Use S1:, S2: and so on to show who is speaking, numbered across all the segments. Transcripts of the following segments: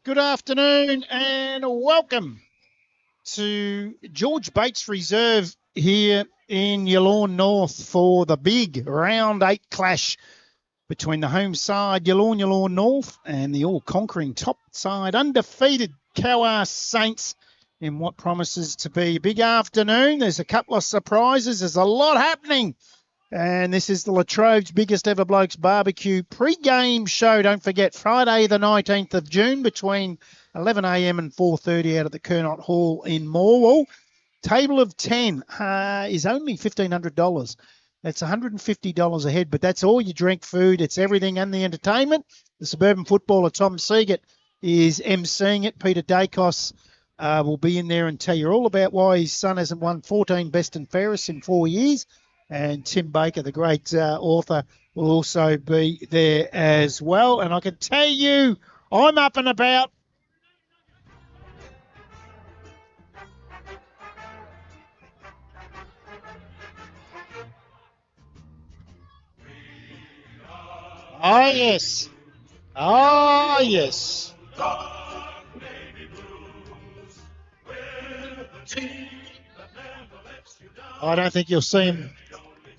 S1: Good afternoon and welcome to George Bates Reserve here in Yallourn North for the big round 8 clash between the home side Yallourn North and the all-conquering top side undefeated Cowwarr Saints in what promises to be a big afternoon. There's a couple of surprises. There's a lot happening. And this is the Latrobe's biggest ever Blokes barbecue pre-game show. Don't forget, Friday the 19th of June between 11 a.m. and 4:30 out at the Kernot Hall in Morwell. Table of 10 is only $1,500. That's $150 a head, but that's all your drink, food. It's everything and the entertainment. The suburban footballer Tom Seagate is emceeing it. Peter Dacos will be in there and tell you all about why his son hasn't won 14 best and fairest in 4 years. And Tim Baker, the great author, will also be there as well. And I can tell you, I'm up and about. Oh, yes. Oh, yes. I don't think you'll see him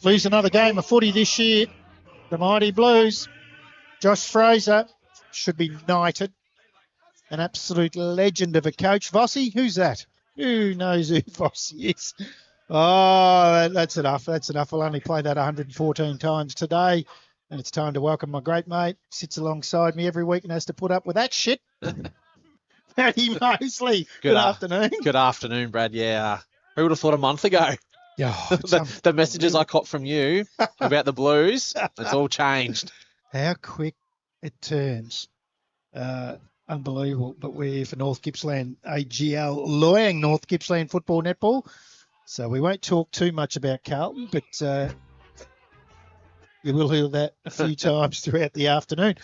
S1: lose another game of footy this year. The mighty Blues. Josh Fraser should be knighted. An absolute legend of a coach. Vossi, who's that? Who knows who Vossi is? Oh, that's enough. That's enough. We'll only play that 114 times today. And it's time to welcome my great mate. Sits alongside me every week and has to put up with that shit. Matty Mosley. Good afternoon.
S2: Good afternoon, Brad. Yeah. Who would have thought a month ago?
S1: Yeah,
S2: the messages I caught from you about the Blues, it's all changed.
S1: How quick it turns. Unbelievable. But we're for North Gippsland AGL Loyang North Gippsland Football Netball. So we won't talk too much about Carlton, but we will hear that a few times throughout the afternoon.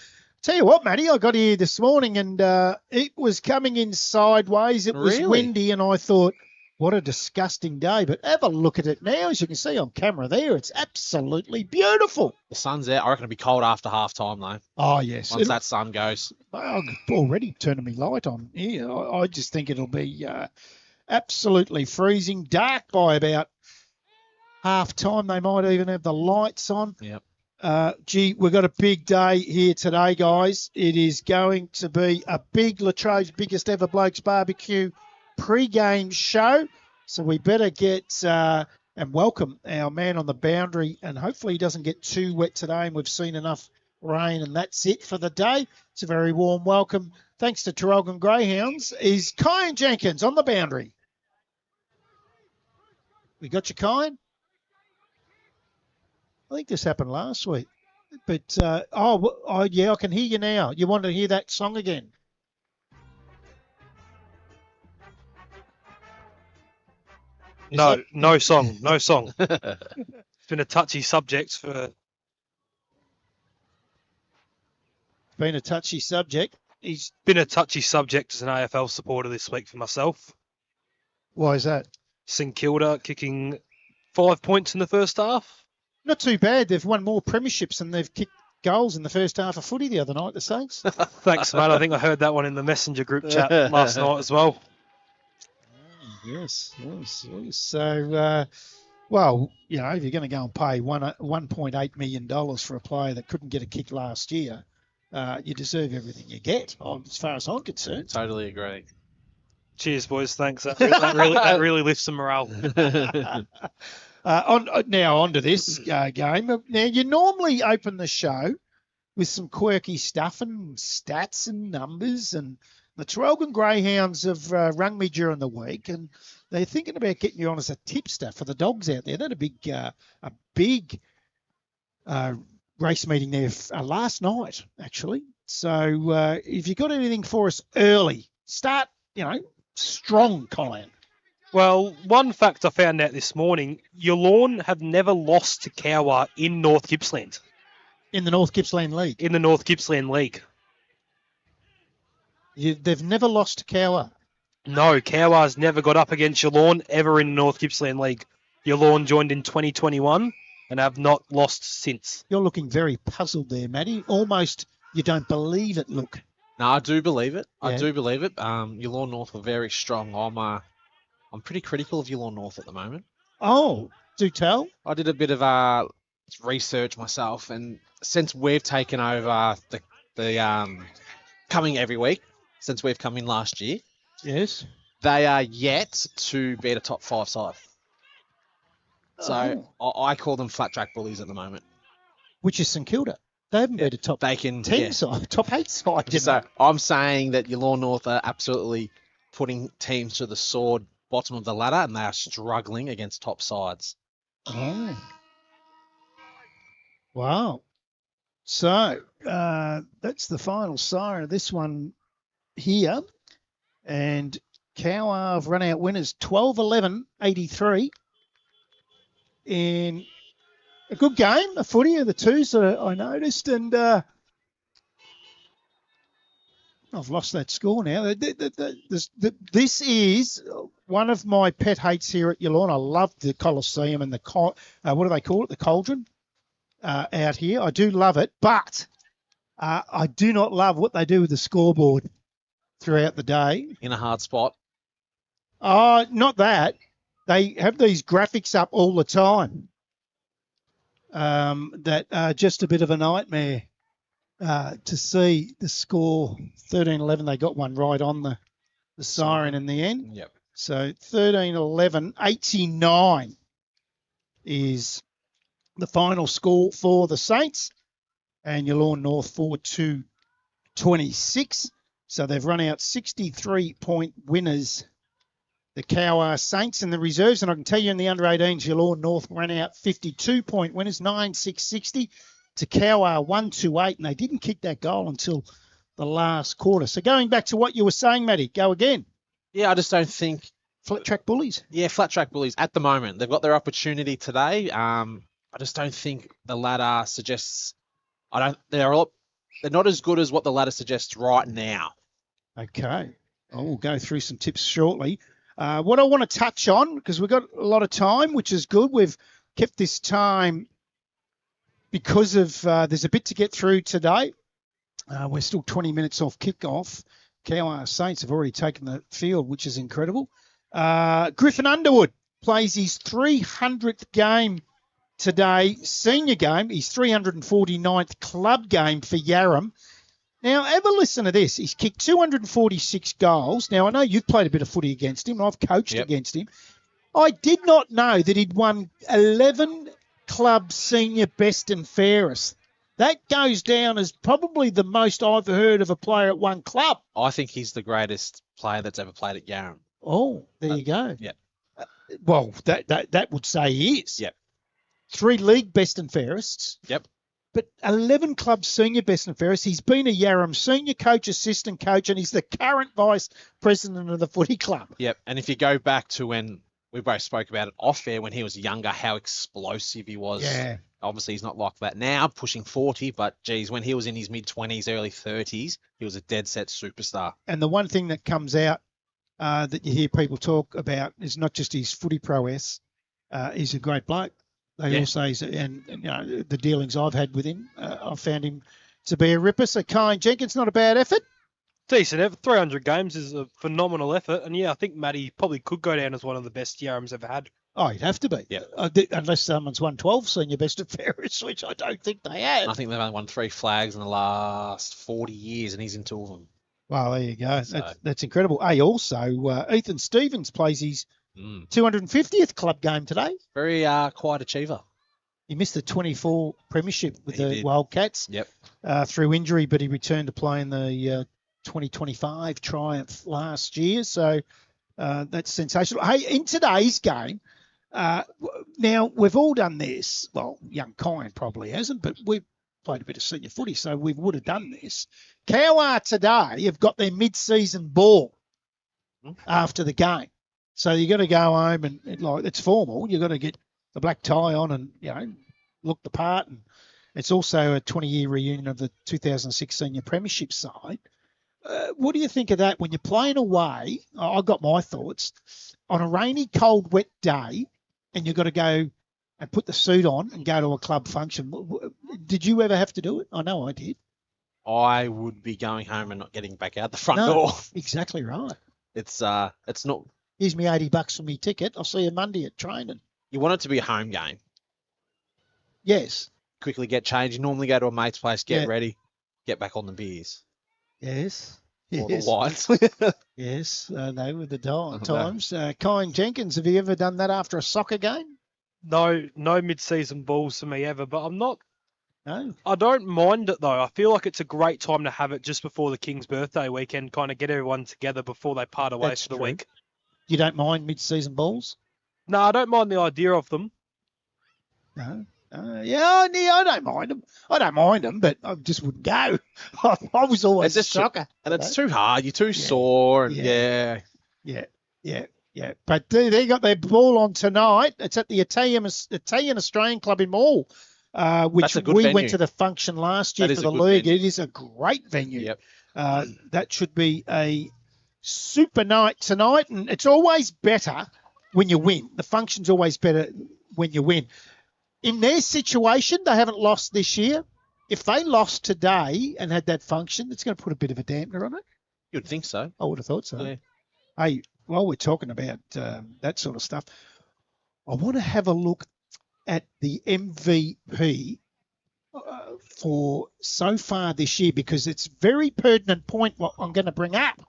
S1: Tell you what, Matty, I got here this morning and it was coming in sideways. It was windy and I thought, what a disgusting day. But have a look at it now. As you can see on camera there, it's absolutely beautiful.
S2: The sun's out. I reckon it'll be cold after half time, though.
S1: Oh, yes.
S2: Once that sun goes.
S1: I'm already turning my light on here. I just think it'll be absolutely freezing. Dark by about half time. They might even have the lights on.
S2: Yep.
S1: We've got a big day here today, guys. It is going to be a big Latrobe's biggest ever Blokes barbecue pre-game show. So we better get and welcome our man on the boundary, and hopefully he doesn't get too wet today and we've seen enough rain and that's it for the day. It's a very warm welcome. Thanks to Traralgon Greyhounds is Kyan Jenkins on the boundary. We got you, Kyan? I think this happened last week. But, yeah, I can hear you now. You want to hear that song again?
S3: No song. It's been a touchy subject for...
S1: Been a touchy subject.
S3: He's been a touchy subject as an AFL supporter this week for myself.
S1: Why is that?
S3: St Kilda kicking 5 points in the first half.
S1: Not too bad. They've won more premierships than they've kicked goals in the first half of footy the other night, the Saints.
S3: Thanks, mate. I think I heard that one in the Messenger group chat last night as well.
S1: Yes. So, well, you know, if you're going to go and pay $1.8 million for a player that couldn't get a kick last year, you deserve everything you get, as far as I'm concerned.
S2: Totally agree.
S3: Cheers, boys. Thanks. That really lifts the morale.
S1: On to this game. Now, you normally open the show with some quirky stuff and stats and numbers, and the Traralgon Greyhounds have rung me during the week, and they're thinking about getting you on as a tipster for the dogs out there. They had a big race meeting there last night, actually. So if you got anything for us early, start, strong, Colin.
S3: Well, one fact I found out this morning, Yallourn have never lost to Cowwarr in North Gippsland.
S1: In the North Gippsland League?
S3: In the North Gippsland League.
S1: They've never lost to Cowwarr?
S3: No, Cowwar's never got up against Yallourn ever in the North Gippsland League. Yallourn joined in 2021 and have not lost since.
S1: You're looking very puzzled there, Matty. Almost you don't believe it, look.
S2: No, I do believe it.
S1: Yeah.
S2: I do believe it. Yallourn North were very strong. I'm pretty critical of Yallourn North at the moment.
S1: Oh, do tell.
S2: I did a bit of research myself, and since we've taken over the coming every week, since we've come in last year,
S1: Yes.
S2: they are yet to beat a top 5 side. So I call them flat track bullies at the moment.
S1: Which is St Kilda. They haven't beat a top
S2: They can
S1: 10 side, top 8 side. You
S2: So
S1: know.
S2: I'm saying that Yallourn North are absolutely putting teams to the sword bottom of the ladder, and they are struggling against top sides.
S1: Oh. Wow. So that's the final siren of this one here. And Cowwarr have run out winners 12-11-83 in a good game, a footy of the twos that I noticed. And I've lost that score now. This is one of my pet hates here at Yallourn. I love the Coliseum and what do they call it? The Cauldron out here. I do love it, but I do not love what they do with the scoreboard throughout the day.
S2: In a hard spot.
S1: Not that. They have these graphics up all the time that are just a bit of a nightmare to see the score. 13-11, they got one right on the siren in the end.
S2: Yep.
S1: So 13-11, 89 is the final score for the Saints. And Yallourn North 4-2-26. So they've run out 63-point winners, the Cowwarr Saints and the reserves. And I can tell you in the under-18s, Yallourn North ran out 52-point winners, 9-6-60 to Cowwarr 1-2-8. And they didn't kick that goal until the last quarter. So going back to what you were saying, Matty, go again.
S2: Yeah, I just don't think...
S1: Flat track bullies.
S2: Yeah, flat track bullies at the moment. They've got their opportunity today. I just don't think the ladder suggests... They're not as good as what the ladder suggests right now.
S1: Okay. We'll go through some tips shortly. What I want to touch on, because we've got a lot of time, which is good. We've kept this time because of there's a bit to get through today. We're still 20 minutes off kickoff. Cowwarr Saints have already taken the field, which is incredible. Griffin Underwood plays his 300th game today, senior game, his 349th club game for Yarram. Now, have a listen to this. He's kicked 246 goals. Now, I know you've played a bit of footy against him. I've coached against him. I did not know that he'd won 11 club senior best and fairest. That goes down as probably the most I've heard of a player at one club.
S2: I think he's the greatest player that's ever played at Yarram.
S1: Oh, there you go.
S2: Yeah.
S1: Well, that would say he is.
S2: Yep.
S1: 3 league best and fairests.
S2: Yep.
S1: But 11 club senior best and fairest. He's been a Yarram senior coach, assistant coach, and he's the current vice president of the footy club.
S2: Yep. And if you go back to when we both spoke about it off air, when he was younger, how explosive he was.
S1: Yeah.
S2: Obviously, he's not like that now, pushing 40, but geez, when he was in his mid-20s, early 30s, he was a dead-set superstar.
S1: And the one thing that comes out that you hear people talk about is not just his footy prowess. He's a great bloke. They all say, and you know, the dealings I've had with him, I've found him to be a ripper. So Kyle Jenkins, not a bad effort.
S3: Decent effort. 300 games is a phenomenal effort. And yeah, I think Matty probably could go down as one of the best Yarram's ever had.
S1: Oh, he'd have to be.
S2: Yeah.
S1: Unless someone's won 12 senior best and fairest, which I don't think they have.
S2: I think they've only won 3 flags in the last 40 years, and he's in 2 of them.
S1: Well, there you go. That's incredible. Also, Ethan Stevens plays his 250th club game today.
S2: Very quiet achiever.
S1: He missed the 24 premiership with the Wildcats
S2: Yep.
S1: through injury, but he returned to play in the 2025 Triumph last year. So that's sensational. Hey, in today's game, now we've all done this. Well, young Kyan probably hasn't, but we've played a bit of senior footy, so we would have done this. Cowwarr today have got their mid-season ball after the game. So you got to go home and like it's formal. You got to get the black tie on and look the part. And it's also a 20-year reunion of the 2006 senior premiership side. What do you think of that when you're playing away? I got my thoughts on a rainy, cold, wet day, and you've got to go and put the suit on and go to a club function. Did you ever have to do it? I know I did.
S2: I would be going home and not getting back out the front
S1: No.
S2: door.
S1: Exactly right.
S2: It's not.
S1: Here's me $80 for me ticket. I'll see you Monday at training.
S2: You want it to be a home game.
S1: Yes.
S2: Quickly get changed. You normally go to a mate's place, get
S1: Yeah.
S2: ready, get back on the beers
S1: Yes.
S2: or
S1: Yes.
S2: the wines.
S1: Yes. They were the
S2: No.
S1: times. Kyle Jenkins, have you ever done that after a soccer game?
S3: No mid-season balls for me ever, but I'm not.
S1: No.
S3: I don't mind it though. I feel like it's a great time to have it just before the King's birthday weekend, kind of get everyone together before they part away
S1: That's
S3: for the
S1: true.
S3: week.
S1: You don't mind mid-season balls?
S3: No, I don't mind the idea of them.
S1: No. Yeah, I don't mind them. I don't mind them, but I just wouldn't go. I was always
S2: It's just
S1: soccer.
S2: And it's too hard. You're too sore. And
S1: Yeah. Yeah. But they got their ball on tonight. It's at the Italian Australian Club in Morwell, which
S2: That's a good
S1: we
S2: venue.
S1: went to the function last year
S2: That
S1: for
S2: is
S1: the
S2: a good
S1: league.
S2: venue.
S1: It is a great venue.
S2: Yep.
S1: That should be a super night tonight, and it's always better when you win. The function's always better when you win. In their situation, they haven't lost this year. If they lost today and had that function, it's going to put a bit of a dampener on it.
S2: You'd think so.
S1: I would have thought so.
S2: Yeah.
S1: Hey, while we're talking about that sort of stuff, I want to have a look at the MVP for so far this year because it's a very pertinent point what I'm going to bring up.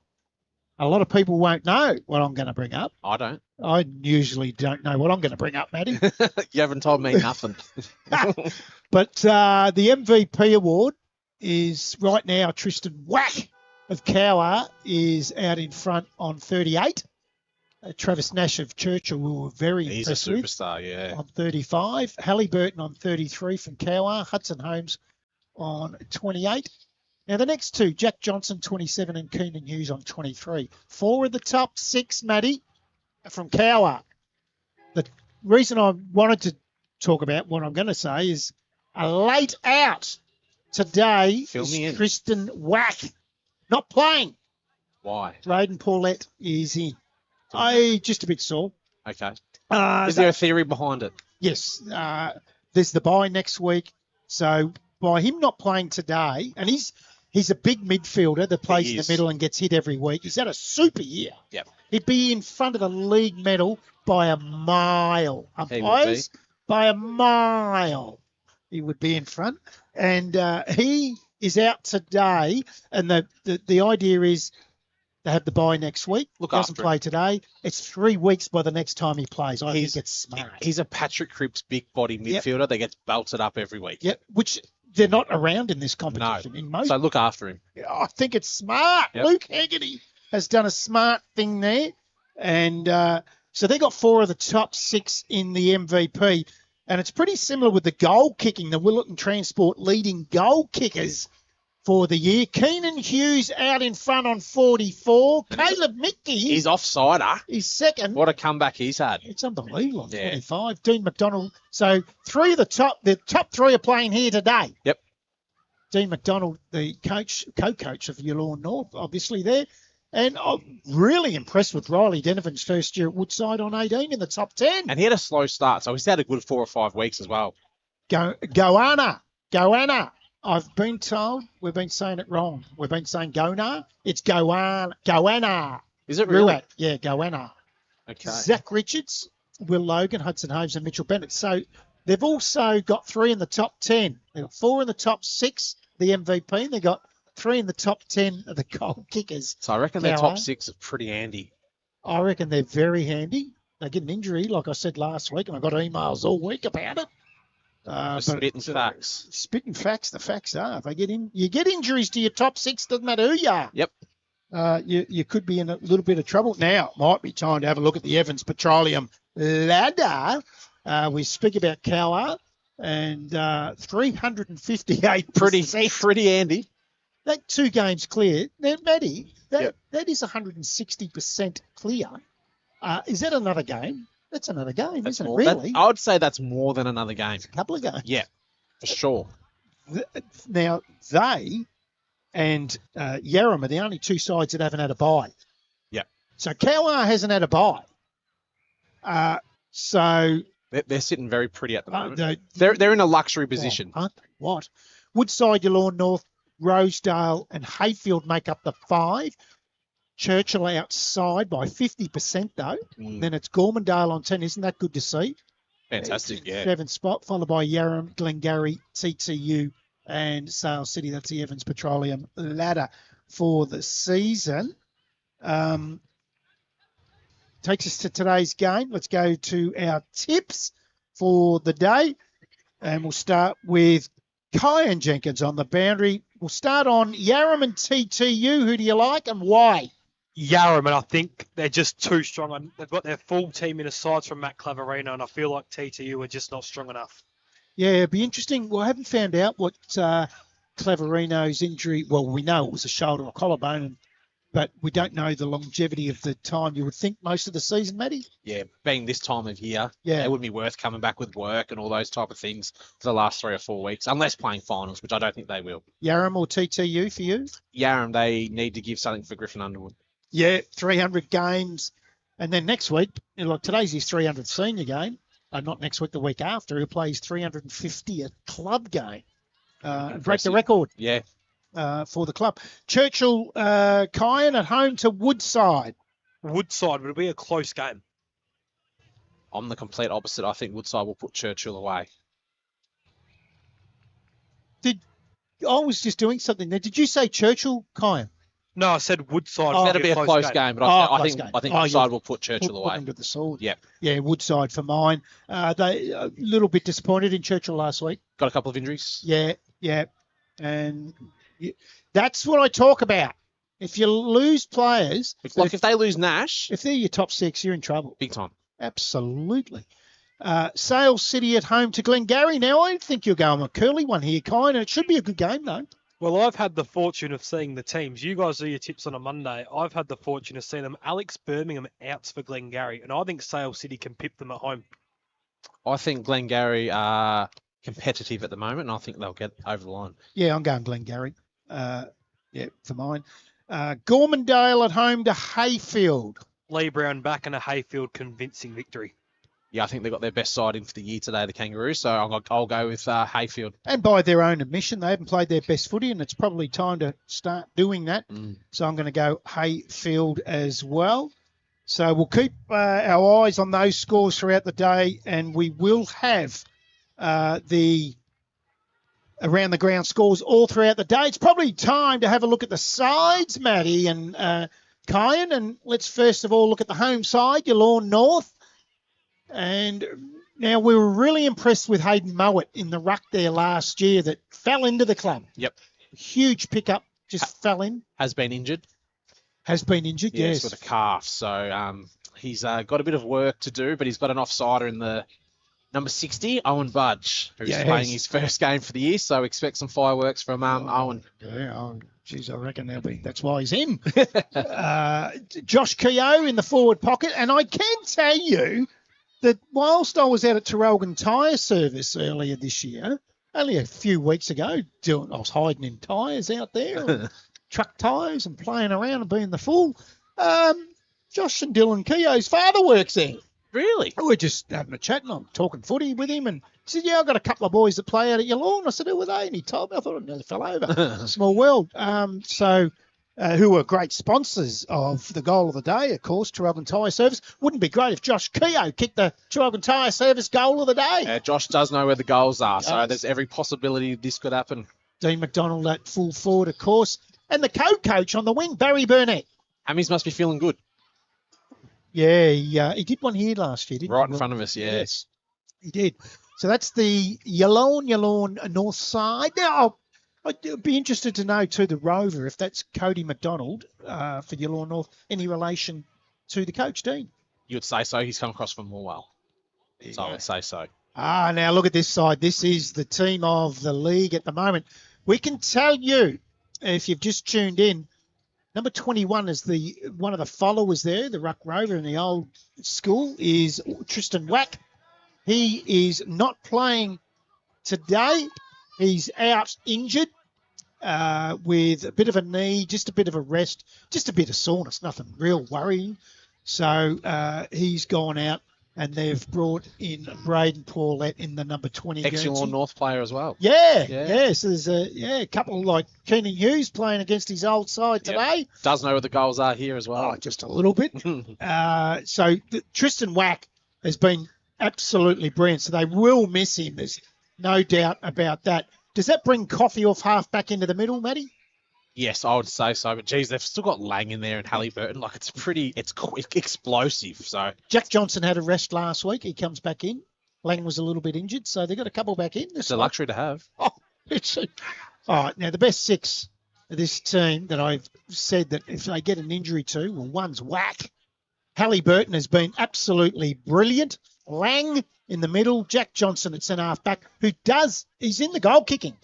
S1: A lot of people won't know what I'm going to bring up.
S2: I don't.
S1: I usually don't know what I'm going to bring up, Matty.
S2: You haven't told me nothing.
S1: But the MVP award is right now Tristan Whack of Cowwarr is out in front on 38. Travis Nash of Churchill, who were very
S2: He's a
S1: impressive,
S2: superstar, yeah.
S1: on 35. Halliburton on 33 from Cowwarr. Hudson Holmes on 28. Now, the next two, Jack Johnson, 27, and Keenan Hughes on 23. Four of the top six, Matty, from Cowwarr. The reason I wanted to talk about what I'm going to say is a late out today
S2: Fill me in.
S1: is Tristan Whack. Not playing.
S2: Why?
S1: Raiden Paulette is in. Just a bit sore.
S2: Okay.
S1: Uh,
S2: Is there a theory behind it?
S1: Yes. There's the bye next week. So by him not playing today, and he's a big midfielder that plays in the
S2: is.
S1: middle and gets hit every week. He's had a super year.
S2: Yep.
S1: He'd be in front of the league medal by a mile.
S2: He would
S1: Umpires, by a mile. He would be in front. And he is out today. And the idea is they have the bye next week.
S2: Look
S1: Doesn't
S2: after
S1: play today. It's 3 weeks by the next time he plays. I
S2: He's-
S1: think it's smart.
S2: He's a Patrick Cripps big body
S1: Yep.
S2: midfielder that gets belted up every week.
S1: Yep, which they're not around in this competition. In most,
S2: So look after him.
S1: I think it's smart.
S2: Yep.
S1: Luke Hegarty has done a smart thing there. And so they got 4 of the top 6 in the MVP. And it's pretty similar with the goal kicking, the Willetton Transport leading goal kickers for the year. Keenan Hughes out in front on 44. Caleb Mickey
S2: He's offsider.
S1: is second.
S2: What a comeback he's had.
S1: It's unbelievable on
S2: Yeah.
S1: 45. Dean McDonald. So the top 3 are playing here today.
S2: Yep.
S1: Dean McDonald, the co-coach of Yallourn North, obviously there. And I'm really impressed with Riley Denovan's first year at Woodside on 18 in the top 10.
S2: And he had a slow start, so he's had a good 4 or 5 weeks as well.
S1: Goanna. I've been told we've been saying it wrong. We've been saying Gona. It's Goanna.
S2: Is it really?
S1: Ruat. Yeah, Goanna.
S2: Okay.
S1: Zach Richards, Will Logan, Hudson Holmes, and Mitchell Bennett. So they've also got 3 in the top 10. They've got 4 in the top 6, the MVP, and they've got 3 in the top 10 of the goal kickers.
S2: So I reckon their
S1: Cowwarr.
S2: top 6 are pretty handy.
S1: I reckon they're very handy. They get an injury, like I said last week, and I got emails all week about it.
S2: Spitting facts.
S1: Spitting facts, the facts are. If they get in, you get injuries to your top 6, doesn't matter who you are.
S2: Yep.
S1: You could be in a little bit of trouble. Now, might be time to have a look at the Evans Petroleum ladder. We speak about Cowwarr and 358.
S2: Pretty handy.
S1: That 2 games clear. Now, Matty,
S2: Yep.
S1: that is 160% clear. Is that another game? That's another game,
S2: That's
S1: isn't it?
S2: more,
S1: Really?
S2: I would say that's more than another game.
S1: A couple of games.
S2: Yeah, for sure.
S1: Now, they and Yarram are the only 2 sides that haven't had a bye.
S2: Yeah.
S1: So Cowwarr hasn't had a bye. So
S2: They're sitting very pretty at the moment.
S1: they-
S2: They're in a luxury position.
S1: aren't they? What? Woodside, Yallourn North, Rosedale and Hayfield make up the 5. Churchill outside by 50% though. Then it's Gormandale on 10. Isn't that good to see?
S2: Fantastic, yeah.
S1: 7th spot, followed by Yarram, Glengarry, TTU, and Sales City. That's the Evans Petroleum ladder for the season. Takes us to today's game. Let's go to our tips for the day. And we'll start with Kai and Jenkins on the boundary. We'll start on Yarram and TTU. Who do you like and why?
S3: Yarram, and I think they're just too strong. They've got their full team in aside from Matt Clavarino, and I feel like TTU are just not strong enough.
S1: Yeah, it'd be interesting. Well, I haven't found out what Clavarino's injury. Well, we know it was a shoulder or collarbone, but we don't know the longevity of the time. You would think most of the season, Matty?
S2: Yeah, being this time of year,
S1: Yeah.
S2: it wouldn't be worth coming back with work and all those type of things for the last 3 or 4 weeks, unless playing finals, which I don't think they will.
S1: Yarram or TTU for you?
S2: Yarram, they need to give something for Griffin Underwood.
S1: Yeah, 300 games. And then next week, like today's his 300th senior game. Not next week, the week after. He plays 350th club game. Break the record.
S2: Yeah.
S1: For the club. Churchill, Kyan at home to Woodside.
S3: Woodside would be a close game.
S2: I'm the complete opposite. I think Woodside will put Churchill away.
S1: I was just doing something there. Did you say Churchill, Kyan?
S3: No, I said Woodside.
S2: That'll be a close game, but I think Woodside will put Churchill away.
S1: Put him to the sword.
S2: Yeah.
S1: Yeah, Woodside for mine. They a little bit disappointed in Churchill last week.
S2: Got a couple of injuries.
S1: Yeah. And that's what I talk about. If you lose players...
S2: If they lose Nash...
S1: If they're your top 6, you're in trouble.
S2: Big time.
S1: Absolutely. Sales City at home to Glengarry. Now, I think you're going with a curly one here, Kyan, and it should be a good game, though.
S3: Well, I've had the fortune of seeing the teams. You guys do your tips on a Monday. I've had the fortune of seeing them. Alex Birmingham outs for Glengarry, and I think Sales City can pip them at home.
S2: I think Glengarry are competitive at the moment, and I think they'll get over the line.
S1: Yeah, I'm going Glengarry. For mine. Gormandale at home to Hayfield.
S3: Lee Brown back in a Hayfield convincing victory.
S2: Yeah, I think they've got their best side in for the year today, the Kangaroos, so I'll go with Hayfield.
S1: And by their own admission, they haven't played their best footy, and it's probably time to start doing that. So I'm going to go Hayfield as well. So we'll keep our eyes on those scores throughout the day, and we will have the around the ground scores all throughout the day. It's probably time to have a look at the sides, Matty and Kyan, and let's first of all look at the home side, your Lawn North. And now we were really impressed with Hayden Mowat in the ruck there last year that fell into the club.
S2: Yep.
S1: Huge pickup, just fell in.
S2: Has been injured.
S1: Has been injured, yes.
S2: With a calf. So he's got a bit of work to do, but he's got an offsider in the number 60, Owen Budge, who's playing his first game for the year. So expect some fireworks from Owen.
S1: Yeah, I reckon that's why he's in. Josh Keogh in the forward pocket. And I can tell you that whilst I was out at Traralgon Tyre service earlier this year, only a few weeks ago, I was hiding in tyres out there, truck tyres and playing around and being the fool. Josh and Dylan Keogh's father works there.
S2: Really?
S1: We're just having a chat and I'm talking footy with him and he said, I've got a couple of boys that play out at your lawn. I said, who were they? And he told me. I thought I nearly fell over. Small world. Who were great sponsors of the goal of the day, of course, Traralgon Tyre Service. Wouldn't be great if Josh Keogh kicked the Traralgon Tyre Service goal of the day.
S2: Josh does know where the goals are, so there's every possibility this could happen.
S1: Dean McDonald at full forward, of course. And the co-coach on the wing, Barry Burnett.
S2: Hammies must be feeling good.
S1: Yeah, he did one here last year, didn't he?
S2: Right in front of us, yes.
S1: He did. So that's the Yallourn north side. Now, I'd be interested to know, too, the Rover, if that's Cody McDonald for Yallourn North, any relation to the coach, Dean?
S2: You would say so. He's come across from Morwell. So I would say so.
S1: Now look at this side. This is the team of the league at the moment. We can tell you, if you've just tuned in, number 21 is one of the followers there, the Ruck Rover in the old school, is Tristan Wack. He is not playing today. He's out injured with a bit of a knee, just a bit of a rest, just a bit of soreness, nothing real worrying. So he's gone out and they've brought in Braden Paulette in the number 20.
S2: Ex-Geelong North player as well.
S1: Yeah. So there's a couple like Keenan Hughes playing against his old side today.
S2: Does know where the goals are here as well.
S1: Oh, just a little bit. Tristan Wack has been absolutely brilliant. So they will miss him. There's no doubt about that. Does that bring Coffey off half back into the middle, Matty?
S2: Yes, I would say so. But geez, they've still got Lang in there and Halliburton. Like it's explosive. So
S1: Jack Johnson had a rest last week. He comes back in. Lang was a little bit injured, so they've got a couple back in.
S2: It's a luxury to have.
S1: Oh, all right. Now the best six of this team that I've said that if they get an injury to, well, one's Whack. Halliburton has been absolutely brilliant. Lang in the middle. Jack Johnson at centre half back, he's in the goal kicking.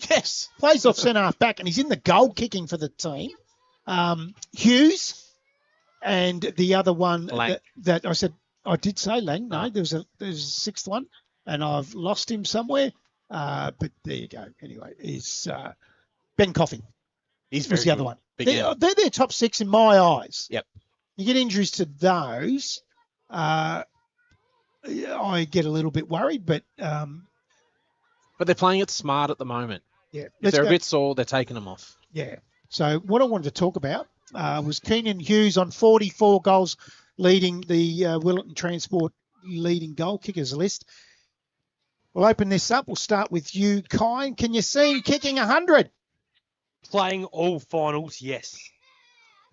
S1: Yes, plays off centre half back, and he's in the goal kicking for the team. Hughes, and the other one that I said I did say Lang. No, there's a sixth one, and I've lost him somewhere. But there you go. Anyway, is Ben Coffey.
S2: He's
S1: was the other one.
S2: They're
S1: their top six in my eyes.
S2: Yep.
S1: You get injuries to those, I get a little bit worried, but
S2: they're playing it smart at the moment.
S1: Yeah,
S2: if they're a bit sore, they're taking them off.
S1: Yeah. So what I wanted to talk about was Keenan Hughes on 44 goals, leading the Willetton Transport leading goal kickers list. We'll open this up. We'll start with you, Kai. Can you see him kicking 100?
S3: Playing all finals, yes.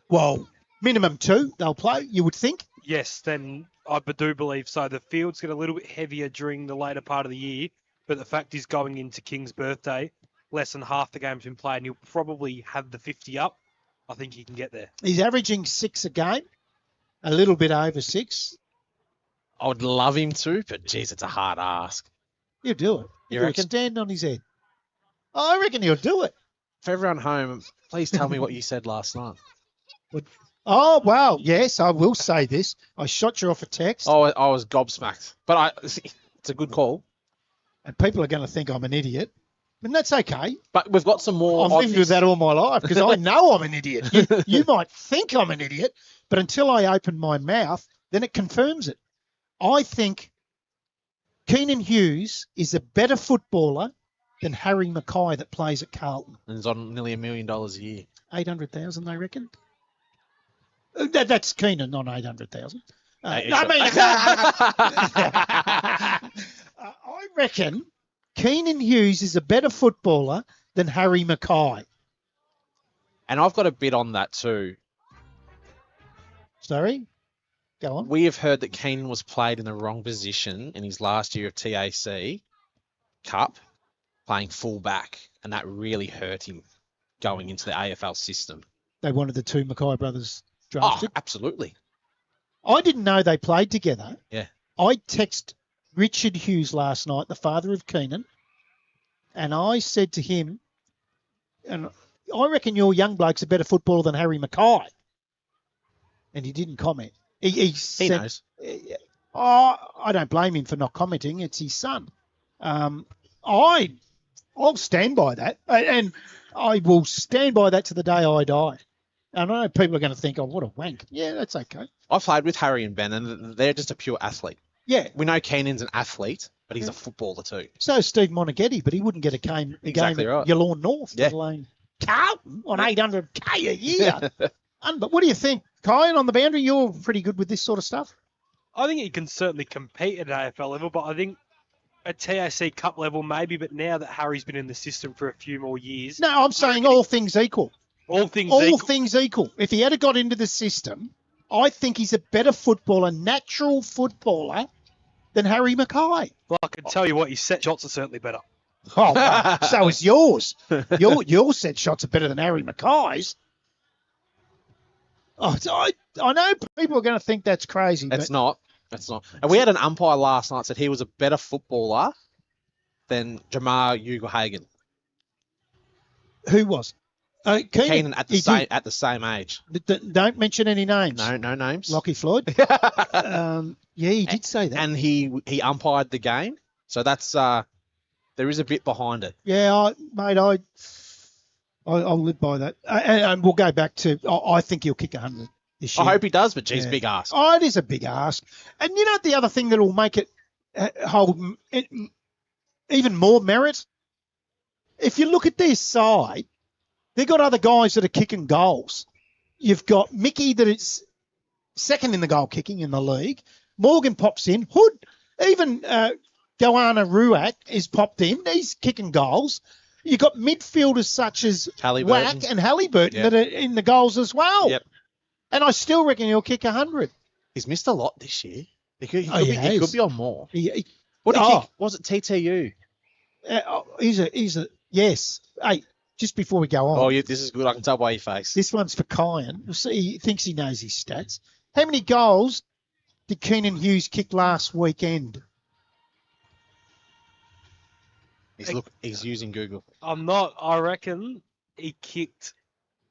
S1: Well, minimum 2 they'll play, you would think.
S3: Yes, then I do believe so. The fields get a little bit heavier during the later part of the year, but the fact is going into King's birthday, less than half the game's been played, and he'll probably have the 50 up. I think he can get there.
S1: He's averaging 6 a game, a little bit over 6.
S2: I would love him to, but geez, it's a hard ask.
S1: He'll do it.
S2: You reckon?
S1: Stand on his head. I reckon he'll do it.
S2: For everyone home, please tell me what you said last night.
S1: Oh, well, yes, I will say this. I shot you off a text.
S2: Oh, I was gobsmacked. But it's a good call.
S1: And people are going to think I'm an idiot. And that's okay.
S2: But we've got some more.
S1: I've lived with that all my life because I know I'm an idiot. You might think I'm an idiot, but until I open my mouth, then it confirms it. I think Keenan Hughes is a better footballer than Harry Mackay that plays at Carlton.
S2: And he's on nearly $1 million a year.
S1: 800,000, they reckon. That's Keenan, not 800,000. I reckon Keenan Hughes is a better footballer than Harry Mackay.
S2: And I've got a bit on that too.
S1: Sorry? Go on.
S2: We have heard that Keenan was played in the wrong position in his last year of TAC Cup, playing full back, and that really hurt him going into the AFL system.
S1: They wanted the 2 Mackay brothers
S2: Oh,
S1: drafted.
S2: absolutely.
S1: I didn't know they played together.
S2: Yeah.
S1: I texted Richard Hughes last night, the father of Keenan, and I said to him, and I reckon your young bloke's a better footballer than Harry Mackay. And he didn't comment. He said,
S2: knows.
S1: I don't blame him for not commenting. It's his son. I'll stand by that, and I will stand by that to the day I die. And I know people are going to think, oh, what a wank. Yeah, that's okay.
S2: I played with Harry and Ben, and they're just a pure athlete.
S1: Yeah.
S2: We know Keenan's an athlete, but he's a footballer too.
S1: So is Steve Monaghetti, but he wouldn't get a game
S2: Exactly right.
S1: at Yallourn North,
S2: Yeah.
S1: let alone Carlton on 800K a year. But what do you think? Kyan on the boundary, you're pretty good with this sort of stuff.
S3: I think he can certainly compete at AFL level, but I think at TAC Cup level maybe, but now that Harry's been in the system for a few more years.
S1: No, I'm saying all things equal.
S3: All things equal.
S1: If he had got into the system, I think he's a better footballer, natural footballer, than Harry Mackay.
S3: Well, I can tell you what, his set shots are certainly better.
S1: Oh, well, so is yours. Your set shots are better than Harry Mackay's. Oh, I know people are going to think that's crazy.
S2: It's not. It's not. And we had an umpire last night said he was a better footballer than Jamar Ugle-Hagan.
S1: Who was?
S2: Keenan at the same age.
S1: Don't mention any names.
S2: No names.
S1: Lockie Floyd. Yeah, he did say that.
S2: And he umpired the game. So that's there is a bit behind it.
S1: Yeah, I'll live by that. And we'll go back to, I think he'll kick 100. this
S2: I
S1: year.
S2: hope he does, but geez,
S1: Yeah.
S2: big ask.
S1: Oh, it is a big ask. And you know the other thing that will make it hold even more merit? If you look at their side, they've got other guys that are kicking goals. You've got Mickey that is second in the goal kicking in the league. Morgan pops in. Hood, even Goanna Ruak is popped in. He's kicking goals. You've got midfielders such as
S2: Halliburton.
S1: Wack and Halliburton
S2: Yep.
S1: that are in the goals as well.
S2: Yep.
S1: And I still reckon he'll kick 100.
S2: He's missed a lot this year. He could
S1: has.
S2: be on more.
S1: He,
S2: What did he
S1: oh,
S2: kick? Was it TTU?
S1: he's a yes. Hey, just before we go on,
S2: Oh, yeah, this is good. I can tell by your face.
S1: this one's for Kyan. We'll see, he thinks he knows his stats. How many goals did Keenan Hughes kick last weekend?
S2: He's using Google.
S3: I'm not. I reckon he kicked,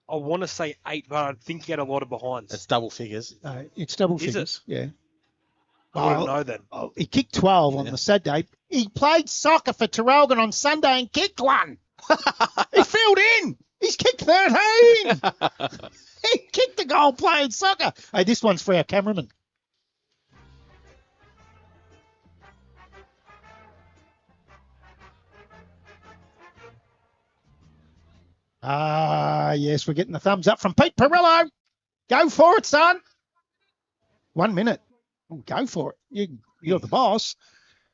S3: I want to say 8, but I think he had a lot of behinds.
S2: It's double figures.
S1: It's double
S3: Is
S1: figures. Yeah.
S3: I wouldn't know then.
S1: Oh, he kicked 12 on the Saturday. He played soccer for Traralgon on Sunday and kicked one. He filled in. He's kicked 13. He kicked the goal playing soccer. Hey, this one's for our cameraman. Yes, we're getting the thumbs up from Pete Perillo. Go for it, son. 1 minute. Oh, go for it. You're the boss.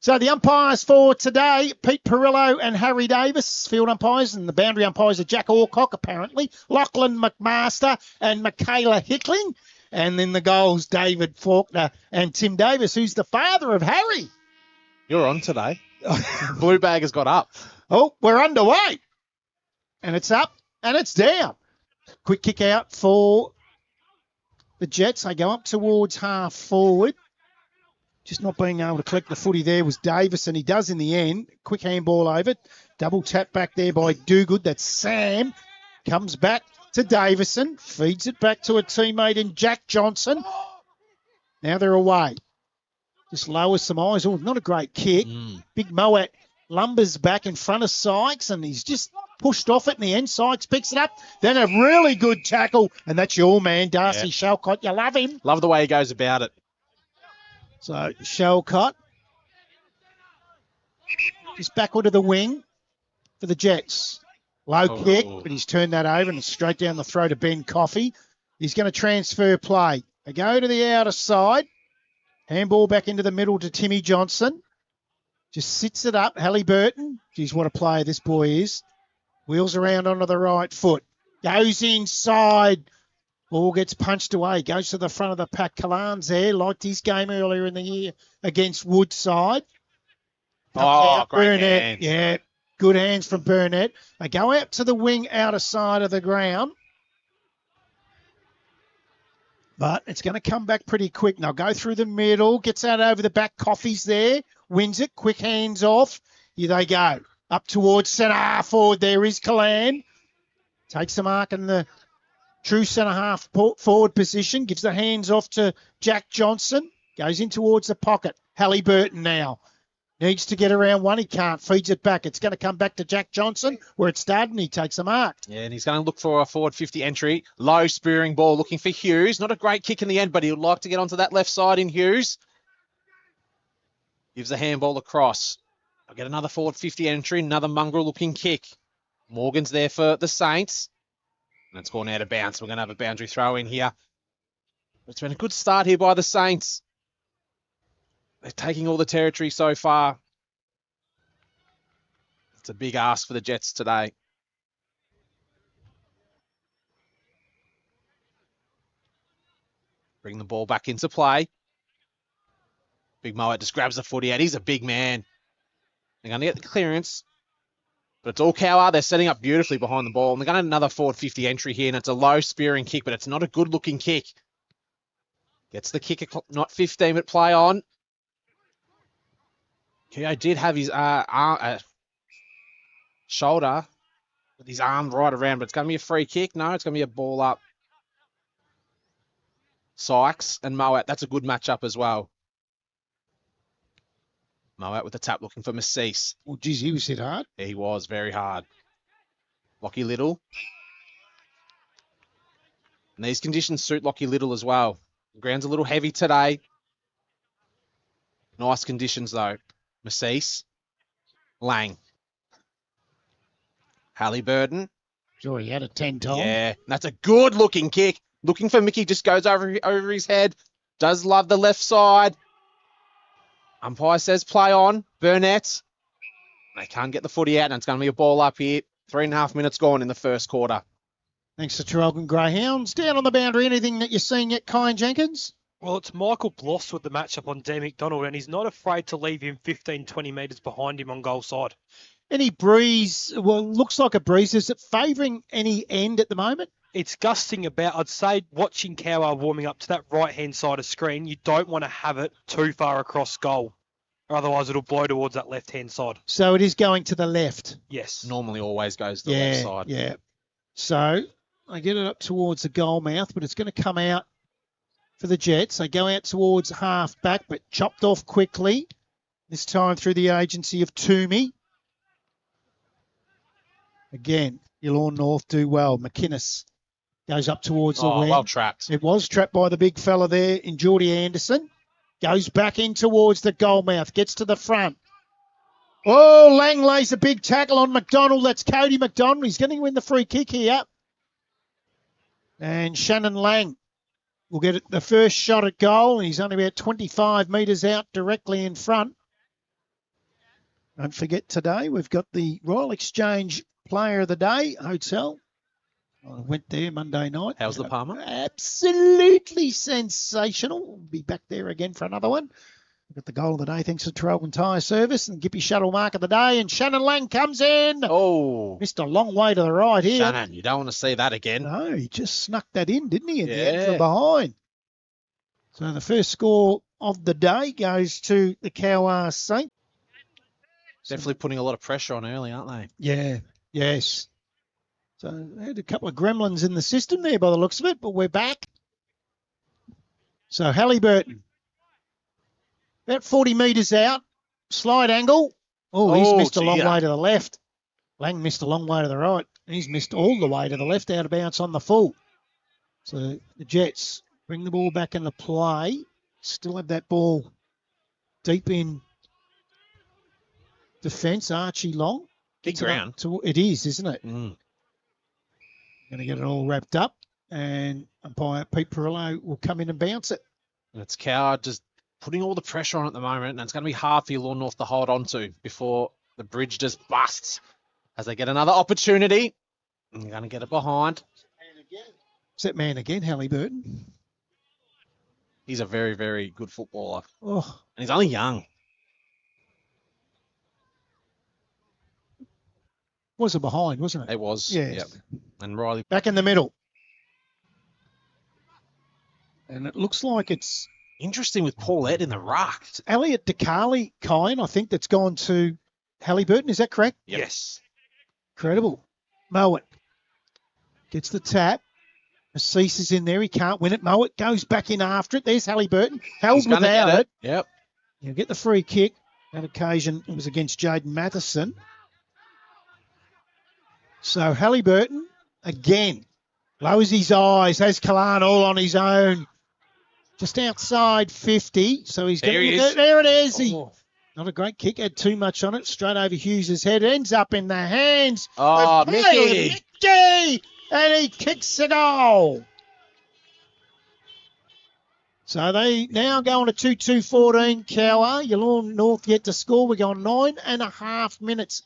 S1: So the umpires for today, Pete Perillo and Harry Davis, field umpires, and the boundary umpires are Jack Orcock, apparently, Lachlan McMaster and Michaela Hickling. And then the goals, David Faulkner and Tim Davis, who's the father of Harry.
S2: You're on today. Blue bag has got up.
S1: Oh, we're underway. And it's up and it's down. Quick kick out for the Jets. They go up towards half forward. Just not being able to collect the footy there was Davis, and he does in the end. Quick handball over. Double tap back there by Dogood. That's Sam. Comes back to Davison. Feeds it back to a teammate in Jack Johnson. Now they're away. Just lowers some eyes. Oh, not a great kick. Big Moet lumbers back in front of Sykes, and he's just pushed off it in the end. Sykes picks it up. Then a really good tackle, and that's your man, Darcy Shalcott. You love him.
S2: Love the way he goes about it.
S1: So Shalcott just backward to the wing for the Jets. Low kick, but he's turned that over and straight down the throat of Ben Coffey. He's going to transfer play. They go to the outer side. Handball back into the middle to Timmy Johnson. Just sits it up. Halliburton. Geez, what a player this boy is. Wheels around onto the right foot. Goes inside. Ball gets punched away. Goes to the front of the pack. Kalan's there. Liked his game earlier in the year against Woodside.
S2: Oh, great
S1: Burnett.
S2: hands.
S1: Yeah, good hands from Burnett. They go out to the wing outer side of the ground. But it's going to come back pretty quick. Now go through the middle. Gets out over the back. Coffey's there. Wins it. Quick hands off. Here they go. Up towards centre half forward. There is Kalan. Takes the mark in the true centre half forward position. Gives the hands off to Jack Johnson. Goes in towards the pocket. Halliburton now. Needs to get around one. He can't. Feeds it back. It's going to come back to Jack Johnson where it started, and he takes a mark.
S2: Yeah, and he's going to look for a forward 50 entry. Low spearing ball looking for Hughes. Not a great kick in the end, but he would like to get onto that left side in Hughes. Gives the handball across. I'll get another forward 50 entry. Another mongrel looking kick. Morgan's there for the Saints. And it's gone out of bounds. We're going to have a boundary throw in here. It's been a good start here by the Saints. They're taking all the territory so far. It's a big ask for the Jets today. Bring the ball back into play. Big Moet just grabs the footy out. He's a big man. They're going to get the clearance. But it's all Cowwarr. They're setting up beautifully behind the ball. And they're going to another forward 50 entry here. And it's a low spearing kick, but it's not a good looking kick. Gets the kick, not 15, but play on. Keogh did have his shoulder with his arm right around, but it's going to be a free kick. No, it's going to be a ball up. Sykes and Moet. That's a good matchup as well. Moet with the tap looking for Massis.
S1: Well, geez, he was hit hard.
S2: Yeah, he was very hard. Lockie Little. And these conditions suit Lockie Little as well. The ground's a little heavy today. Nice conditions, though. Maceese. Lang. Halliburton.
S1: Sure, he had a 10 time.
S2: Yeah, that's a good-looking kick. Looking for Mickey, just goes over his head. Does love the left side. Umpire says play on. Burnett. They can't get the footy out, and it's going to be a ball up here. 3.5 minutes gone in the first quarter.
S1: Thanks to Traralgon Greyhounds. Down on the boundary, anything that you're seeing yet, Kyan Jenkins?
S3: Well, it's Michael Bloss with the matchup on D. McDonald, and he's not afraid to leave him 15, 20 metres behind him on goal side.
S1: Any breeze? Well, looks like a breeze. Is it favouring any end at the moment?
S3: It's gusting about. I'd say watching Cowwarr warming up to that right-hand side of screen, you don't want to have it too far across goal, or otherwise it'll blow towards that left-hand side.
S1: So it is going to the left.
S3: Yes.
S2: Normally always goes to the left side.
S1: Yeah. So I get it up towards the goal mouth, but it's going to come out for the Jets. They go out towards half back, but chopped off quickly, this time through the agency of Toomey. Again, Yallourn North do well. McInnes goes up towards the wing.
S2: Well trapped.
S1: It was trapped by the big fella there in Geordie Anderson. Goes back in towards the goal mouth. Gets to the front. Oh, Lang lays a big tackle on McDonald. That's Cody McDonald. He's going to win the free kick here. And Shannon Lang will get the first shot at goal. He's only about 25 metres out directly in front. Don't forget today we've got the Royal Exchange Player of the Day Hotel. I went there Monday night.
S2: How's the Palmer?
S1: Absolutely sensational. We'll be back there again for another one. We've got the goal of the day thanks to Traralgon Tyre Service and Gippy Shuttle Mark of the Day. And Shannon Lang comes in.
S2: Oh.
S1: Missed a long way to the right here.
S2: Shannon, you don't want to see that again.
S1: No, he just snuck that in, didn't he? In the end
S2: Yeah.
S1: from behind. So the first score of the day goes to the Cowwarr Saints.
S2: Definitely putting a lot of pressure on early, aren't they?
S1: Yeah, yes. So they had a couple of gremlins in the system there by the looks of it, but we're back. So Halliburton, about 40 metres out, slide angle. Oh, he's missed a long way to the left. Lang missed a long way to the right. He's missed all the way to the left, out of bounds on the full. So the Jets bring the ball back into play. Still have that ball deep in defence. Archie Long.
S2: Big ground.
S1: It is, isn't it?
S2: Mm.
S1: Going to get it all wrapped up, and umpire Pete Perillo will come in and bounce it.
S2: And it's Cowwarr just putting all the pressure on at the moment, and it's going to be hard for Yallourn North to hold on to before the bridge just busts as they get another opportunity. And they're going to get it behind.
S1: It's that man again, Halliburton.
S2: He's a very, very good footballer.
S1: Oh,
S2: And he's only young.
S1: was it behind, wasn't it?
S2: It was.
S1: Yes.
S2: Yep. And Riley.
S1: Back in the middle. And it looks like it's
S2: Interesting with Paulette in the ruck.
S1: Elliot DeCarley, Kine, I think, that's gone to Halliburton. Is that correct?
S2: Yep.
S3: Yes.
S1: Incredible. Mowat gets the tap. Maceese is in there. He can't win it. Mowat goes back in after it. There's Halliburton. Held
S2: He's gonna
S1: without
S2: get
S1: it.
S2: Yep.
S1: He'll get the free kick. That occasion it was against Jaden Matheson. So Halliburton, again, lowers his eyes, has Kalan all on his own. Just outside 50. So he's
S2: There he is.
S1: There it is.
S2: Oh.
S1: Not a great kick, had too much on it. Straight over Hughes' head. Ends up in the hands
S2: Oh,
S1: of
S2: Mickey.
S1: Mickey! And he kicks the goal. So they now go on a 2-2-14 Cowwarr. Yallourn North yet to score. We're going 9.5 minutes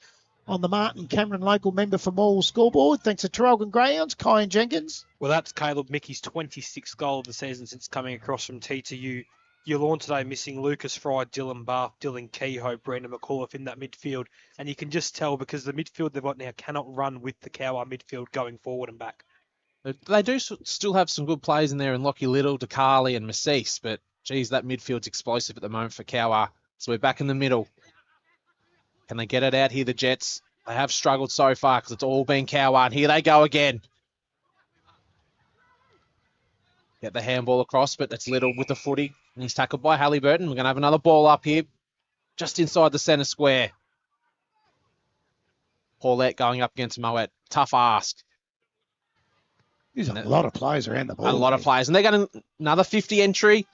S1: on the Martin Cameron local member for Morwell scoreboard. Thanks to Traralgon Greyhounds, Kyan Jenkins.
S3: Well, that's Caleb Mickey's 26th goal of the season since coming across from T2U. Yallourn today missing Lucas Fry, Dylan Bath, Dylan Kehoe, Brandon McAuliffe in that midfield. And you can just tell because the midfield they've got now cannot run with the Cowwarr midfield going forward and back.
S2: They do still have some good players in there in Lockie Little, DeCarley and Maceese, but geez, that midfield's explosive at the moment for Cowwarr. So we're back in the middle. Can they get it out here, the Jets? They have struggled so far because it's all been Cowwarr, and here they go again. Get the handball across, but it's Little with the footy. And he's tackled by Halliburton. We're going to have another ball up here, just inside the centre square. Paulette going up against Moet. Tough ask.
S1: There's a lot of players around the ball.
S2: A lot of players. And they're going to another 50 entry.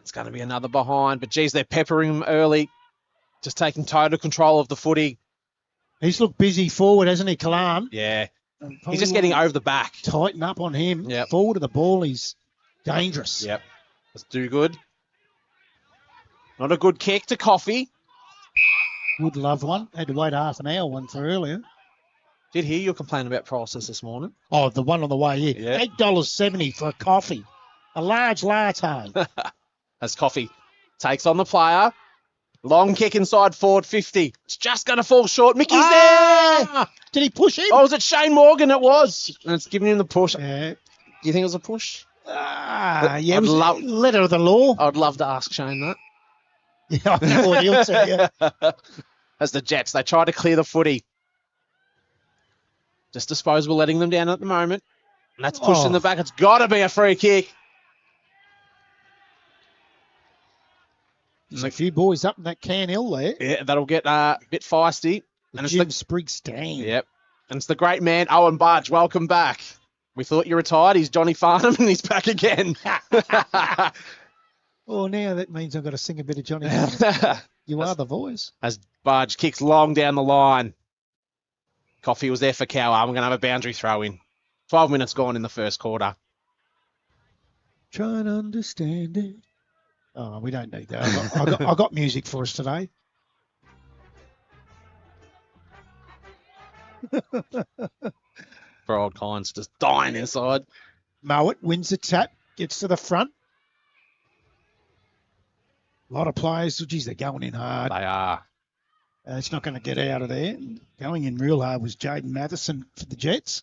S2: It's going to be another behind. But, geez, they're peppering him early. Just taking total control of the footy.
S1: He's looked busy forward, hasn't he, Kalan?
S2: Yeah. He's just getting over the back.
S1: Tighten up on him.
S2: Yep.
S1: Forward of the ball, he's dangerous.
S2: Yep. Let's do good. Not a good kick to Coffee.
S1: Would love one. Had to wait half an hour one for earlier.
S2: Did hear you complain about prices this morning.
S1: Oh, the one on the way here.
S2: Yeah.
S1: $8.70 for a coffee. A large latte.
S2: As Coffee takes on the player. Long kick inside forward 50. It's just going to fall short. Mickey's there!
S1: Did he push him?
S2: Oh, was it Shane Morgan? It was. And it's giving him the push.
S1: Yeah.
S2: Do you think it was a push?
S1: Yeah,
S2: I'd
S1: it was
S2: love-
S1: letter of the law.
S2: I'd love to ask Shane that.
S1: Yeah, I know what he'll tell you.
S2: As the Jets, they try to clear the footy. Just disposable, letting them down at the moment. And that's pushed in the back. It's got to be a free kick.
S1: There's a few boys up in that Can Hill there.
S2: Yeah, that'll get a bit feisty.
S1: And it's Jim Spriggs stand.
S2: Yep. And it's the great man, Owen Barge. Welcome back. We thought you retired. He's Johnny Farnham and he's back again.
S1: Oh, now that means I've got to sing a bit of Johnny. You are the voice.
S2: As Barge kicks long down the line. Coffee was there for Cowwarr. We're going to have a boundary throw in. 12 minutes gone in the first quarter.
S1: Try and understand it. Oh, we don't need that. I got music for us today.
S2: For old Collins just dying inside.
S1: Mowat wins the tap, gets to the front. A lot of players, geez, they're going in hard.
S2: They are.
S1: It's not going to get out of there. Going in real hard was Jaden Matheson for the Jets.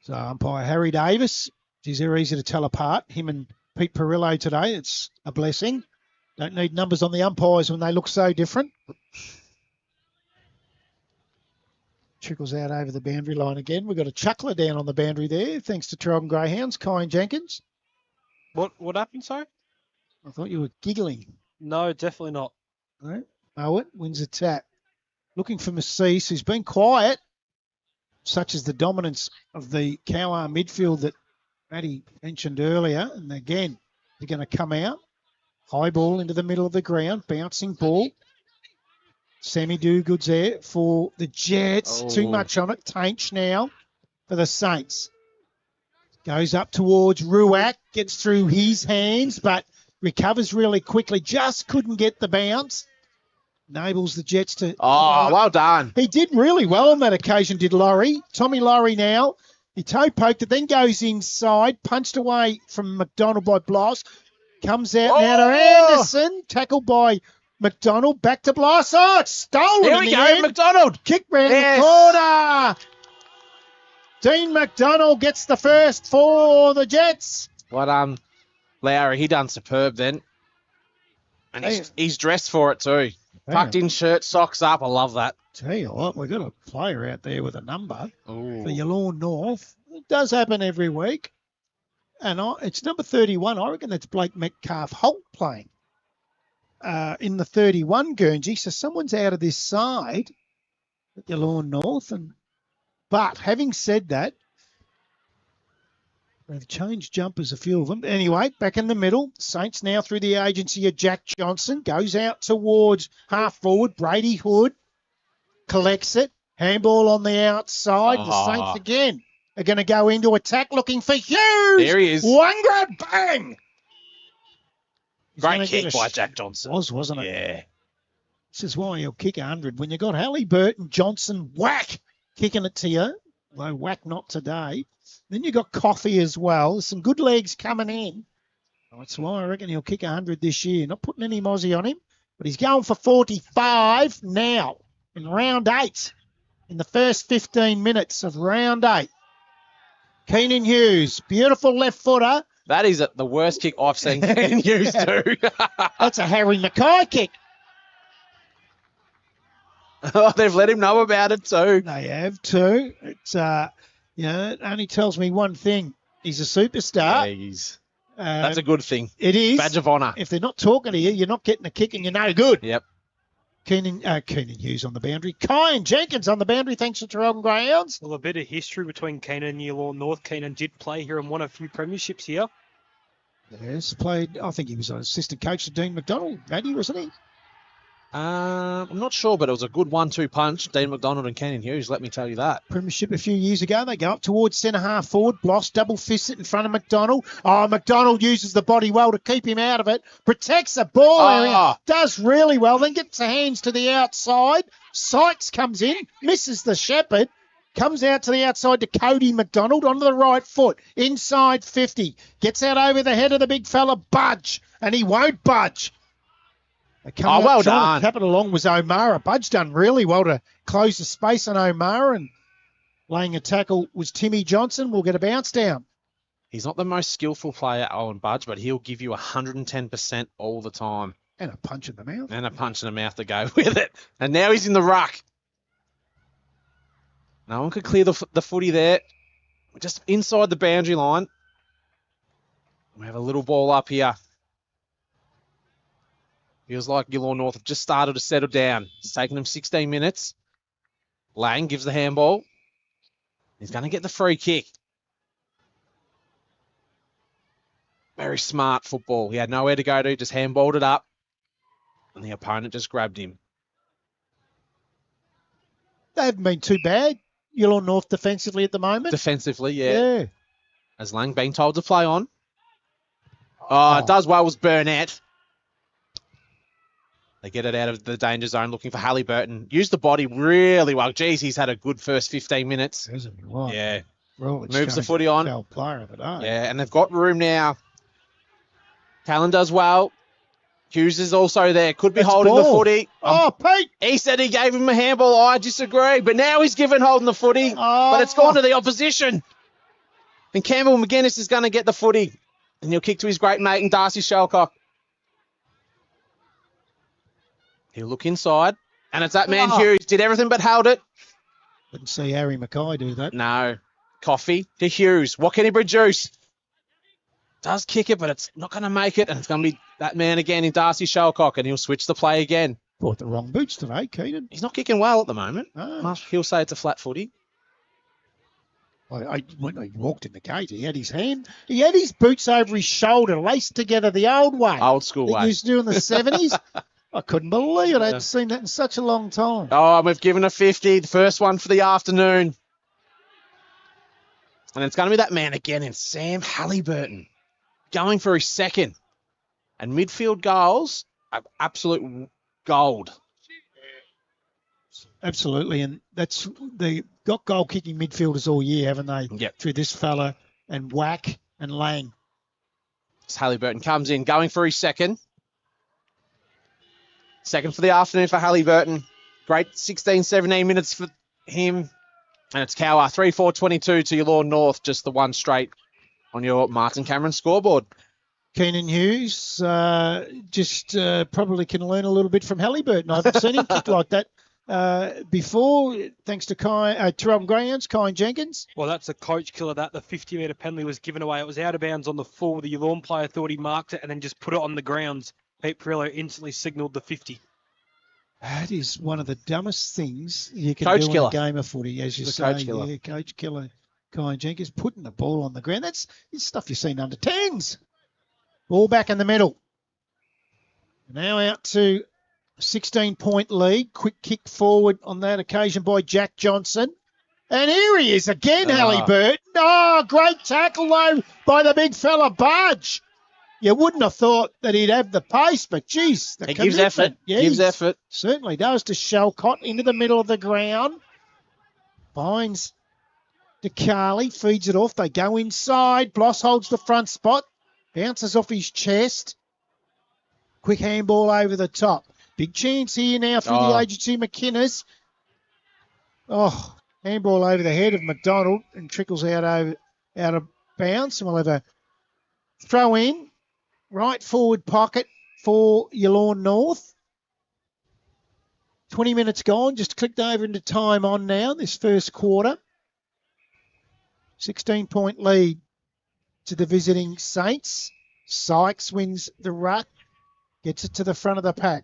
S1: So umpire Harry Davis. Geez, they're easy to tell apart. Him and Pete Perillo today. It's a blessing. Don't need numbers on the umpires when they look so different. Trickles out over the boundary line again. We've got a chuckler down on the boundary there, thanks to Traralgon Greyhounds, Kai and Jenkins.
S3: What happened, sorry?
S1: I thought you were giggling.
S3: No, definitely not.
S1: Right. Mowat wins a tap. Looking for Massis, who's been quiet, such as the dominance of the Cowwarr midfield that Matty mentioned earlier. And again, they're going to come out. High ball into the middle of the ground. Bouncing ball. Sammy Dogood's there for the Jets. Too much on it. Tainch now for the Saints. Goes up towards Ruak. Gets through his hands, but recovers really quickly. Just couldn't get the bounce. Enables the Jets to...
S2: Oh, well done.
S1: He did really well on that occasion, did Laurie. Tommy Laurie now. He toe poked it, then goes inside. Punched away from McDonald by Bloss. Comes out now to Anderson. Tackled by McDonald. Back to Bloss. Oh, it's stolen.
S2: Here we go, McDonald.
S1: Kick round the corner. Dean McDonald gets the first for the Jets.
S2: But Lowry, he done superb then. And he's dressed for it too. Tucked in shirt, socks up. I love that.
S1: Tell you what, we've got a player out there with a number
S2: Ooh.
S1: for Yallourn North. It does happen every week. And it's number 31. I reckon that's Blake Metcalf Holt playing in the 31 Guernsey. So someone's out of this side at Yallourn North. But having said that, they've changed jumpers, a few of them. Anyway, back in the middle. Saints now through the agency of Jack Johnson. Goes out towards half forward. Brady Hood collects it. Handball on the outside. The Saints again are going to go into attack looking for Hughes.
S2: There he is.
S1: One grab, bang.
S2: Great kick by Jack Johnson.
S1: Wasn't it?
S2: Yeah.
S1: This is why he'll kick 100. When you got Halliburton, Johnson, whack, kicking it to you. Well, whack not today. Then you got Coffee as well. There's some good legs coming in. That's why I reckon he'll kick 100 this year. Not putting any mozzie on him, but he's going for 45 now in round 8. In the first 15 minutes of round 8. Keenan Hughes, beautiful left footer.
S2: That is the worst kick I've seen Keenan Hughes do.
S1: That's a Harry Mackay kick.
S2: Oh, they've let him know about it too.
S1: They have too. It's it only tells me one thing. He's a superstar.
S2: Yeah, that's a good thing.
S1: It is.
S2: Badge of honour.
S1: If they're not talking to you, you're not getting a kick and you're no good.
S2: Yep.
S1: Keenan Hughes on the boundary. Kyan Jenkins on the boundary, thanks to Traralgon Greyhounds.
S3: Well, a bit of history between Keenan and Yallourn North. Keenan did play here and won a few premierships here.
S1: Yes, played, I think he was an assistant coach to Dean McDonald, Matty, wasn't he?
S2: I'm not sure, but it was a good 1-2 punch. Dean McDonald and Keenan Hughes, let me tell you that.
S1: Premiership a few years ago. They go up towards centre half forward. Bloss double fists it in front of McDonald. Oh, McDonald uses the body well to keep him out of it. Protects the ball area. Does really well. Then gets the hands to the outside. Sykes comes in. Misses the shepherd. Comes out to the outside to Cody McDonald onto the right foot. Inside 50. Gets out over the head of the big fella. Budge. And he won't budge.
S2: Well done.
S1: Cap it along was O'Mara. Budge done really well to close the space on O'Mara, and laying a tackle was Timmy Johnson. We'll get a bounce down.
S2: He's not the most skillful player, Owen Budge, but he'll give you 110% all the time.
S1: And a punch in the mouth.
S2: And a punch in the mouth to go with it. And now he's in the ruck. No one could clear the footy there. We're just inside the boundary line. We have a little ball up here. Feels like Yallourn North have just started to settle down. It's taken them 16 minutes. Lang gives the handball. He's going to get the free kick. Very smart football. He had nowhere to go to, just handballed it up. And the opponent just grabbed him.
S1: They haven't been too bad, Yallourn North defensively at the moment.
S2: Defensively, yeah. As Lang being told to play on. Oh, it does well was Burnett. They get it out of the danger zone looking for Halliburton. Used the body really well. Geez, he's had a good first 15 minutes.
S1: Hasn't he? Right.
S2: Yeah.
S1: Well,
S2: moves the footy on.
S1: Player of it,
S2: yeah, and they've got room now. Callan does well. Hughes is also there. Could be holding the footy.
S1: Pete!
S2: He said he gave him a handball. I disagree. But now he's given holding the footy. But it's gone to the opposition. And Campbell McGuinness is going to get the footy. And he'll kick to his great mate and Darcy Shalcock. He'll look inside, and it's that man Hughes. Did everything but held it.
S1: Didn't see Harry Mackay do that.
S2: No. Coffee to Hughes. What can he produce? Does kick it, but it's not going to make it, and it's going to be that man again in Darcy Shalcock, and he'll switch the play again.
S1: Bought the wrong boots today, Keaton.
S2: He's not kicking well at the moment.
S1: Oh.
S2: He'll say it's a flat footy.
S1: When he walked in the gate, he had his boots over his shoulder, laced together the old way.
S2: Old school way.
S1: He used to do in the 70s. I couldn't believe it. I hadn't seen that in such a long time.
S2: Oh, we've given a 50, the first one for the afternoon. And it's going to be that man again in Sam Halliburton, going for his second. And midfield goals are absolute gold.
S1: Absolutely, and they've got goal-kicking midfielders all year, haven't they?
S2: Yep.
S1: Through this fella and Wack and Lang.
S2: As Halliburton comes in, going for his second. Second for the afternoon for Halliburton. Great 16, 17 minutes for him. And it's Cowwarr, 3-4-22 to Yallourn North, just the one straight on your Martin Cameron scoreboard.
S1: Keenan Hughes probably can learn a little bit from Halliburton. I haven't seen him kick like that before, thanks to Traralgon Greyhounds, Kyan Jenkins.
S3: Well, that's a coach killer. That the 50-metre penalty was given away. It was out of bounds on the full. The Yallourn player thought he marked it and then just put it on the grounds. Pete Perillo instantly signalled the 50.
S1: That is one of the dumbest things you can
S2: coach
S1: do
S2: killer.
S1: in a game of footy, as you say.
S2: Coach killer.
S1: Yeah, coach killer, Kyan Jenkins, putting the ball on the ground. It's stuff you've seen under 10s. Ball back in the middle. Now out to 16-point lead. Quick kick forward on that occasion by Jack Johnson. And here he is again, Halliburton. Oh, great tackle, though, by the big fella, Budge. You wouldn't have thought that he'd have the pace, but geez,
S2: he gives effort.
S1: Yeah,
S2: gives effort.
S1: Certainly does to Shalcott into the middle of the ground. Finds DeCarley, feeds it off. They go inside. Bloss holds the front spot. Bounces off his chest. Quick handball over the top. Big chance here now through the agency. McInnes. Oh, handball over the head of McDonald and trickles out of bounds. And we'll have a throw in. Right forward pocket for Yallourn North. 20 minutes gone. Just clicked over into time on now, this first quarter. 16-point lead to the visiting Saints. Sykes wins the ruck. Gets it to the front of the pack.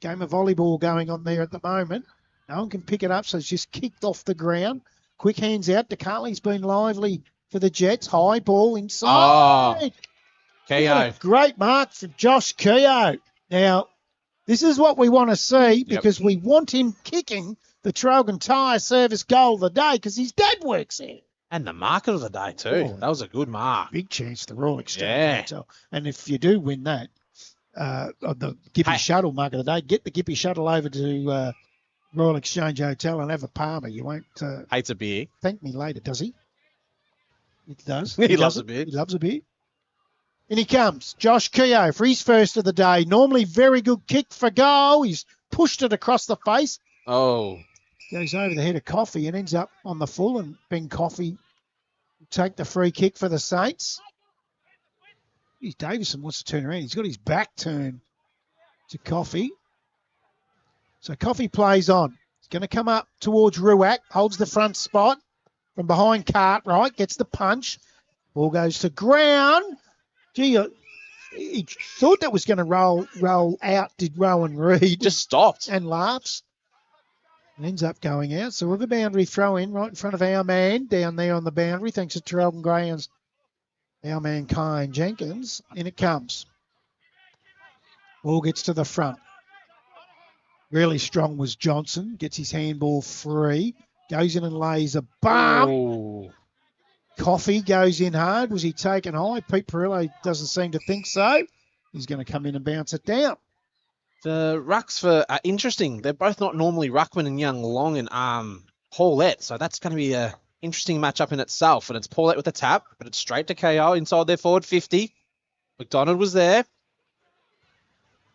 S1: game of volleyball going on there at the moment. No one can pick it up, so it's just kicked off the ground. Quick hands out. DeCarley's been lively for the Jets. High ball inside.
S2: Keogh.
S1: Great mark from Josh Keogh. Now, this is what we want to see because we want him kicking the Traralgon Tyre service goal of the day because his dad works there.
S2: And the market of the day, too. That was a good mark.
S1: Big chance the Royal Exchange
S2: Yeah.
S1: Hotel. And if you do win that, the Gippy Shuttle market of the day, get the Gippy Shuttle over to Royal Exchange Hotel and have a palmer. You won't
S2: Hates a beer.
S1: thank me later, does he? He does.
S2: He loves
S1: does
S2: a beer.
S1: He loves a beer. In he comes, Josh Keogh for his first of the day. Normally very good kick for goal. He's pushed it across the face.
S2: Oh.
S1: Goes over the head of Coffey and ends up on the full, and Ben Coffey will take the free kick for the Saints. Geez, Davison wants to turn around. He's got his back turned to Coffey. So Coffey plays on. He's going to come up towards Ruak, holds the front spot from behind Cartwright, gets the punch. Ball goes to ground. Gee, he thought that was going to roll out, did Rowan Reed.
S2: Just stopped.
S1: And laughs. And ends up going out. So with a boundary throw in right in front of our man down there on the boundary, thanks to Traralgon Greyhounds, our man Kyan Jenkins. In it comes. Ball gets to the front. Really strong was Johnson. Gets his handball free. Goes in and lays a bump.
S2: Oh.
S1: Coffey goes in hard. Was he taken high? Pete Perillo doesn't seem to think so. He's going to come in and bounce it down.
S2: The rucks are interesting. They're both not normally ruckman and Young Long and Paulette, so that's going to be a interesting matchup in itself. And it's Paulette with a tap, but it's straight to KO inside their forward 50. McDonald was there.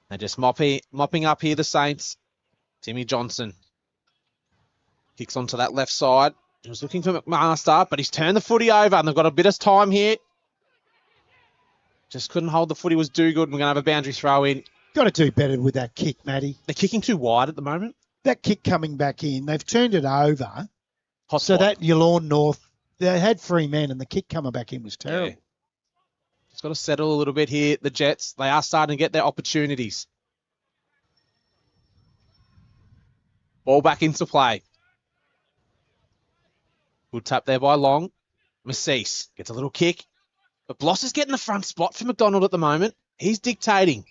S2: They're just mopping up here, the Saints. Timmy Johnson kicks onto that left side. He was looking for McMaster, but he's turned the footy over, and they've got a bit of time here. Just couldn't hold the footy, was do good. We're going to have a boundary throw in.
S1: Got to do better with that kick, Matty.
S2: They're kicking too wide at the moment.
S1: That kick coming back in, they've turned it over.
S2: Hot
S1: so
S2: spot.
S1: that Yallourn North, they had 3 men, and the kick coming back in was terrible.
S2: Yeah. Just got to settle a little bit here. The Jets, they are starting to get their opportunities. Ball back into play. Good tap there by Long. Massis gets a little kick. But Bloss is getting the front spot for McDonald at the moment. He's dictating.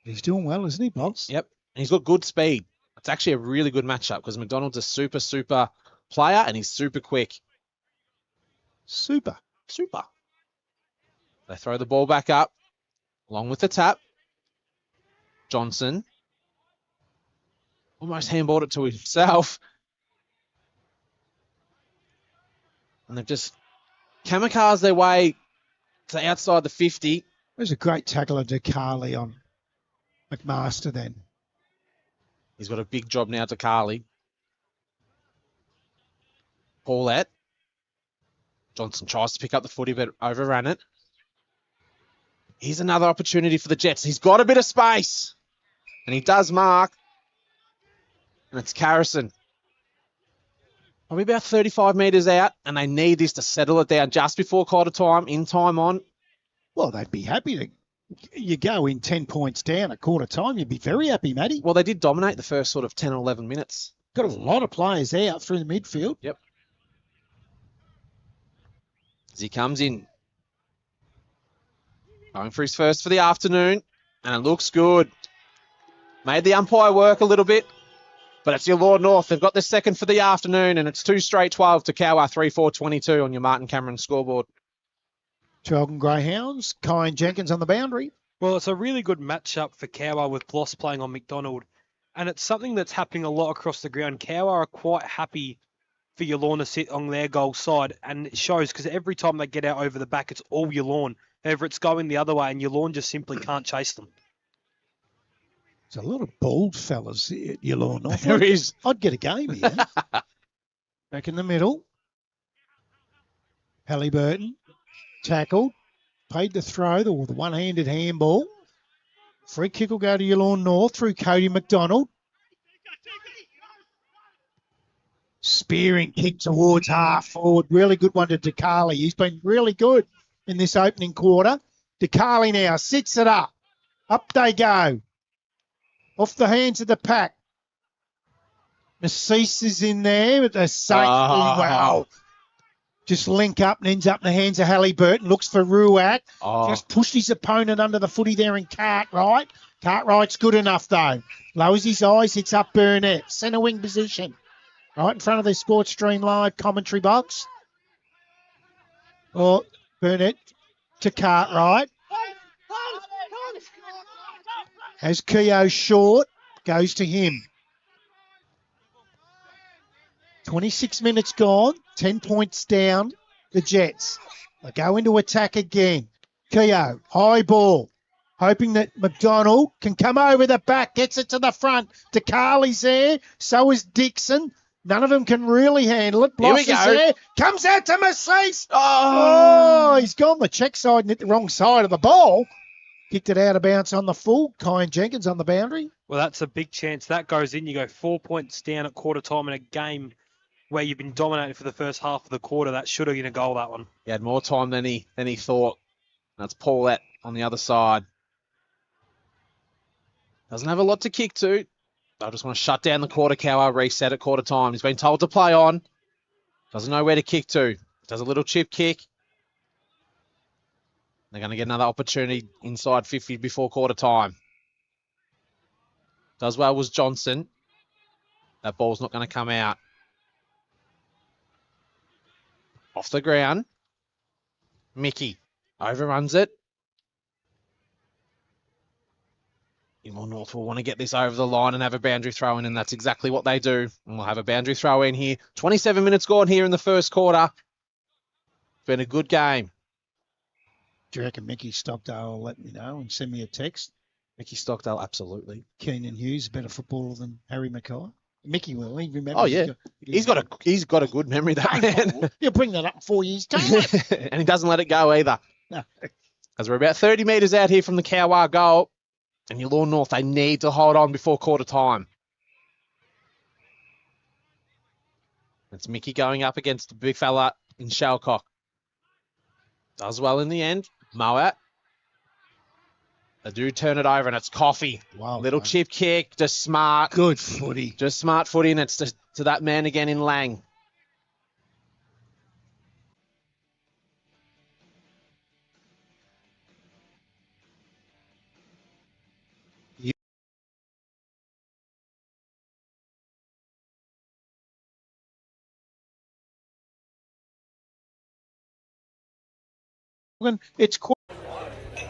S1: He's doing well, isn't he, Bloss?
S2: Yep. And he's got good speed. It's actually a really good matchup because McDonald's a super player and he's super quick.
S1: Super.
S2: They throw the ball back up along with the tap. Johnson almost handballed it to himself. And they've just kamikazed their way to outside the 50.
S1: There's a great tackle of DeCarley on McMaster then.
S2: He's got a big job now to Carly. Paulette. Johnson tries to pick up the footy, but overran it. Here's another opportunity for the Jets. He's got a bit of space. And he does mark. And it's Carrison. Probably about 35 metres out, and they need this to settle it down just before quarter time, in time on.
S1: Well, they'd be happy to. You go in 10 points down at quarter time, you'd be very happy, Matty.
S2: Well, they did dominate the first sort of 10 or 11 minutes.
S1: Got a lot of players out through the midfield.
S2: Yep. As he comes in. Going for his first for the afternoon, and it looks good. Made the umpire work a little bit. But it's Yallourn North. They've got their second for the afternoon, and it's 2 straight 12 to Cowwarr 3-4-22 on your Martin Cameron scoreboard.
S1: Traralgon Greyhounds, Kyan Jenkins on the boundary.
S3: Well, it's a really good matchup for Cowwarr with Bloss playing on McDonald. And it's something that's happening a lot across the ground. Cowwarr are quite happy for Yallourn to sit on their goal side. And it shows because every time they get out over the back, it's all Yallourn. However, it's going the other way, and Yallourn just simply can't chase them.
S1: There's a lot of bald fellas at Yallourn North.
S2: There is.
S1: I'd get a game here. Back in the middle. Halliburton tackled. Paid the throw, the one-handed handball. Free kick will go to Yallourn North through Cody McDonald. Spearing kick towards half forward. Really good one to DeCarley. He's been really good in this opening quarter. DeCarley now sits it up. Up they go. Off the hands of the pack. Massis is in there with the safety. Wow. Just link up and ends up in the hands of Halliburton. Looks for Ruak. Just pushed his opponent under the footy there in Cartwright. Cartwright's good enough, though. Lowers his eyes, hits up Burnett. Centre wing position. Right in front of the Sports Stream Live commentary box. Or Burnett to Cartwright. As Keogh short, goes to him. 26 minutes gone, 10 points down, the Jets. They go into attack again. Keogh, high ball, hoping that McDonald can come over the back, gets it to the front. DeCarley's there, so is Dixon. None of them can really handle it. Bloss is there, comes out to Massis. Oh, he's gone the check side and hit the wrong side of the ball. Kicked it out of bounds on the full. Kyan Jenkins on the boundary.
S3: Well, that's a big chance. That goes in. You go 4 points down at quarter time in a game where you've been dominated for the first half of the quarter. That should have been a goal, that one.
S2: He had more time than he thought. That's Paulette on the other side. Doesn't have a lot to kick to. I just want to shut down the quarter. Cowwarr reset at quarter time. He's been told to play on. Doesn't know where to kick to. Does a little chip kick. They're going to get another opportunity inside 50 before quarter time. Does well was Johnson. That ball's not going to come out. Off the ground. Mickey overruns it. Inlaw North will want to get this over the line and have a boundary throw in, and that's exactly what they do. And we'll have a boundary throw in here. 27 minutes gone here in the first quarter. It's been a good game.
S1: Do you reckon Mickey Stockdale will let me know and send me a text?
S2: Mickey Stockdale, absolutely.
S1: Keenan Hughes, a better footballer than Harry Mackay. Mickey will. He remembers.
S2: Oh, yeah. He's got a good memory, that man.
S1: You'll bring that up in 4 years' time.
S2: And he doesn't let it go either.
S1: No.
S2: As we're about 30 metres out here from the Cowwarr goal. And Yallourn North, they need to hold on before quarter time. It's Mickey going up against the big fella in Shalcock. Does well in the end. Moat. They do turn it over, and it's Coffee.
S1: Wow.
S2: Little chip kick, just smart.
S1: Good footy.
S2: Just smart footy, and it's just to that man again in Lang.
S1: It's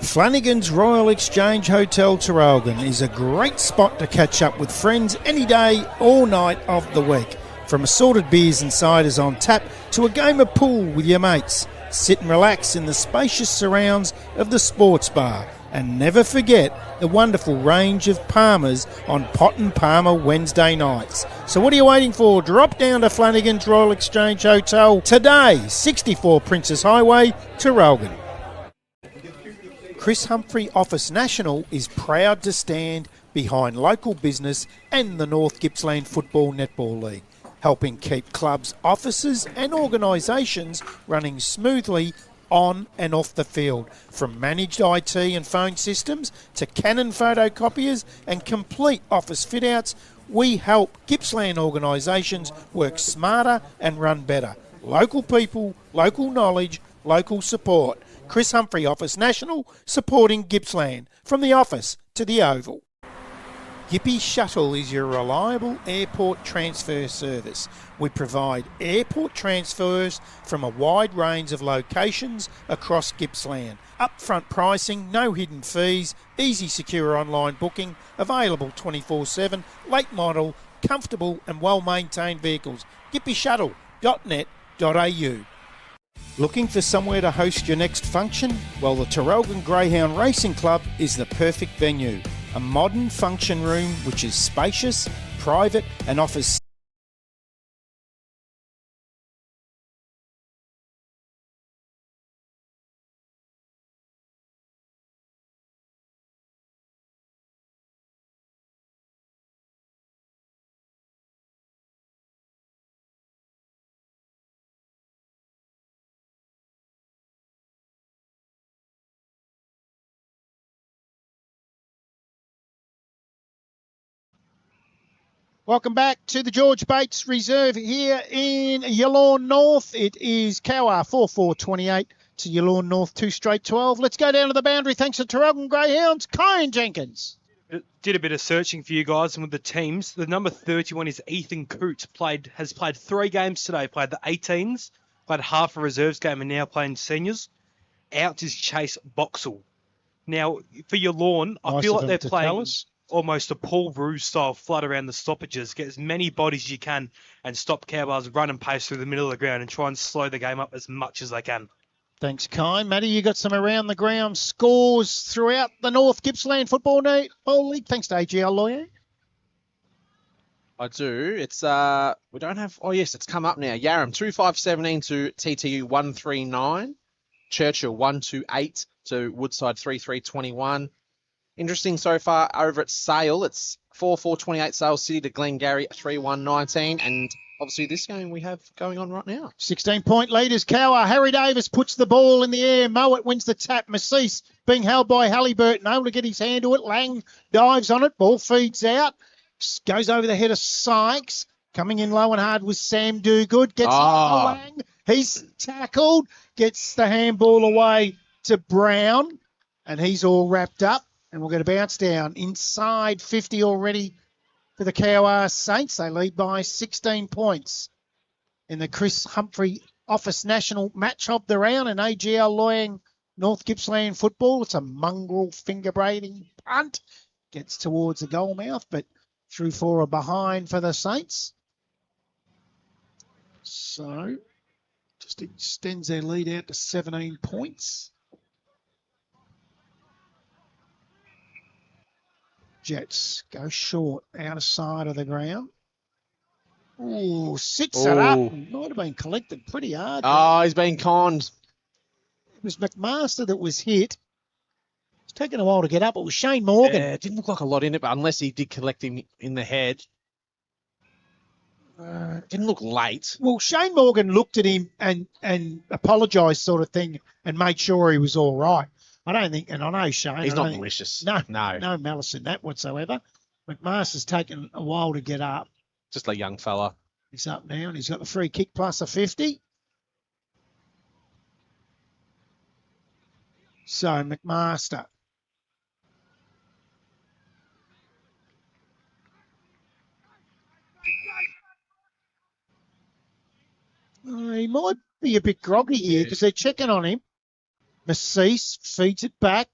S1: Flanagan's Royal Exchange Hotel Traralgon is a great spot to catch up with friends any day, all night of the week. From assorted beers and ciders on tap to a game of pool with your mates. Sit and relax in the spacious surrounds of the sports bar. And never forget the wonderful range of Palmers on Pot and Palmer Wednesday nights. So what are you waiting for? Drop down to Flanagan's Royal Exchange Hotel today, 64 Princess Highway, Traralgon. Chris Humphrey Office National is proud to stand behind local business and the North Gippsland Football Netball League, helping keep clubs, offices and organisations running smoothly on and off the field. From managed IT and phone systems to Canon photocopiers and complete office fit-outs, we help Gippsland organisations work smarter and run better. Local people, local knowledge, local support. Chris Humphrey Office National, supporting Gippsland. From the office to the Oval. Gippy Shuttle is your reliable airport transfer service. We provide airport transfers from a wide range of locations across Gippsland. Upfront pricing, no hidden fees, easy secure online booking, available 24/7, late model, comfortable and well-maintained vehicles. gippyshuttle.net.au. Looking for somewhere to host your next function? Well, the Traralgon Greyhound Racing Club is the perfect venue. A modern function room which is spacious, private and offers Welcome back to the George Bates Reserve here in Yallourn North. It is Cowwarr 4-4-28 to Yallourn North 2 straight 12. Let's go down to the boundary. Thanks to Traralgon Greyhounds. Kyle Jenkins.
S3: Did a bit of searching for you guys and with the teams. The number 31 is Ethan Coote. Has played 3 games today. Played the 18s, played half a reserves game and now playing seniors. Out is Chase Boxall. Now, for Yallourn, I feel like they're playing almost a Paul Roux style flood around the stoppages. Get as many bodies as you can and stop Cowboys run and pace through the middle of the ground and try and slow the game up as much as they can.
S1: Thanks, Kai. Matty, you got some around the ground scores throughout the North Gippsland Football League. Thanks to AGL Lawyer.
S2: I do. It's we don't have. Oh yes, it's come up now. Yarram 2-5-17 to TTU 139. Churchill 1-2-8 to Woodside 3-3-21. Interesting so far over at Sale. It's 4-4-28 Sale City to Glengarry 3-1-19. And obviously this game we have going on right now.
S1: 16-point leaders, Cowwarr. Harry Davis puts the ball in the air. Mowat wins the tap. Masseese being held by Halliburton. Able to get his hand to it. Lang dives on it. Ball feeds out. Goes over the head of Sykes. Coming in low and hard was Sam Dogood. Gets Lang. He's tackled. Gets the handball away to Brown. And he's all wrapped up. And we'll get a bounce down inside 50 already for the Cowwarr Saints. They lead by 16 points in the Chris Humphrey Office National Match of the Round and AGL Loyang North Gippsland football. It's a mongrel finger braiding punt. Gets towards the goal mouth, but through 4 are behind for the Saints. So just extends their lead out to 17 points. Jets go short, out of sight of the ground. Ooh, sits it up. Might have been collected pretty hard.
S2: Oh, he's been conned.
S1: It was McMaster that was hit. It's taken a while to get up. It was Shane Morgan.
S2: Yeah, it didn't look like a lot in it, but unless he did collect him in the head. Didn't look late.
S1: Well, Shane Morgan looked at him and apologised sort of thing and made sure he was all right. I don't think, and I know Shane.
S2: He's not malicious.
S1: No malice in that whatsoever. McMaster's taken a while to get up.
S2: Just a young fella.
S1: He's up now and he's got the free kick plus a 50. So McMaster. He might be a bit groggy here because they're checking on him. Masseese feeds it back.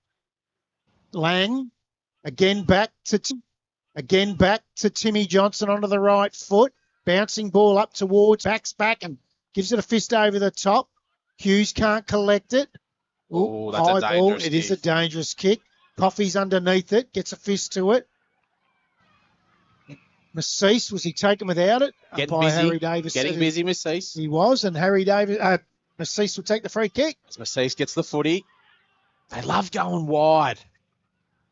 S1: Lang again back to Timmy Johnson onto the right foot. Bouncing ball up towards, backs back and gives it a fist over the top. Hughes can't collect it.
S2: Oh, that's a dangerous
S1: kick. It is
S2: a
S1: dangerous kick. Coffey's underneath it, gets a fist to it. Masseese, was he taken without it?
S2: Getting busy.
S1: Harry Davis.
S2: Getting busy, Masseese.
S1: He was, and Harry Davis, Masseese will take the free kick.
S2: As Masseese gets the footy. They love going wide.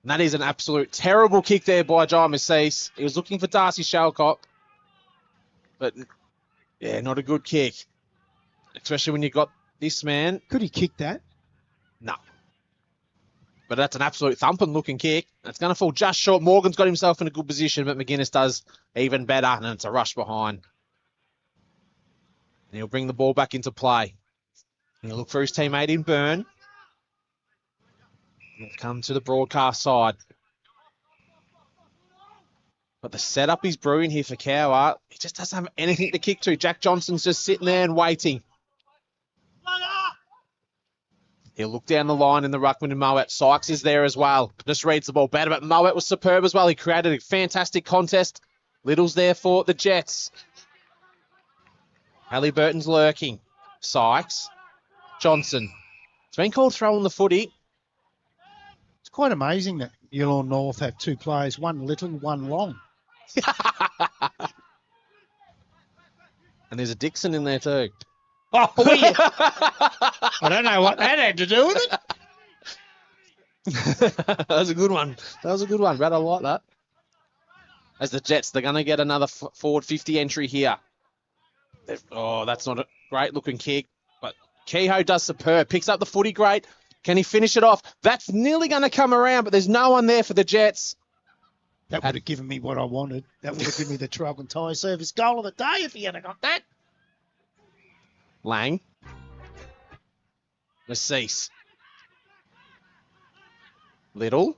S2: And that is an absolute terrible kick there by Jai Masseese. He was looking for Darcy Shalcock. But, yeah, not a good kick. Especially when you got this man.
S1: Could he kick that?
S2: No. But that's an absolute thumping looking kick. It's going to fall just short. Morgan's got himself in a good position, but McGuinness does even better, and it's a rush behind. And he'll bring the ball back into play. He'll look for his teammate in Byrne. He'll come to the broadcast side. But the setup is brewing here for Cowwarr. He just doesn't have anything to kick to. Jack Johnson's just sitting there and waiting. He'll look down the line in the ruckman and Mowat. Sykes is there as well. Just reads the ball better, but Mowat was superb as well. He created a fantastic contest. Little's there for the Jets. Halliburton's lurking. Sykes. Johnson. It's been called throwing the footy.
S1: It's quite amazing that Yallourn North have 2 players, one little, one long.
S2: And there's a Dixon in there too.
S1: Oh, yeah. I don't know what that had to do with
S2: it. That was a good one. Brad, I like that. As the Jets, they're going to get another forward 50 entry here. Oh, that's not a great looking kick. But Kehoe does superb. Picks up the footy great. Can he finish it off? That's nearly going to come around, but there's no one there for the Jets.
S1: That would have given me what I wanted. That would have given me the Traralgon Tyre service goal of the day if he had got that.
S2: Lang. Macease. Little.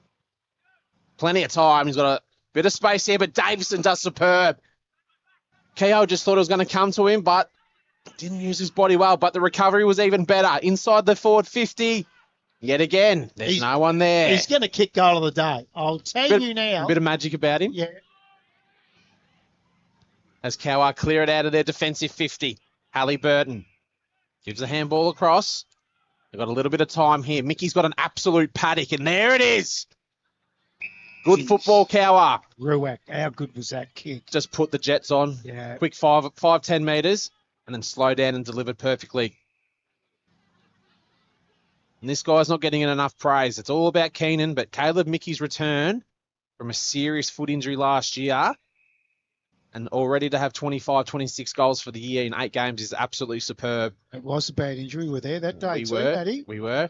S2: Plenty of time. He's got a bit of space here, but Davison does superb. KO just thought it was going to come to him, but didn't use his body well. But the recovery was even better. Inside the forward 50. Yet again, there's no one there.
S1: He's going to kick goal of the day. I'll tell you now.
S2: A bit of magic about him.
S1: Yeah.
S2: As Cowwarr clear it out of their defensive 50. Halliburton gives the handball across. They've got a little bit of time here. Mickey's got an absolute paddock, and there it is. Good football, Cowwarr.
S1: Ruak, how good was that kick?
S2: Just put the Jets on.
S1: Yeah.
S2: Quick 10 metres, and then slow down and delivered perfectly. And this guy's not getting enough praise. It's all about Keenan, but Caleb Mickey's return from a serious foot injury last year and already to have 25, 26 goals for the year in 8 games is absolutely superb.
S1: It was a bad injury. We were there that day too, Matty.
S2: We were.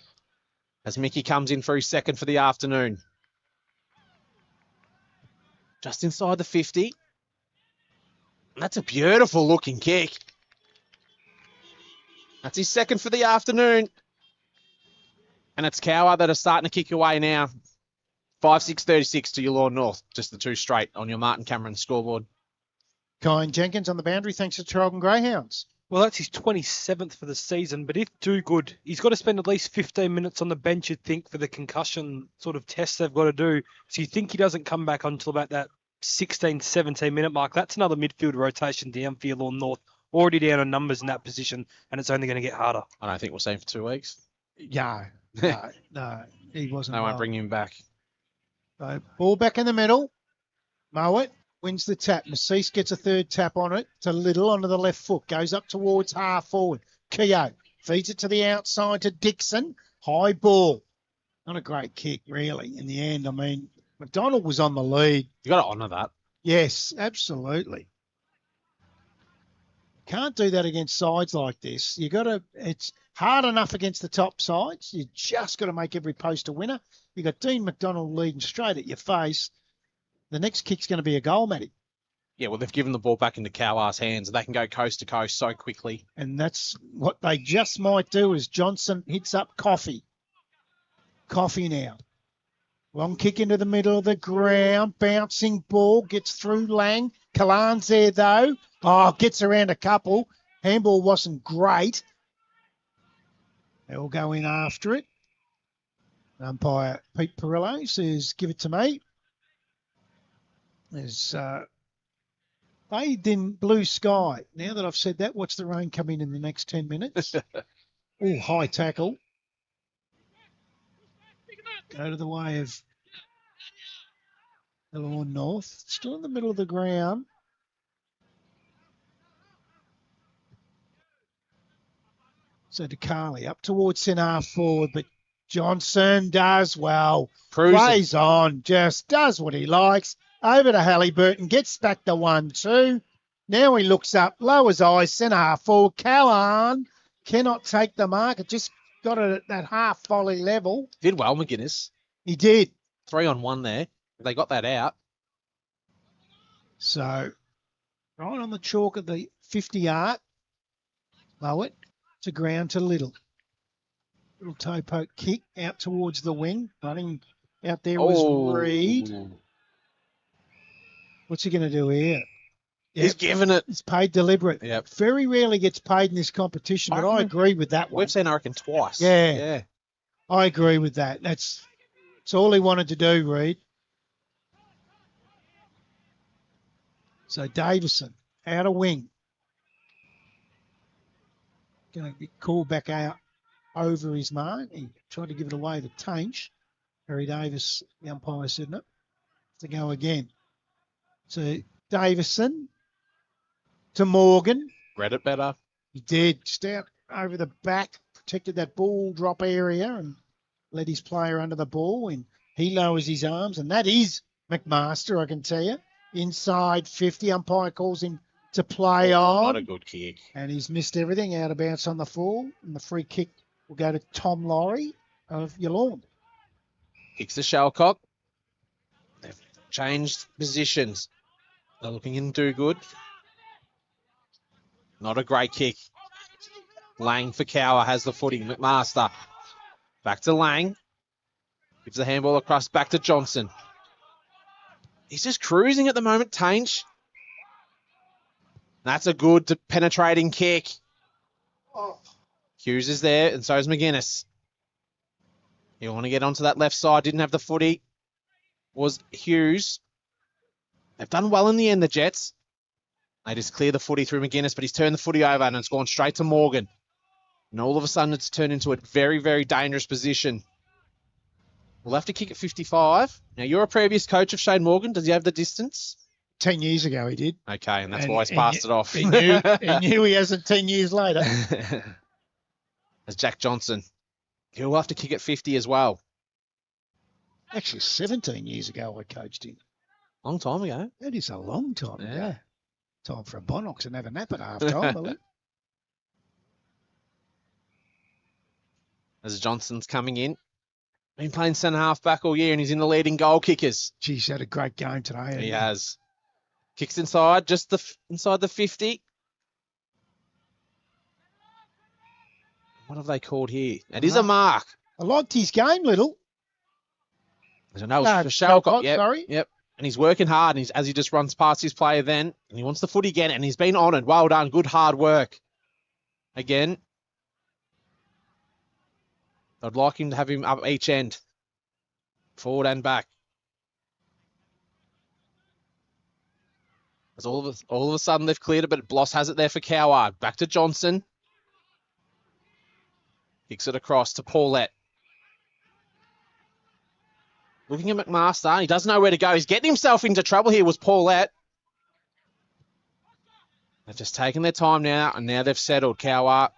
S2: As Mickey comes in for his second for the afternoon. Just inside the 50. That's a beautiful looking kick. That's his second for the afternoon. And it's Cowwarr that are starting to kick away now. 5-6-36 to your Lawn North. Just the 2 straight on your Martin Cameron scoreboard.
S1: Kyan Jenkins on the boundary thanks to Traralgon Greyhounds.
S3: Well, that's his 27th for the season, but if do good, he's got to spend at least 15 minutes on the bench, you'd think, for the concussion sort of tests they've got to do. So you think he doesn't come back until about that 16, 17-minute mark. That's another midfield rotation down for your Lawn North. Already down on numbers in that position, and it's only going to get harder.
S2: I don't think we'll see him for 2 weeks.
S1: No, he wasn't.
S2: They won't bring him back.
S1: So, ball back in the middle. Mowat wins the tap. Macease gets a third tap on it to Little onto the left foot. Goes up towards half forward. Keogh feeds it to the outside to Dixon. High ball. Not a great kick, really, in the end. I mean, McDonald was on the lead.
S2: You got to honour that.
S1: Yes, absolutely. Can't do that against sides like this. It's hard enough against the top sides. You just got to make every post a winner. You got Dean McDonald leading straight at your face. The next kick's going to be a goal, Matty.
S2: Yeah, well, they've given the ball back into Cowwar's hands. They can go coast to coast so quickly.
S1: And that's what they just might do as Johnson hits up Coffee. Coffee now. Long kick into the middle of the ground. Bouncing ball. Gets through Lang. Kalan's there, though. Oh, gets around a couple. Handball wasn't great. They'll go in after it. Umpire Pete Perillo says, give it to me. There's bathed in blue sky. Now that I've said that, watch the rain come in the next 10 minutes. Oh, high tackle. Go to the way of the Lawn North. Still in the middle of the ground. So DeCarley up towards centre half forward, but Johnson does well. Plays on, just does what he likes. Over to Halliburton, gets back to 1-2. Now he looks up, lowers eyes, centre half forward. Callan cannot take the mark. It just got it at that half volley level.
S2: Did well, McGuinness.
S1: He did.
S2: 3-on-1 there. They got that out.
S1: So, right on the chalk of the 50-yard. Mowat to ground to Little. Little toe poke kick out towards the wing. Running out there was Reed. What's he going to do here?
S2: He's giving it.
S1: It's paid deliberate.
S2: Yep.
S1: Very rarely gets paid in this competition, but I agree with that one.
S2: We've seen, I reckon, twice.
S1: Yeah. I agree with that. That's all he wanted to do, Reed. So Davison, out of wing. Going to be called back out over his mark. He tried to give it away to Tainch. Harry Davis, the umpire, said no. To go again. So Davison to Morgan.
S2: Read it better.
S1: He did. Just out over the back, protected that ball drop area and led his player under the ball. And he lowers his arms. And that is McMaster, I can tell you. Inside 50. Umpire calls him to play on.
S2: Not a good kick.
S1: And he's missed everything. Out of bounds on the full. And the free kick will go to Tom Laurie of your lawn.
S2: Kicks the Shellcock. They've changed positions. They're looking in do good. Not a great kick. Lang for Cowwarr has the footy. McMaster. Back to Lang. Gives the handball across back to Johnson. He's just cruising at the moment, Tainch. That's a good penetrating kick. Hughes is there, and so is McGuinness. He'll want to get onto that left side. Didn't have the footy. Was Hughes. They've done well in the end, the Jets. They just clear the footy through McGuinness, but he's turned the footy over and it's gone straight to Morgan. And all of a sudden it's turned into a very, very dangerous position. We'll have to kick at 55. Now, you're a previous coach of Shane Morgan. Does he have the distance?
S1: 10 years ago he did.
S2: Okay, and that's why he's passed it off.
S1: He knew he hasn't 10 years later.
S2: As Jack Johnson. He'll have to kick at 50 as well.
S1: Actually, 17 years ago I coached him.
S2: Long time ago.
S1: That is a long time ago. Time for a Bonox and have a nap at half time, I think.
S2: As Johnson's coming in. Been playing centre half back all year and he's in the leading goal kickers.
S1: Geez, had a great game today.
S2: He has. Kicks inside, just inside the 50. What have they called here? It is a mark.
S1: I liked his game, Little.
S2: I don't know. It was for Shalcott. Yep.
S1: Sorry.
S2: Yep. And he's working hard and as he just runs past his player then. And he wants the footy again and he's been honoured. Well done. Good hard work. Again. I'd like him to have him up each end. Forward and back. As all of a sudden they've cleared it, but Bloss has it there for Cowwarr. Back to Johnson. Kicks it across to Paulette. Looking at McMaster. He doesn't know where to go. He's getting himself into trouble here, was Paulette. They've just taken their time now, and now they've settled Cowwarr,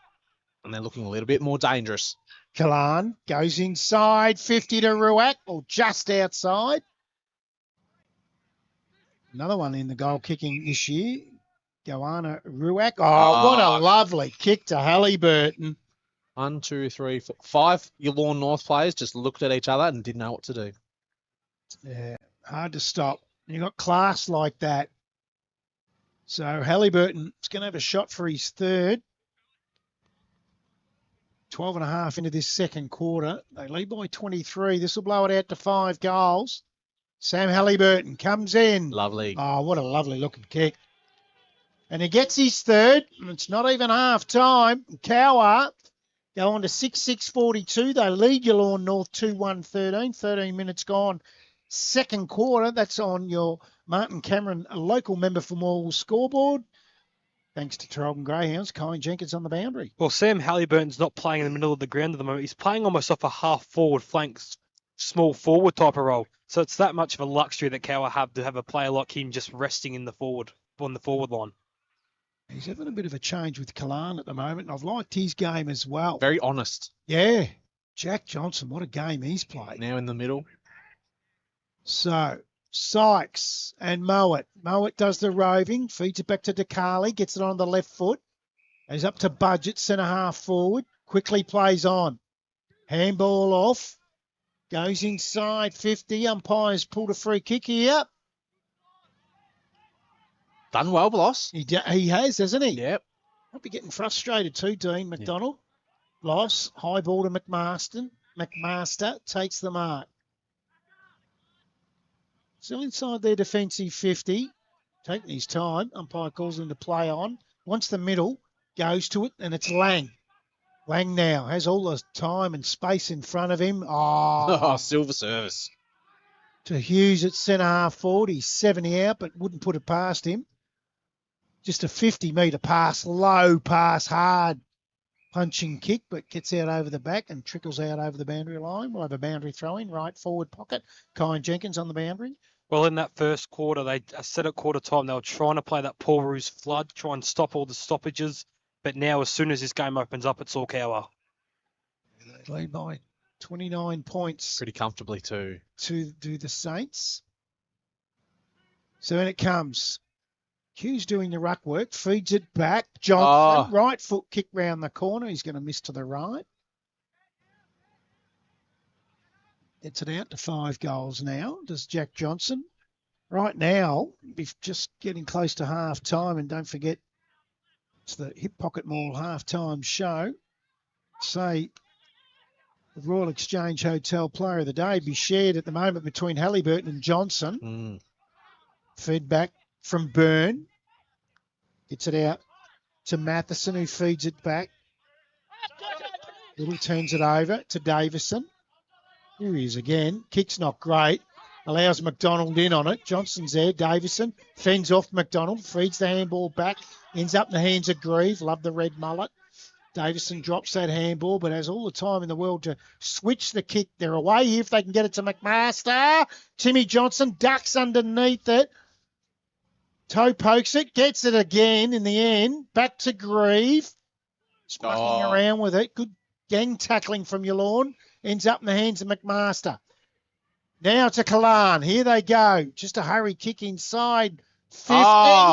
S2: and they're looking a little bit more dangerous.
S1: Kalan goes inside, 50 to Ruak, or just outside. Another one in the goal kicking this year. Goanna Ruak. Oh, what a lovely kick to Halliburton.
S2: 1, 2, 3, 4, 5 Yallourn North players just looked at each other and didn't know what to do.
S1: Yeah, hard to stop. You got class like that. So Halliburton is going to have a shot for his third. 12 and a half into this second quarter. They lead by 23. This will blow it out to 5 goals. Sam Halliburton comes in.
S2: Lovely.
S1: Oh, what a lovely looking kick. And he gets his third. It's not even half time. Cowwarr go on to 6-6-42. They lead Yallourn North 2-1-13. 13 minutes gone. Second quarter. That's on your Martin Cameron, a local member for Morwell Scoreboard. Thanks to Traralgon Greyhounds, Colin Jenkins on the boundary.
S3: Well, Sam Halliburton's not playing in the middle of the ground at the moment. He's playing almost off a half-forward flank, small forward type of role. So it's that much of a luxury that Cowwarr have to have a player like him just resting in the forward, on the forward line.
S1: He's having a bit of a change with Kalan at the moment, and I've liked his game as well.
S2: Very honest.
S1: Yeah. Jack Johnson, what a game he's played.
S2: Now in the middle.
S1: So, Sykes and Mowat. Mowat does the roving, feeds it back to DeCarly, gets it on the left foot. He's up to Budget, centre half forward. Quickly plays on. Handball off. Goes inside 50. Umpires pulled a free kick here.
S2: Done well, Bloss.
S1: He has, hasn't he?
S2: Yep.
S1: Might be getting frustrated too, Dean McDonald. Yeah. Loss, high ball to McMaster. McMaster takes the mark. Still inside their defensive 50. Taking his time. Umpire calls him to play on. Wants the middle. Goes to it, and it's Lang. Lang now has all the time and space in front of him. Oh,
S2: silver service.
S1: To Hughes at centre half forward. He's 70 out, but wouldn't put it past him. Just a 50-metre pass, low pass, hard punching kick, but gets out over the back and trickles out over the boundary line. We'll have a boundary throw in, right forward pocket. Colin Jenkins on the boundary.
S3: Well, in that first quarter, they said at quarter time they were trying to play that Paul Roos flood, try and stop all the stoppages. But now, as soon as this game opens up, it's all Cowwarr.
S1: They lead by 29 points.
S2: Pretty comfortably too.
S1: To do the Saints. So when it comes, Hughes doing the ruck work, feeds it back. Johnson, right foot kick round the corner. He's going to miss to the right. Gets it out to 5 goals now. Does Jack Johnson. right now, we're just getting close to half time, and don't forget, it's the Hip Pocket Mall halftime show. Say, the Royal Exchange Hotel Player of the Day be shared at the moment between Halliburton and Johnson. Fed back from Byrne. Gets it out to Matheson, who feeds it back. Little turns it over to Davison. Here he is again. Kick's not great. Allows McDonald in on it. Johnson's there. Davison fends off McDonald. Feeds the handball back. Ends up in the hands of Grieve. Love the red mullet. Davison drops that handball, but has all the time in the world to switch the kick. They're away here if they can get it to McMaster. Timmy Johnson ducks underneath it. Toe pokes it. Gets it again in the end. Back to Grieve. Squawking around with it. Good gang tackling from Yalorn. Ends up in the hands of McMaster. Now to Kalan. Here they go. Just a hurry kick inside. 50.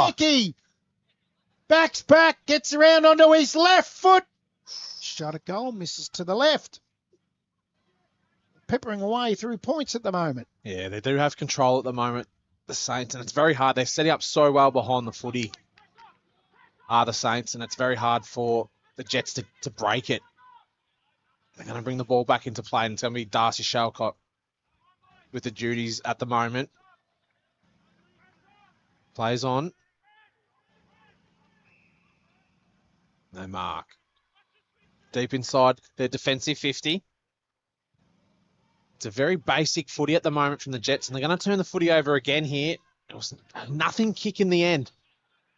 S1: Nicky. Backs back. Gets around onto his left foot. Shot at goal. Misses to the left. Peppering away through points at the moment.
S2: Yeah, they do have control at the moment, the Saints, and it's very hard. They're setting up so well behind the footy, are the Saints, and it's very hard for the Jets to break it. They're going to bring the ball back into play, and it's going to be Darcy Shalcott with the duties at the moment. Plays on. No mark. Deep inside their defensive 50. It's a very basic footy at the moment from the Jets, and they're going to turn the footy over again here. It was nothing kick in the end.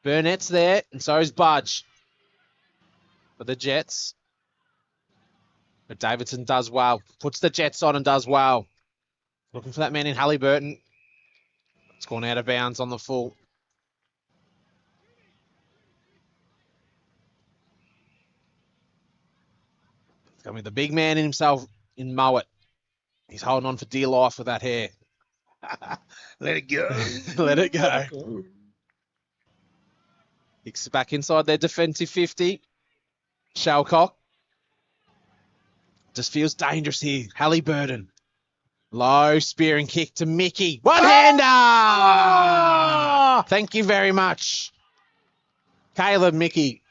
S2: Burnett's there, and so is Budge for the Jets. But Davidson does well. Puts the Jets on and does well. Looking for that man in Halliburton. It's gone out of bounds on the full. It's going to be the big man in himself in Mowat. He's holding on for dear life with that hair.
S1: Let it go.
S2: Let it go. Kicks it back inside their defensive 50. Shalcock. Just feels dangerous here. Halliburton. Low spearing kick to Mickey. One-hander! Thank you very much. Caleb Mickey.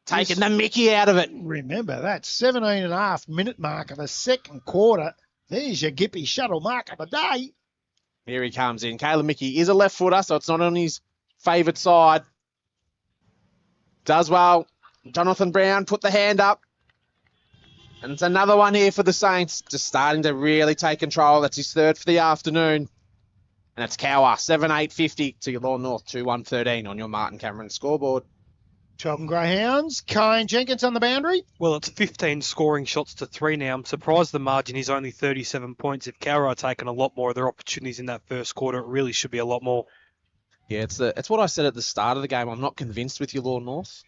S2: Taking the Mickey out of it.
S1: Remember that 17.5-minute mark of the second quarter. There's your Gippy Shuttle mark of the day.
S2: Here he comes in. Caleb Mickey is a left footer, so it's not on his favoured side. Does well. Jonathan Brown put the hand up. And it's another one here for the Saints. Just starting to really take control. That's his third for the afternoon. And it's Cowwarr, 7-8-50 to your Law North, 2-1-13 on your Martin Cameron scoreboard.
S1: Traralgon Greyhounds. Kyle Jenkins on the boundary.
S3: Well, it's 15 scoring shots to 3 now. I'm surprised the margin is only 37 points. If Cowwarr had taken a lot more of their opportunities in that first quarter, it really should be a lot more.
S2: Yeah, it's what I said at the start of the game. I'm not convinced with your Law North.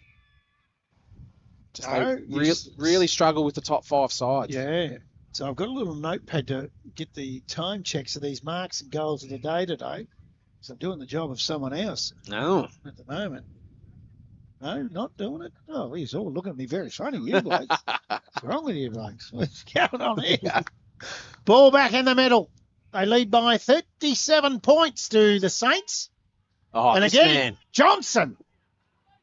S2: Just really struggle with the top 5 sides.
S1: Yeah. So I've got a little notepad to get the time checks of these marks and goals of the day today. So I'm doing the job of someone else.
S2: No.
S1: At the moment. No, not doing it. Oh, he's all looking at me very funny. You blokes. What's wrong with you blokes? What's going on here? Ball back in the middle. They lead by 37 points to the Saints.
S2: Oh,
S1: and
S2: this
S1: again,
S2: man.
S1: Johnson.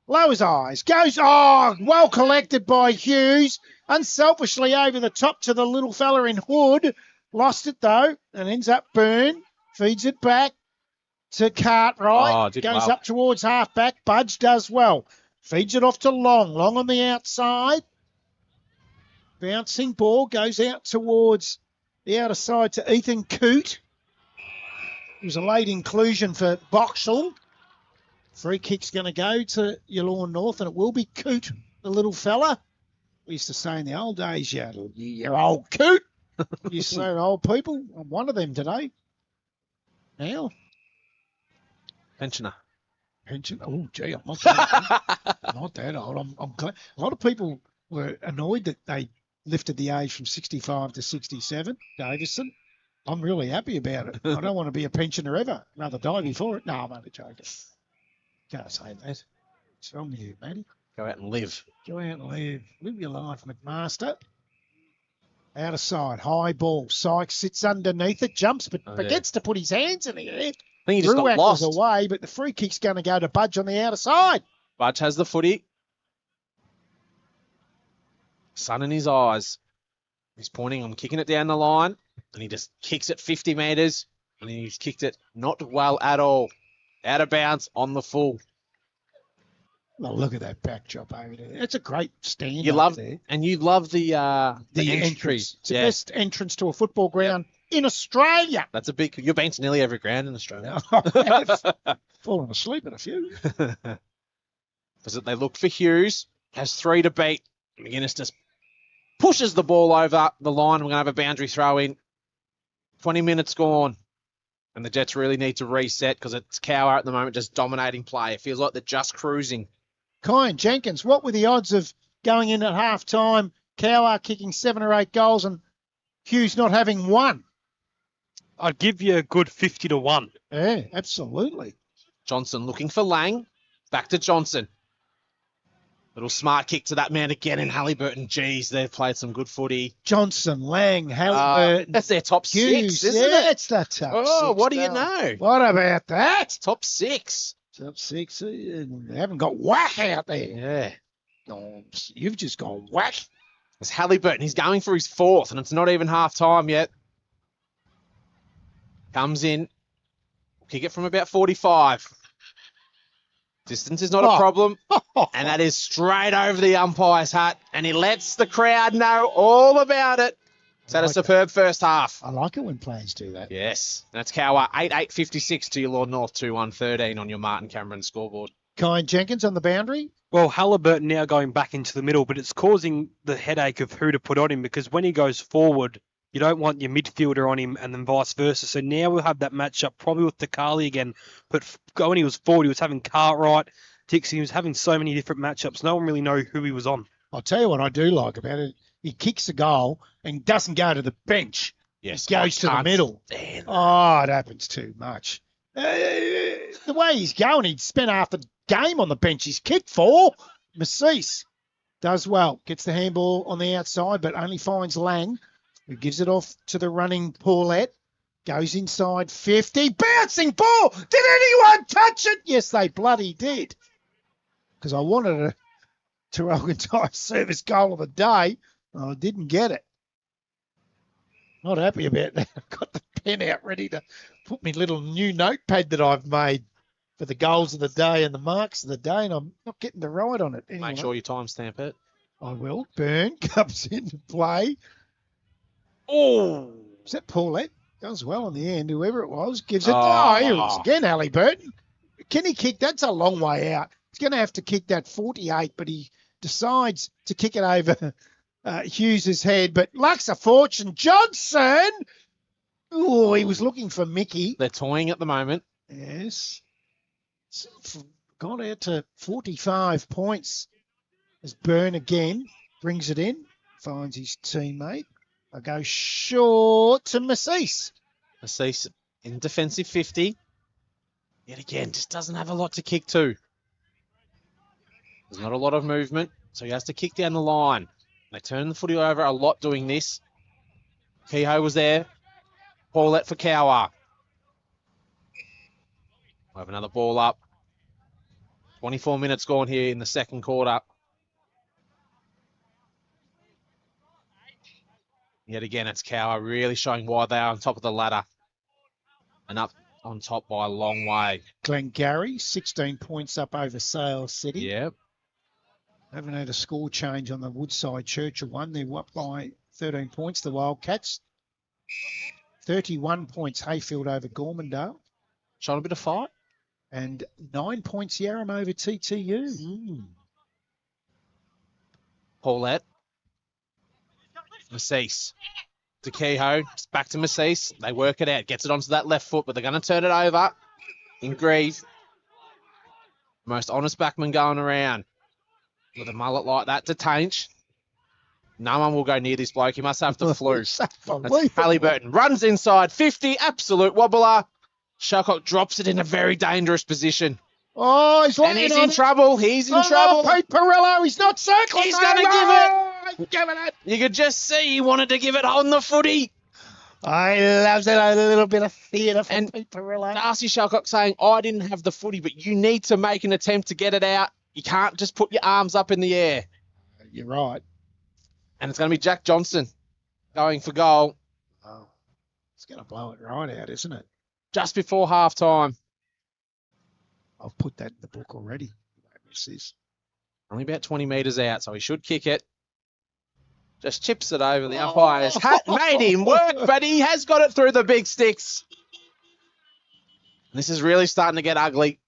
S1: Lowers eyes. Goes, well collected by Hughes. Unselfishly over the top to the little fella in Hood. Lost it though, and ends up Byrne. Feeds it back to Cartwright. Goes
S2: well.
S1: up towards halfback. Budge does well. Feeds it off to Long. Long on the outside. Bouncing ball goes out towards the outer side to Ethan Coote. It was a late inclusion for Boxall. Free kick's going to go to Yalorn North, and it will be Coote, the little fella. We used to say in the old days, you old Coote. You used to say to old people. I'm one of them today. Now.
S2: Pensioner.
S1: Oh, gee, I'm not that old. I'm not that old. I'm glad. A lot of people were annoyed that they lifted the age from 65 to 67, Davison. I'm really happy about it. I don't want to be a pensioner ever. Rather die before it. No, I'm only joking. Can't say that. What's wrong with you, Matty?
S2: Go out and live.
S1: Go out and live. Live your life, McMaster. Out of side. High ball. Sykes sits underneath it, jumps, but forgets to put his hands in the air.
S2: think he just got
S1: Ruak
S2: lost.
S1: was away, but the free kick's going to go to Budge on the outer side.
S2: Budge has the footy. Sun in his eyes. He's pointing, I'm kicking it down the line, and he just kicks it 50 metres, and he's kicked it not well at all. Out of bounds on the full.
S1: Well, look at that back drop over there. That's a great stand.
S2: You love
S1: there.
S2: And you love the entry.
S1: entrance. It's the best entrance to a football ground in Australia.
S2: That's a big. You've been to nearly every ground in Australia.
S1: Fallen asleep at a few.
S2: Because they look for Hughes. Has 3 to beat. McGuinness just pushes the ball over the line. We're going to have a boundary throw in. 20 minutes gone. And the Jets really need to reset because it's Cowwarr at the moment just dominating play. It feels like they're just cruising.
S1: Jenkins, what were the odds of going in at half time, Cowwarr kicking 7 or 8 goals and Hughes not having one?
S3: I'd give you a good 50 to 1.
S1: Yeah, absolutely.
S2: Johnson looking for Lang. Back to Johnson. Little smart kick to that man again in Halliburton. Jeez, they've played some good footy.
S1: Johnson, Lang, Halliburton.
S2: That's their top
S1: Hughes,
S2: 6, isn't it?
S1: It's the top 6.
S2: Oh, what do you know?
S1: What about that?
S2: Top 6.
S1: Top 6. They haven't got whack out there.
S2: Yeah.
S1: No, you've just gone whack.
S2: It's Halliburton. He's going for his 4th, and it's not even half time yet. Comes in. Kick it from about 45. Distance is not a problem. And that is straight over the umpire's hat. And he lets the crowd know all about it. It's had a superb first half.
S1: I like it when players do that.
S2: Yes. That's Cowwarr. 8-8-56 to your Lord North 2-1-13 on your Martin Cameron scoreboard.
S1: Jenkins on the boundary.
S3: Well, Halliburton now going back into the middle, but it's causing the headache of who to put on him because when he goes forward, you don't want your midfielder on him and then vice versa. So now we'll have that matchup probably with Takali again. But when he was forward, he was having Cartwright, Dixie. He was having so many different matchups. No one really know who he was on.
S1: I'll tell you what I do like about it. He kicks a goal and doesn't go to the bench.
S2: Yes.
S1: He goes to the middle. Oh, it happens too much. The way he's going, he'd spent half the game on the bench. He's kicked 4. Massis does well. Gets the handball on the outside, but only finds Lang, who gives it off to the running Paulette. Goes inside 50. Bouncing ball. Did anyone touch it? Yes, they bloody did. Because I wanted a Traralgon Tyre service goal of the day. I didn't get it. Not happy about that. I've got the pen out ready to put my little new notepad that I've made for the goals of the day and the marks of the day, and I'm not getting the right on it. Anyway,
S2: Make sure you timestamp it.
S1: I will. Burn comes into play.
S2: Oh!
S1: Is that Paulette? Does well in the end. Whoever it was gives it.
S2: Oh.
S1: Here it is again, Halliburton. Can he kick? That's a long way out. He's going to have to kick that 48, but he decides to kick it over Hughes' head. But luck's a fortune. Johnson! Oh, he was looking for Mickey.
S2: They're toying at the moment.
S1: Yes. Gone out to 45 points as Byrne again brings it in, finds his teammate. I go short to Massis.
S2: Massis in defensive 50. Yet again, just doesn't have a lot to kick to. There's not a lot of movement, so he has to kick down the line. They turn the footy over a lot doing this. Kehoe was there. Paulette for Cowwarr. We'll have another ball up. 24 minutes gone here in the second quarter. Yet again, it's Cowwarr really showing why they are on top of the ladder. And up on top by a long way.
S1: Glengarry, 16 points up over Sales City.
S2: Yep.
S1: Haven't had a score change on the Woodside Churchill one. They're up by 13 points, the Wildcats. 31 points, Hayfield over Gormandale.
S2: Showing a bit of fight.
S1: And 9 points, Yarram over TTU.
S2: Paulette. Massis. To Kehoe. Back to Massis. They work it out. Gets it onto that left foot, but they're going to turn it over. In Greaves. Most honest backman going around. With a mullet like that to Tainch. No one will go near this bloke. He must have the flu. That's Halliburton. Runs inside. 50. Absolute wobbler. Shalcock drops it in a very dangerous position.
S1: Oh, he's
S2: and he's in trouble. He's in trouble.
S1: Pete Perillo, he's not circling.
S2: He's going to give it. You could just see he wanted to give it on the footy.
S1: I love that, a little bit of theatre for
S2: And
S1: Pete to relate.
S2: Darcy Shalcock saying, I didn't have the footy, but you need to make an attempt to get it out. You can't just put your arms up in the air.
S1: You're right.
S2: And it's going to be Jack Johnson going for goal
S1: Oh, it's going to blow it right out, isn't it?
S2: just before half-time.
S1: I've put that in the book already. Miss this.
S2: Only about 20 metres out, so he should kick it. Just chips it over the umpire's hat. Made him work, but he has got it through the big sticks. This is really starting to get ugly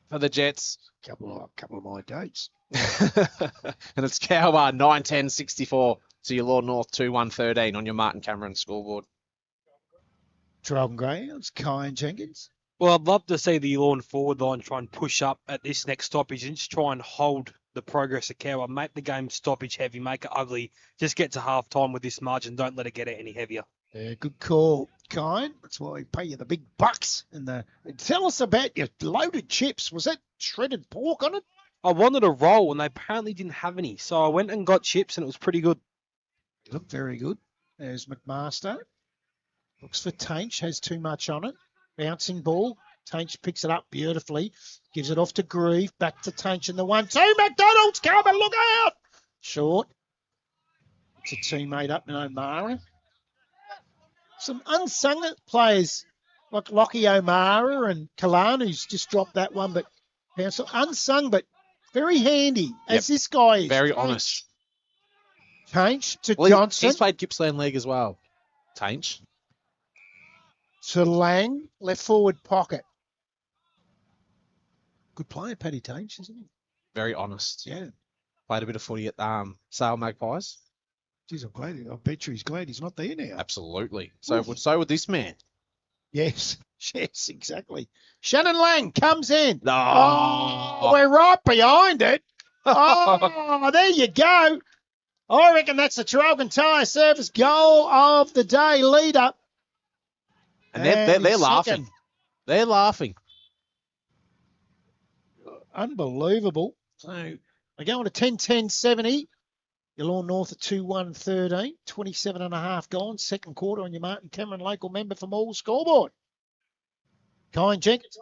S2: for the Jets.
S1: Couple of my dates.
S2: And it's Cowwarr 9-10-64 to your Lord North 2-1-13 on your Martin Cameron scoreboard.
S1: Traralgon Greyhounds, Kai and Jenkins.
S3: Well, I'd love to see the Lawn forward line try and push up at this next stoppage and just try and hold the progress of Cowwarr. Make the game stoppage heavy, make it ugly. Just get to half time with this margin. Don't let it get any heavier.
S1: Yeah, good call, Kai. That's why we pay you the big bucks. And tell us about your loaded chips. Was that shredded pork on it?
S3: I wanted a roll and they apparently didn't have any. So I went and got chips and it was pretty good.
S1: Looked very good. There's McMaster. Looks for Tainch. Has too much on it. Bouncing ball. Tainch picks it up beautifully. Gives it off to Grieve. Back to Tainch in the 1-2. McDonald's coming. Look out. Short. It's a teammate up in O'Mara. Some unsung players like Lockie O'Mara and Kalan, who's just dropped that one, but unsung, but very handy, as this guy is.
S2: Very honest.
S1: Tainch to
S2: Well,
S1: Johnson.
S2: he's played Gippsland League as well. Tainch.
S1: To Lang, left forward pocket. Good player, Paddy Tainch, isn't he?
S2: Very honest.
S1: Yeah.
S2: Played a bit of footy at Sale Magpies.
S1: Geez, I'm glad. I bet you he's glad he's not there now.
S2: Absolutely. So would this man.
S1: Yes, yes, exactly. Shannon Lang comes in.
S2: Oh.
S1: We're right behind it. Oh, there you go. I reckon that's the Traralgon Tyre service goal of the day leader.
S2: And they're laughing.
S1: second.
S2: They're laughing.
S1: Unbelievable. So we're going to 10-10-70. Your Lawn North at 2-1-13. 27 and a half gone. Second quarter on your Martin Cameron local member for Morwell scoreboard. Kai Jenkins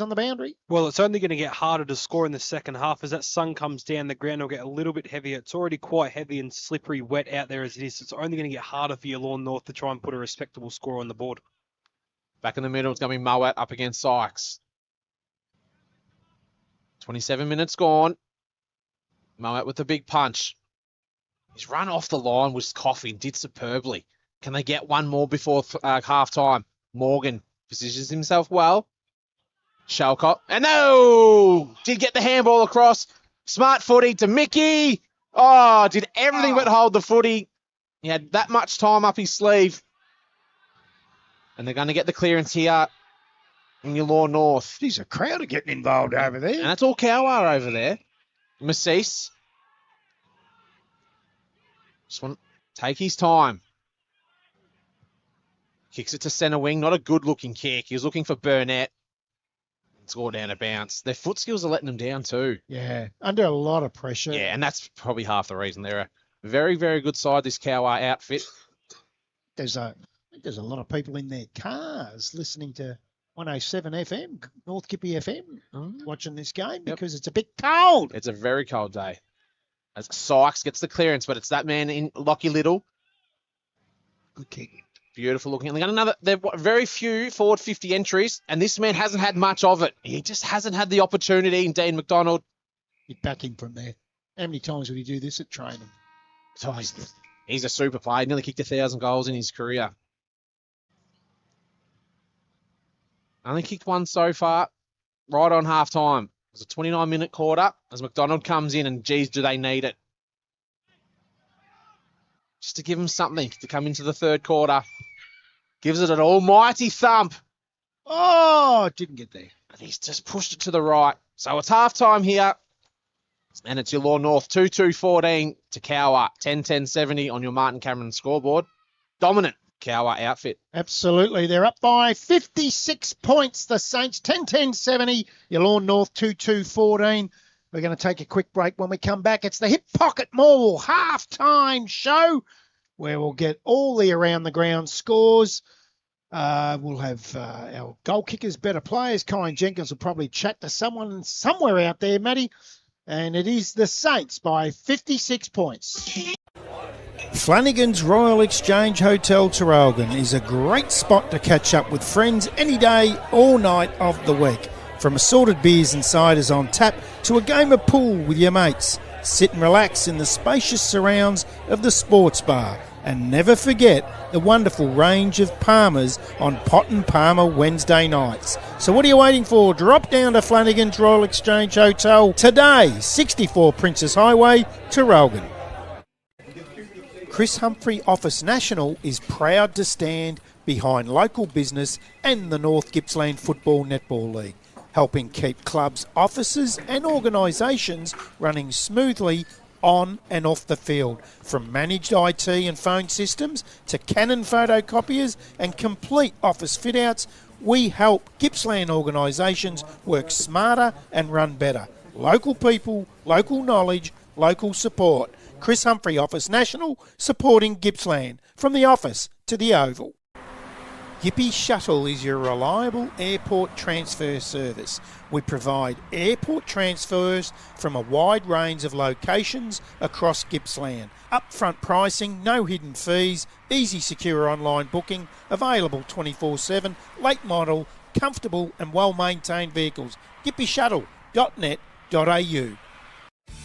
S1: on the boundary.
S3: Well, it's only going to get harder to score in the second half as that sun comes down. The ground will get a little bit heavier. It's already quite heavy and slippery, wet out there as it is. It's only going to get harder for your Lawn North to try and put a respectable score on the board.
S2: Back in the middle, it's going to be Mowat up against Sykes. 27 minutes gone. Mowat with the big punch. His run off the line was coughing, did superbly. Can they get one more before half-time? Morgan positions himself well. Shalcock. And no! Did get the handball across. Smart footy to Mickey. Oh, did everything but hold the footy. He had that much time up his sleeve. And they're going to get the clearance here in your Lawn North.
S1: Geez, a crowd are getting involved over there.
S2: And that's all Cowwarr over there. Massis. Just want to take his time. Kicks it to centre wing. Not a good-looking kick. He was looking for Burnett. It's all down a bounce. Their foot skills are letting them down too.
S1: Yeah, under a lot of pressure.
S2: Yeah, and that's probably half the reason. They're a very, very good side, this Cowwarr outfit.
S1: There's a lot of people in their cars listening to 107 FM, North Gippy FM, watching this game because it's a bit cold.
S2: It's a very cold day. As Sykes gets the clearance, but it's that man in Lockie Little.
S1: Good kick.
S2: Beautiful looking. And they got another. They've very few forward 50 entries, and this man hasn't had much of it. He just hasn't had the opportunity. And Dean McDonald.
S1: You'd back him from there. How many times would he do this at training?
S2: Oh, he's a super player. Nearly kicked 1,000 goals in his career. Only kicked one so far, right on half time. It was a 29-minute quarter as McDonald comes in, and geez, do they need it. Just to give him something to come into the third quarter. Gives it an almighty thump.
S1: Oh, didn't get there.
S2: And he's just pushed it to the right. So it's half time here. And it's your Lawn North 2-2-14 to Cowwarr. 10-10-70 on your Martin Cameron scoreboard. Dominant Cowwarr outfit.
S1: Absolutely. They're up by 56 points, the Saints. 10-10-70. Your Lawn North 2-2-14. We're going to take a quick break. When we come back, it's the Hip Pocket Morwell halftime show where we'll get all the around the ground scores. We'll have our goal kickers, better players. Colin Jenkins will probably chat to someone somewhere out there, Matty. And it is the Saints by 56 points. Flanagan's Royal Exchange Hotel Traralgon is a great spot to catch up with friends any day, all night of the week. From assorted beers and ciders on tap to a game of pool with your mates. Sit and relax in the spacious surrounds of the sports bar. And never forget the wonderful range of Palmers on Pot and Palmer Wednesday nights. So what are you waiting for? Drop down to Flanagan's Royal Exchange Hotel today, 64 Princess Highway, Traralgon. Chris Humphrey Office National is proud to stand behind local business and the North Gippsland Football Netball League, helping keep clubs, offices and organisations running smoothly on and off the field. From managed IT and phone systems to Canon photocopiers and complete office fit-outs, we help Gippsland organisations work smarter and run better. Local people, local knowledge, local support. Chris Humphrey Office National, supporting Gippsland. From the office to the Oval. Gippy Shuttle is your reliable airport transfer service. We provide airport transfers from a wide range of locations across Gippsland. Upfront pricing, no hidden fees, easy secure online booking, available 24/7, late model, comfortable and well-maintained vehicles. gippyshuttle.net.au.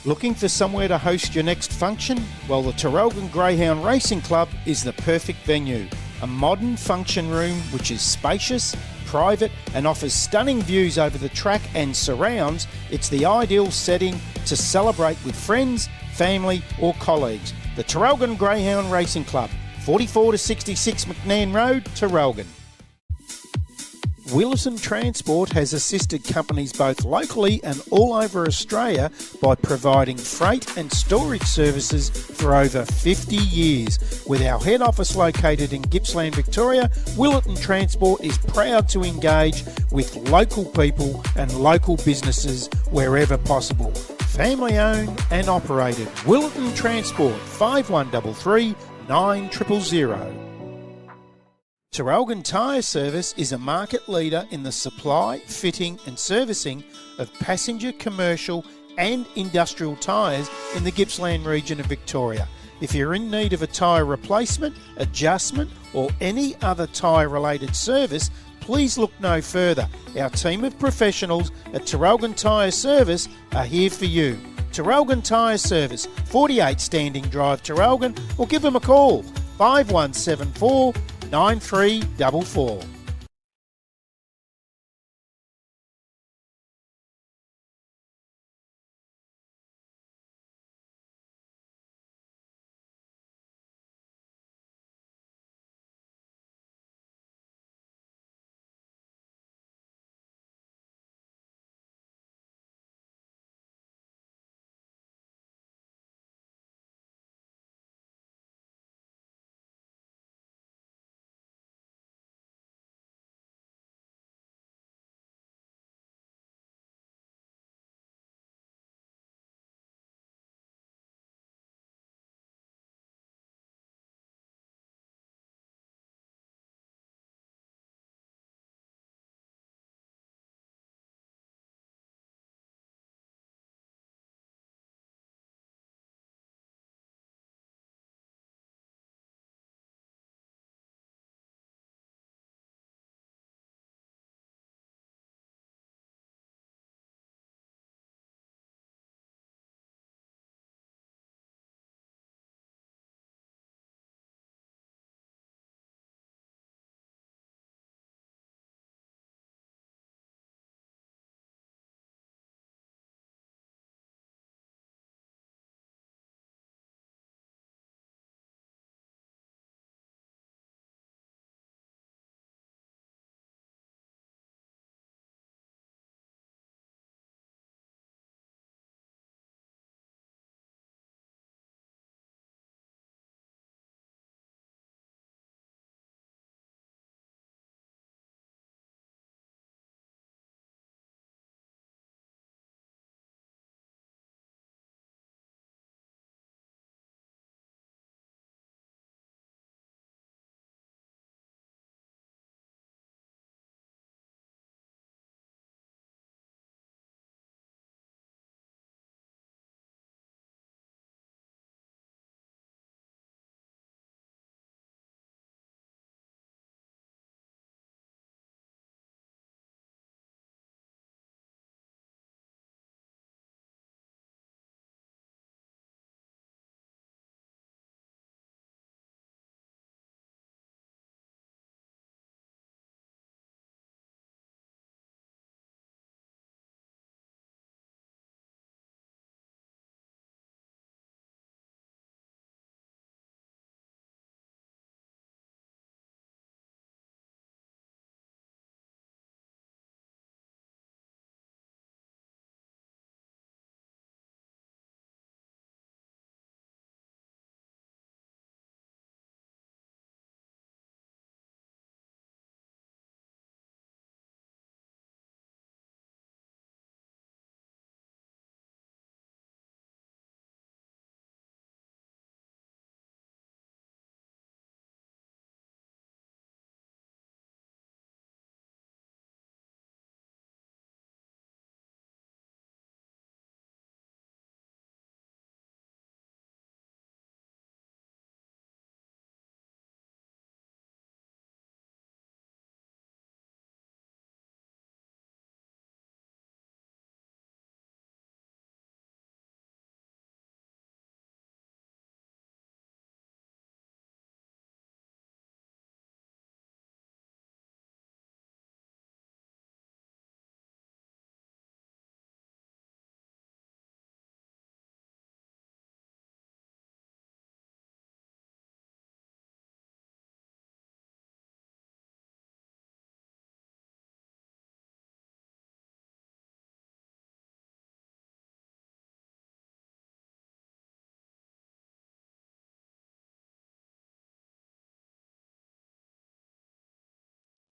S1: Looking for somewhere to host your next function? Well, the Traralgon Greyhound Racing Club is the perfect venue. A modern function room which is spacious, private and offers stunning views over the track and surrounds. It's the ideal setting to celebrate with friends, family or colleagues. The Traralgon Greyhound Racing Club, 44 to 66 McNairn Road, Traralgon. Wilson Transport has assisted companies both locally and all over Australia by providing freight and storage services for over 50 years. With our head office located in Gippsland, Victoria, Wilson Transport is proud to engage with local people and local businesses wherever possible. Family owned and operated. Wilson Transport, 5133 9000. Traralgon Tyre Service is a market leader in the supply, fitting and servicing of passenger, commercial and industrial tyres in the Gippsland region of Victoria. If you're in need of a tyre replacement, adjustment or any other tyre related service, please look no further. Our team of professionals at Traralgon Tyre Service are here for you. Traralgon Tyre Service, 48 Standing Drive, Traralgon, or give them a call, 5174 9344.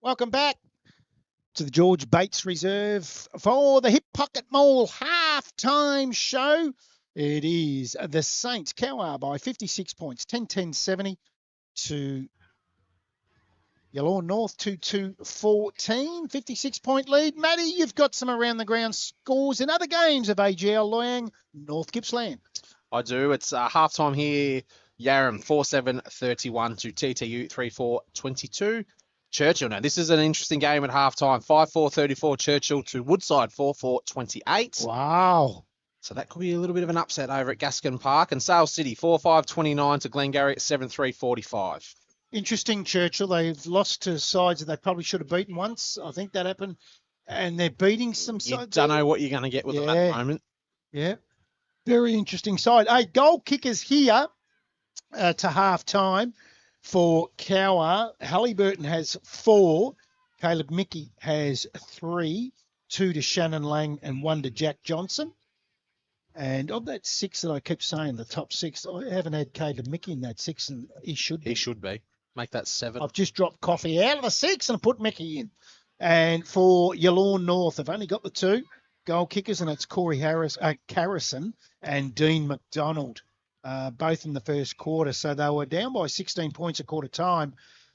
S1: Welcome back to the George Bates Reserve for the Hip Pocket Mall halftime show. It is the Saints, Cowwarr by 56 points, 10-10-70 to Yallourn North 2-2-14, 56-point lead. Matty, you've got some around the ground scores in other games of AGL Loyang, North Gippsland.
S2: I do. It's halftime here. Yarram 4-7-31 to TTU 3-4-22. Churchill. Now, this is an interesting game at halftime. 5-4-34 Churchill to Woodside 4-4-28.
S1: Wow.
S2: So that could be a little bit of an upset over at Gaskin Park. And Sale City 4-5-29 to Glengarry 7-3-45.
S1: Interesting, Churchill. They've lost to sides that they probably should have beaten once. I think that happened. And they're beating some
S2: You
S1: sides.
S2: don't know what you're going to get with them at the moment.
S1: Yeah. Very interesting side. Hey, goal kickers here to half-time for Cowwarr. Halliburton has 4. Caleb Mickey has 3. 2 to Shannon Lang and 1 to Jack Johnson. And of that 6 that I keep saying, the top 6, I haven't had Caleb Mickey in that 6, and he should be.
S2: He should be. Make that 7.
S1: I've just dropped Coffee out of the 6 and put Mickey in. And for Yallourn North, I've only got the 2 goal kickers, and it's Corey Carrison and Dean McDonald, both in the first quarter. So they were down by 16 points at quarter time,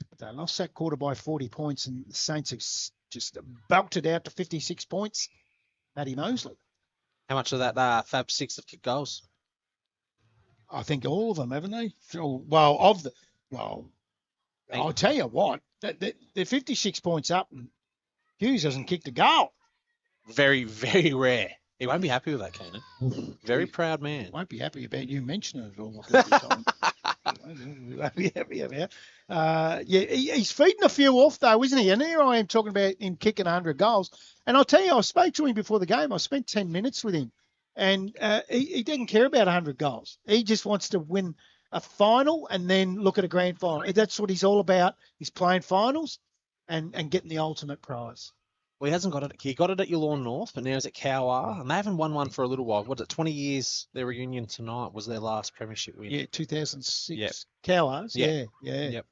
S1: but they lost that quarter by 40 points, and the Saints have just belted out to 56 points. Matty Mosley.
S2: How much of that Fab 6 have kicked goals?
S1: I think all of them, haven't they? I'll tell you what, they're 56 points up, and Hughes hasn't kicked a goal.
S2: Very, very rare. He won't be happy with that, Keenan. Very proud man.
S1: Won't be happy about you mentioning it all the time. Won't be happy about. He's feeding a few off though, isn't he? And here I am talking about him kicking 100 goals. And I'll tell you, I spoke to him before the game. I spent 10 minutes with him, and he didn't care about 100 goals. He just wants to win a final and then look at a grand final. That's what he's all about. He's playing finals and getting the ultimate prize.
S2: Well, he hasn't got it. He got it at Yallourn North, but now he's at Cowwarr, and they haven't won one for a little while. What's it, 20 years? Their reunion tonight was their last premiership win.
S1: Yeah, 2006.
S2: Yep.
S1: Cowwar's,
S2: Yeah.
S1: yeah.
S2: Yep.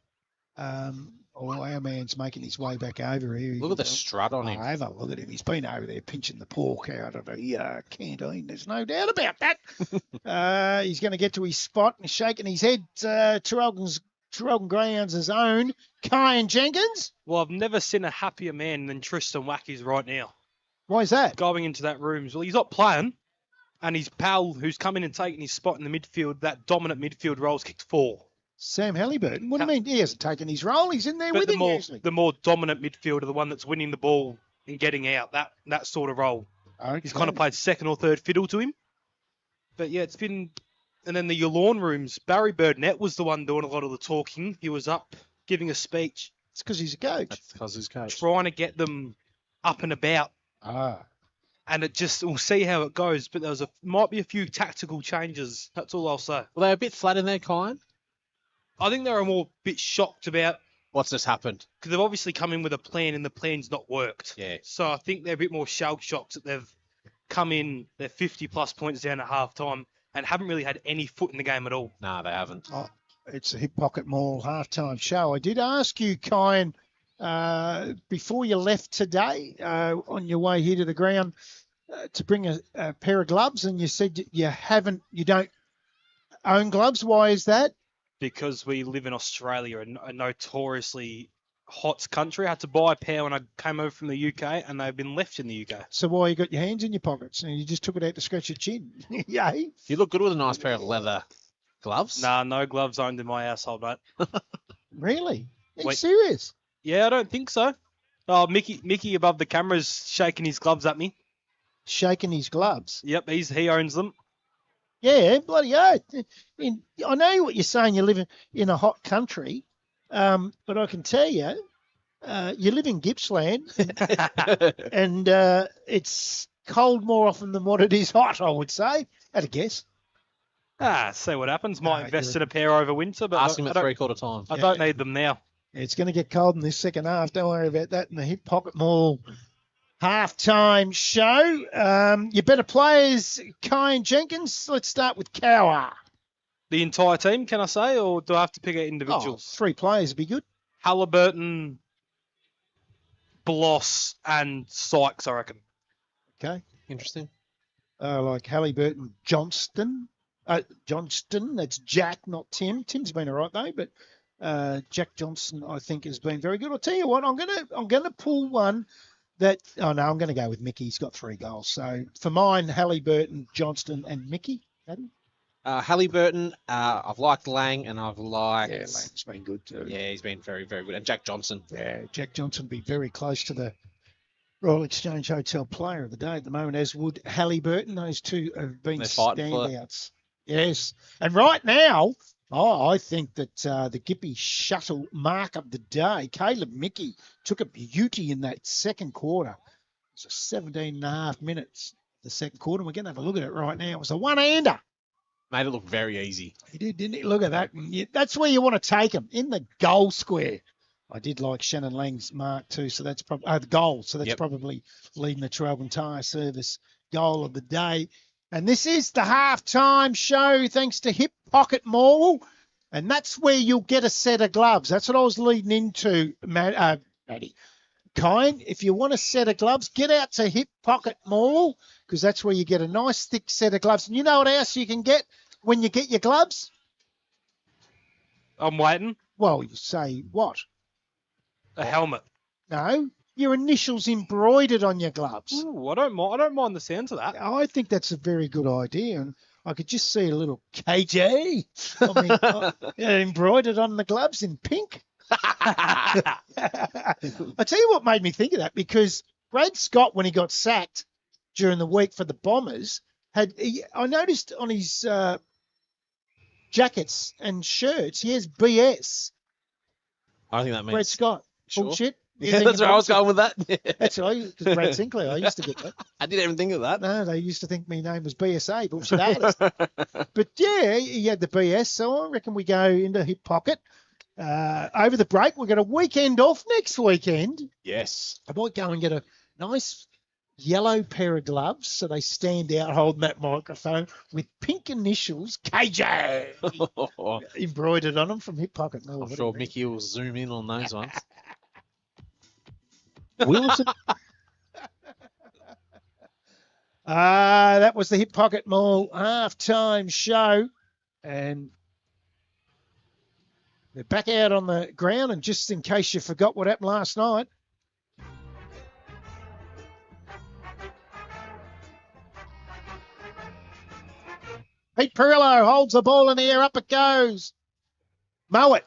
S1: Our man's making his way back over here.
S2: Look at the strut on him.
S1: Have a look at him. He's been over there pinching the pork out of the canteen. There's no doubt about that. He's going to get to his spot and shaking his head. Traralgon Grounds' own Kyan Jenkins.
S3: Well, I've never seen a happier man than Tristan Wackies right now.
S1: Why is that?
S3: Going into that room. Well, he's not playing, and his pal who's come in and taken his spot in the midfield, that dominant midfield role's kicked 4.
S1: Sam Halliburton. What do you mean? He hasn't taken his role. He's in there with him usually.
S3: The more dominant midfielder, the one that's winning the ball and getting out, that sort of role.
S1: Okay.
S3: He's kind of played second or third fiddle to him. But yeah, it's been... And then the Yallourn rooms, Barry Burdnett was the one doing a lot of the talking. He was up giving a speech.
S1: It's because he's a coach.
S2: That's because he's coach.
S3: Trying to get them up and about. And it just, we'll see how it goes. But might be a few tactical changes. That's all I'll say.
S2: Well, they're a bit flat in their kind.
S3: I think they're a bit shocked about...
S2: What's just happened?
S3: Because they've obviously come in with a plan and the plan's not worked.
S2: Yeah.
S3: So I think they're a bit more shell-shocked that they've come in, they're 50-plus points down at half-time and haven't really had any foot in the game at all.
S2: No, they haven't.
S1: It's a Hip Pocket Mall halftime show. I did ask you, Kyan, before you left today on your way here to the ground to bring a pair of gloves, and you said you don't own gloves. Why is that?
S3: Because we live in Australia, a notoriously hot country. I had to buy a pair when I came over from the UK, and they've been left in the UK.
S1: So why you got your hands in your pockets and you just took it out to scratch your chin? Yay.
S2: You look good with a nice pair of leather gloves.
S3: Nah, no gloves owned in my household, mate.
S1: Really? Are you
S3: Wait.
S1: serious?
S3: Yeah, I don't think so. Oh, Mickey above the camera's shaking his gloves at me.
S1: Shaking his gloves?
S3: Yep, he owns them.
S1: Yeah, bloody oath. I know what you're saying. You live in a hot country, but I can tell you, you live in Gippsland, and it's cold more often than what it is hot, I would say. At a guess.
S3: See what happens. Might invest in a pair over winter, but
S2: Ask him at three-quarter time.
S3: I don't need them now.
S1: It's going to get cold in this second half. Don't worry about that in the Hip Pocket Mall halftime show. Your better players, Kyan Jenkins. Let's start with Cowwarr.
S3: The entire team, can I say, or do I have to pick out individuals?
S1: 3 players would be good.
S3: Halliburton, Bloss and Sykes, I reckon.
S1: Okay.
S2: Interesting.
S1: Like Halliburton, Johnston. Johnston, that's Jack, not Tim. Tim's been all right though, but Jack Johnson, I think, has been very good. I'll tell you what, I'm gonna pull one that. Oh no, I'm gonna go with Mickey. He's got 3 goals. So for mine, Halliburton, Johnston, and Mickey. Adam?
S2: Halliburton, I've liked Lang, and I've liked.
S1: Yeah, Lang's been good too.
S2: Yeah, he's been very, very good. And Jack Johnson.
S1: Yeah, Jack Johnson will be very close to the Royal Exchange Hotel player of the day at the moment, as would Halliburton. Those two have been
S2: They're fighting for it.
S1: standouts. Yes. And right now, I think that the Gippy Shuttle mark of the day, Caleb Mickey, took a beauty in that second quarter. It was 17 and a half minutes, the second quarter. We're going to have a look at it right now. It was a one-hander.
S2: Made it look very easy.
S1: He did, didn't he? Look at that. That's where you want to take him, in the goal square. I did like Shannon Lang's mark too, so that's probably the goal. So that's probably leading the Traralgon Tyre Service goal of the day. And this is the halftime show, thanks to Hip Pocket Morwell. And that's where you'll get a set of gloves. That's what I was leading into, Maddie. Kine, if you want a set of gloves, get out to Hip Pocket Morwell, because that's where you get a nice thick set of gloves. And you know what else you can get when you get your gloves?
S3: I'm waiting.
S1: Well, you say what?
S3: A helmet.
S1: No, your initials embroidered on your gloves.
S3: Ooh, I don't mind the sounds of that.
S1: I think that's a very good idea, and I could just see a little KJ embroidered on the gloves in pink. I tell you what made me think of that, because Brad Scott, when he got sacked during the week for the Bombers, I noticed on his jackets and shirts, he has BS.
S2: I think that means
S1: Brad Scott.
S2: Sure.
S1: Bullshit.
S2: Yeah, that's where I was going with that.
S1: That's right. Brad Sinclair. I used to get that.
S2: I didn't even think of that.
S1: No, they used to think my name was BSA, bullshit artist. But yeah, he had the BS, so I reckon we go into Hip Pocket. Over the break, we've got a weekend off next weekend.
S2: Yes.
S1: I might go and get a nice yellow pair of gloves so they stand out holding that microphone with pink initials, KJ, embroidered on them from Hip Pocket. No,
S2: I'm sure Mickey will zoom in on those ones.
S1: Wilson. That was the Hip Pocket Mall halftime show. And they're back out on the ground. And just in case you forgot what happened last night, Pete Perillo holds the ball in the air. Up it goes. Mowat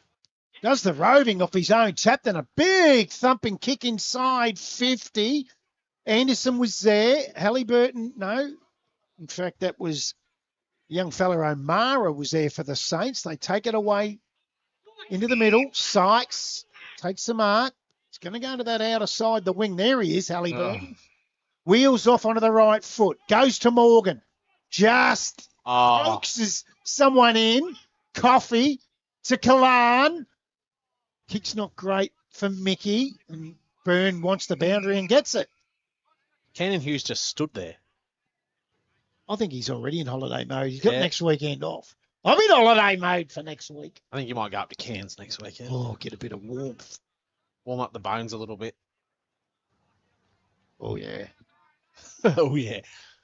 S1: does the roving off his own tap. Then a big thumping kick inside 50. Anderson was there. Halliburton, no. In fact, that was young fella O'Mara was there for the Saints. They take it away into the middle. Sykes takes the mark. It's going to go to that outer side, the wing. There he is, Halliburton. Wheels off onto the right foot. Goes to Morgan. Just coaxes someone in. Coffee to Kalan. Kick's not great for Mickey. And Byrne wants the boundary and gets it.
S2: Cannon Hughes just stood there.
S1: I think he's already in holiday mode. He's got next weekend off. I'm in holiday mode for next week.
S2: I think you might go up to Cairns next weekend.
S1: Oh, get a bit of warmth.
S2: Warm up the bones a little bit.
S1: Oh, yeah.
S2: Oh, yeah.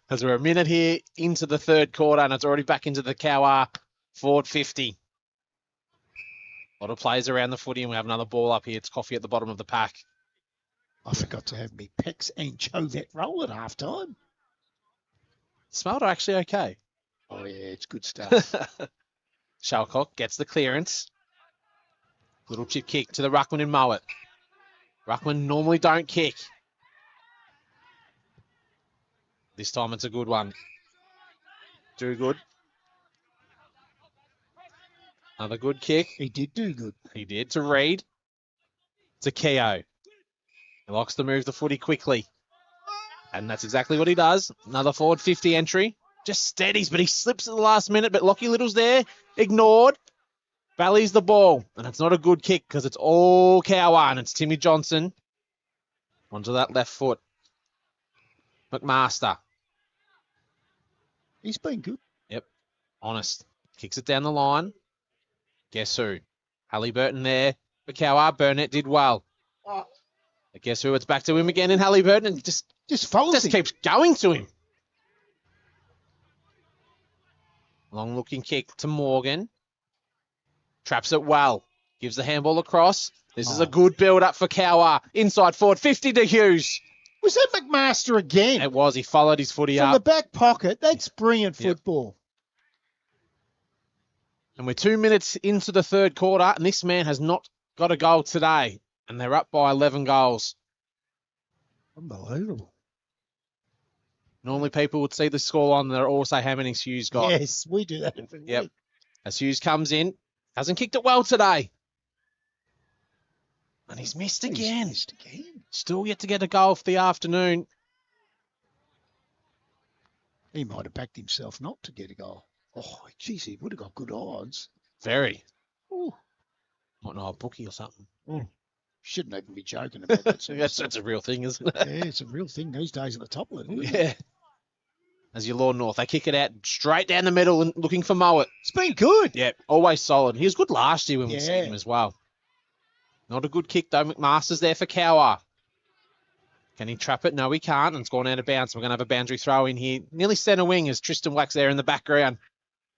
S2: As we're a minute here into the third quarter, and it's already back into the Cowwarr forward 50. A lot of players around the footy, and we have another ball up here. It's Coffee at the bottom of the pack.
S1: I forgot to have me Pex and Chovette roll at halftime.
S2: Smelled are actually okay.
S1: Oh, yeah, it's good stuff.
S2: Shalcock gets the clearance. Little chip kick to the Ruckman and Mowat. Ruckman normally don't kick. This time it's a good one. Do good. Another good kick.
S1: He did do good.
S2: He did to Reed. To Keogh. He likes to move the footy quickly. And that's exactly what he does. Another forward 50 entry. Just steadies, but he slips at the last minute. But Lockie Little's there. Ignored. Valleys the ball. And it's not a good kick because it's all Cowwarr. And it's Timmy Johnson. Onto that left foot. McMaster.
S1: He's been good.
S2: Yep. Honest. Kicks it down the line. Guess who? Halliburton there. For Cowwarr. Burnett did well. But guess who? It's back to him again in Halliburton, and just
S1: follows him.
S2: keeps going to him. Long-looking kick to Morgan. Traps it well. Gives the handball across. This is a good build-up for Cowwarr. Inside forward, 50 to Hughes.
S1: Was that McMaster again?
S2: It was. He followed his footy
S1: From
S2: up.
S1: the back pocket. That's brilliant football.
S2: And we're 2 minutes into the third quarter, and this man has not got a goal today. And they're up by 11 goals.
S1: Unbelievable.
S2: Normally people would see the scoreline and they'll all say how many Hughes got.
S1: Yes, we do that every week.
S2: As Hughes comes in, hasn't kicked it well today. And he's missed again. Still yet to get a goal for the afternoon.
S1: He might have backed himself not to get a goal. Oh, geez, he would have got good odds.
S2: Very.
S1: Ooh.
S2: Might know a bookie or something.
S1: Shouldn't even be joking about that. Sort of stuff.
S2: That's a real thing, isn't it?
S1: Yeah, it's a real thing these days at the top level.
S2: Yeah. As your Lord North, they kick it out straight down the middle and looking for Mowat.
S1: It's been good.
S2: Yeah, always solid. He was good last year when we seen him as well. Not a good kick, though. McMaster's there for Cowwarr. Can he trap it? No, he can't. And it's gone out of bounds. We're going to have a boundary throw in here. Nearly centre wing as Tristan Wax there in the background.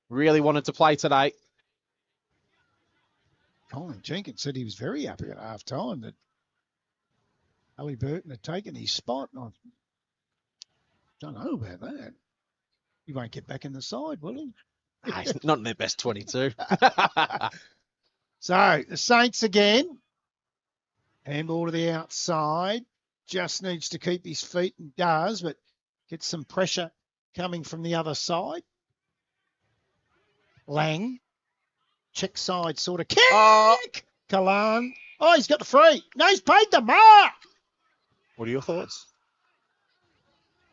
S2: Really wanted to play today.
S1: Colin Jenkins said he was very happy at half time that Halliburton had taken his spot. And I don't know about that. He won't get back in the side, will he?
S2: He's not in their best 22.
S1: So the Saints again. Handball to the outside. Just needs to keep his feet and does, but gets some pressure coming from the other side. Lang. Check side sort of kick. Kalan. Oh, he's got the free. No, he's paid the mark.
S2: What are your thoughts?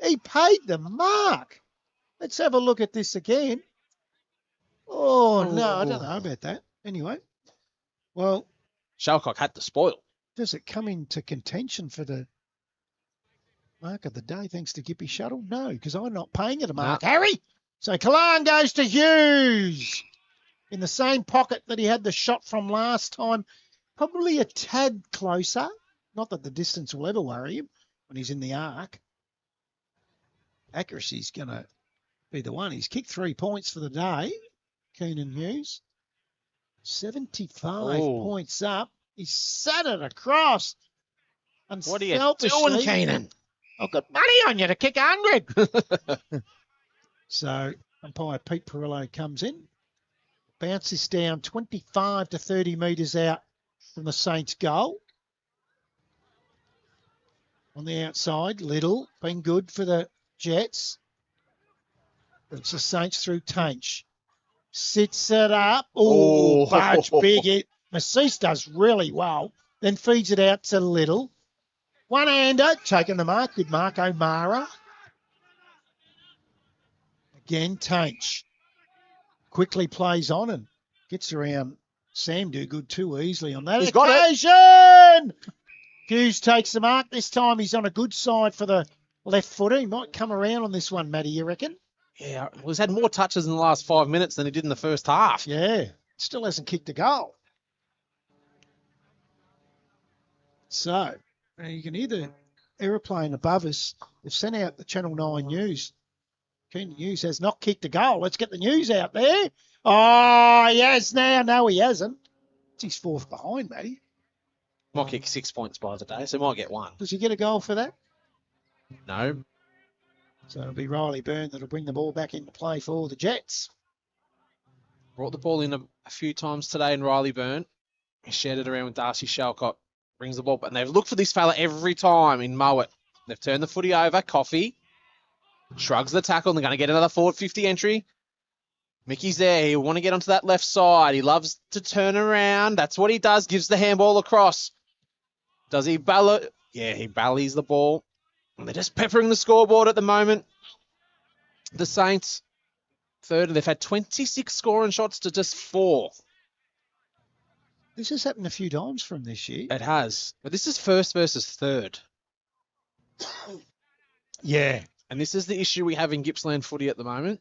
S1: He paid the mark. Let's have a look at this again. Oh, no, I don't know about that. Anyway, well.
S2: Shalcock had to spoil.
S1: Does it come into contention for the mark of the day thanks to Gippy Shuttle? No, because I'm not paying it a mark. No. Harry! So Kalan goes to Hughes. In the same pocket that he had the shot from last time. Probably a tad closer. Not that the distance will ever worry him when he's in the arc. Accuracy's going to be the one. He's kicked 3 points for the day. Keenan Hughes. 75 points up. He sat it across.
S2: What are you doing, Keenan?
S1: I've got money on you to kick 100. So umpire Pete Perillo comes in. Bounces down 25 to 30 metres out from the Saints' goal. On the outside, Little, been good for the Jets. It's the Saints through Tainch. Sits it up. Oh, Barge big hit. Massis does really well. Then feeds it out to Little. One-hander, taking the mark. Good mark, O'Mara. Again, Tainch. Quickly plays on and gets around Sam do good too easily on that occasion. Hughes takes the mark. This time he's on a good side for the left footer. He might come around on this one, Matty, you reckon?
S2: Yeah, well, he's had more touches in the last 5 minutes than he did in the first half.
S1: Yeah, still hasn't kicked a goal. So, you can hear the aeroplane above us. They've sent out the Channel 9 news. Keenan Hughes has not kicked a goal. Let's get the news out there. Oh, he has now. No, he hasn't. It's his fourth behind, Matty.
S2: Might kick 6 points by the day, so might get one.
S1: Does he get a goal for that?
S2: No.
S1: So it'll be Riley Byrne that'll bring the ball back into play for the Jets.
S2: Brought the ball in a few times today in Riley Byrne. He shared it around with Darcy Shalcock. Brings the ball, and they've looked for this fella every time in Mowat. They've turned the footy over. Coffee shrugs the tackle, and they're going to get another forward 50 entry. Mickey's there. He'll want to get onto that left side. He loves to turn around. That's what he does. Gives the handball across. Does he ball it? Yeah, he ballies the ball. And they're just peppering the scoreboard at the moment. The Saints, third. They've had 26 scoring shots to just 4.
S1: This has happened a few times from this year.
S2: It has. But this is first versus third.
S1: Yeah.
S2: And this is the issue we have in Gippsland footy at the moment.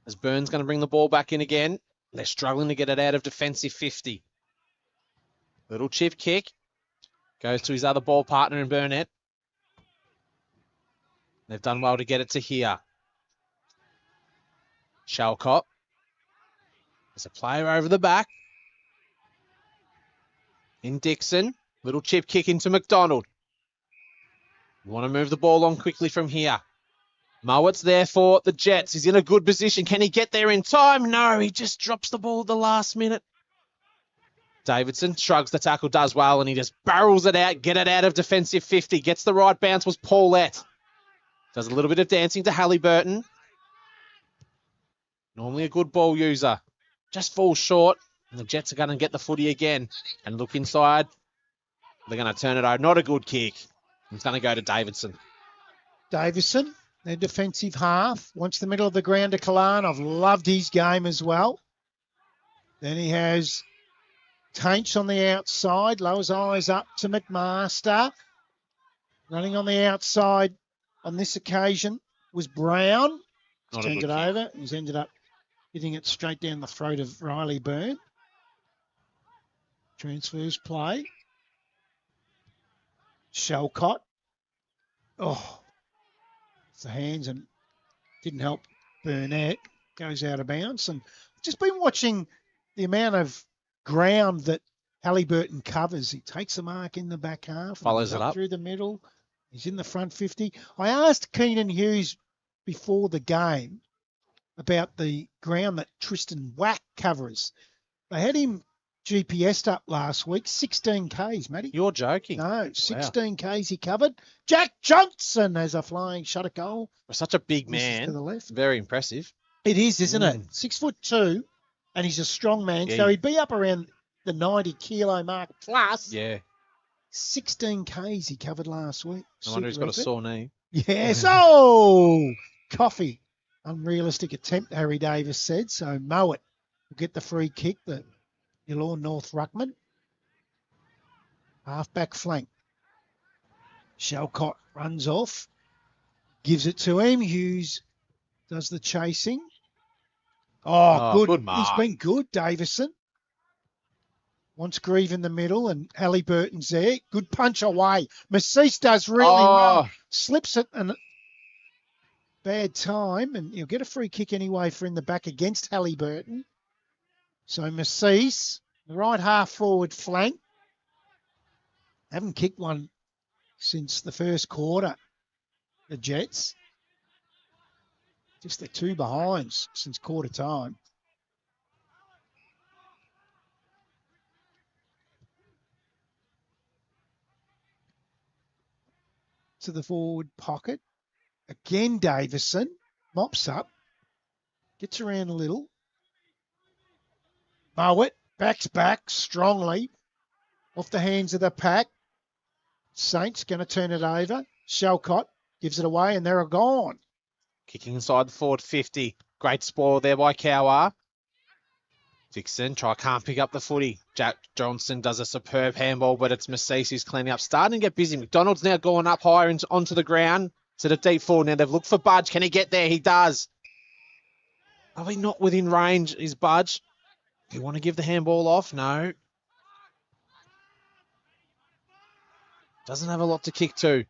S2: As Burns going to bring the ball back in again. They're struggling to get it out of defensive 50. Little chip kick. Goes to his other ball partner in Burnett. They've done well to get it to here. Shalcott. There's a player over the back. In Dixon. Little chip kick into McDonald. You want to move the ball on quickly from here. Mowett's there for the Jets. He's in a good position. Can he get there in time? No, he just drops the ball at the last minute. Davidson shrugs the tackle, does well, and he just barrels it out, get it out of defensive 50. Gets the right bounce, was Paulette. Does a little bit of dancing to Halliburton. Normally a good ball user. Just falls short, and the Jets are going to get the footy again and look inside. They're going to turn it over. Not a good kick. It's going to go to Davidson.
S1: Davison, their defensive half, wants the middle of the ground to Kalan. I've loved his game as well. Then he has Taints on the outside, lowers eyes up to McMaster. Running on the outside on this occasion was Brown. He's turned it over. He's ended up hitting it straight down the throat of Riley Byrne. Transfers play. Shalcott. Oh, it's the hands and didn't help Burnett. Goes out of bounds. And just been watching the amount of ground that Halliburton covers. He takes the mark in the back half.
S2: Follows it up
S1: through the middle. He's in the front 50. I asked Keenan Hughes before the game about the ground that Tristan Wack covers. They had him GPS'd up last week, 16 Ks, Matty.
S2: You're joking.
S1: No, 16 Ks he covered. Jack Johnson has a flying shot at goal.
S2: For such a big man.
S1: To the left.
S2: Very impressive.
S1: It is, isn't it? 6'2", and he's a strong man.
S2: Yeah,
S1: so he'd be up around the 90-kilo mark plus.
S2: Yeah.
S1: 16 Ks he covered last week.
S2: I wonder who's got a sore knee.
S1: Yes. Oh, coffee. Unrealistic attempt, Harry Davis said. So Mowat will get the free kick. The Yallourn North ruckman. Half-back flank. Shalcott runs off. Gives it to him. Hughes does the chasing. Oh, good.
S2: Mark.
S1: He's been good, Davison. Wants Grieve in the middle and Halliburton's there. Good punch away. Massis does really well. Slips it and bad time, and he'll get a free kick anyway for in the back against Halliburton. So Massis, the right half forward flank. Haven't kicked one since the first quarter, the Jets. Just the two behinds since quarter time. To the forward pocket. Again, Davison mops up, gets around a little. Mowat backs back strongly off the hands of the pack. Saints going to turn it over. Shalcott gives it away and they're gone.
S2: Kicking inside the forward 50. Great spoil there by Cowwarr. Dixon can't pick up the footy. Jack Johnson does a superb handball, but it's Massis who's cleaning up. Starting to get busy. McDonald's now going up higher onto the ground. To the deep forward now. They've looked for Budge. Can he get there? He does. Are we not within range? Is Budge? Do you want to give the handball off? No. Doesn't have a lot to kick to.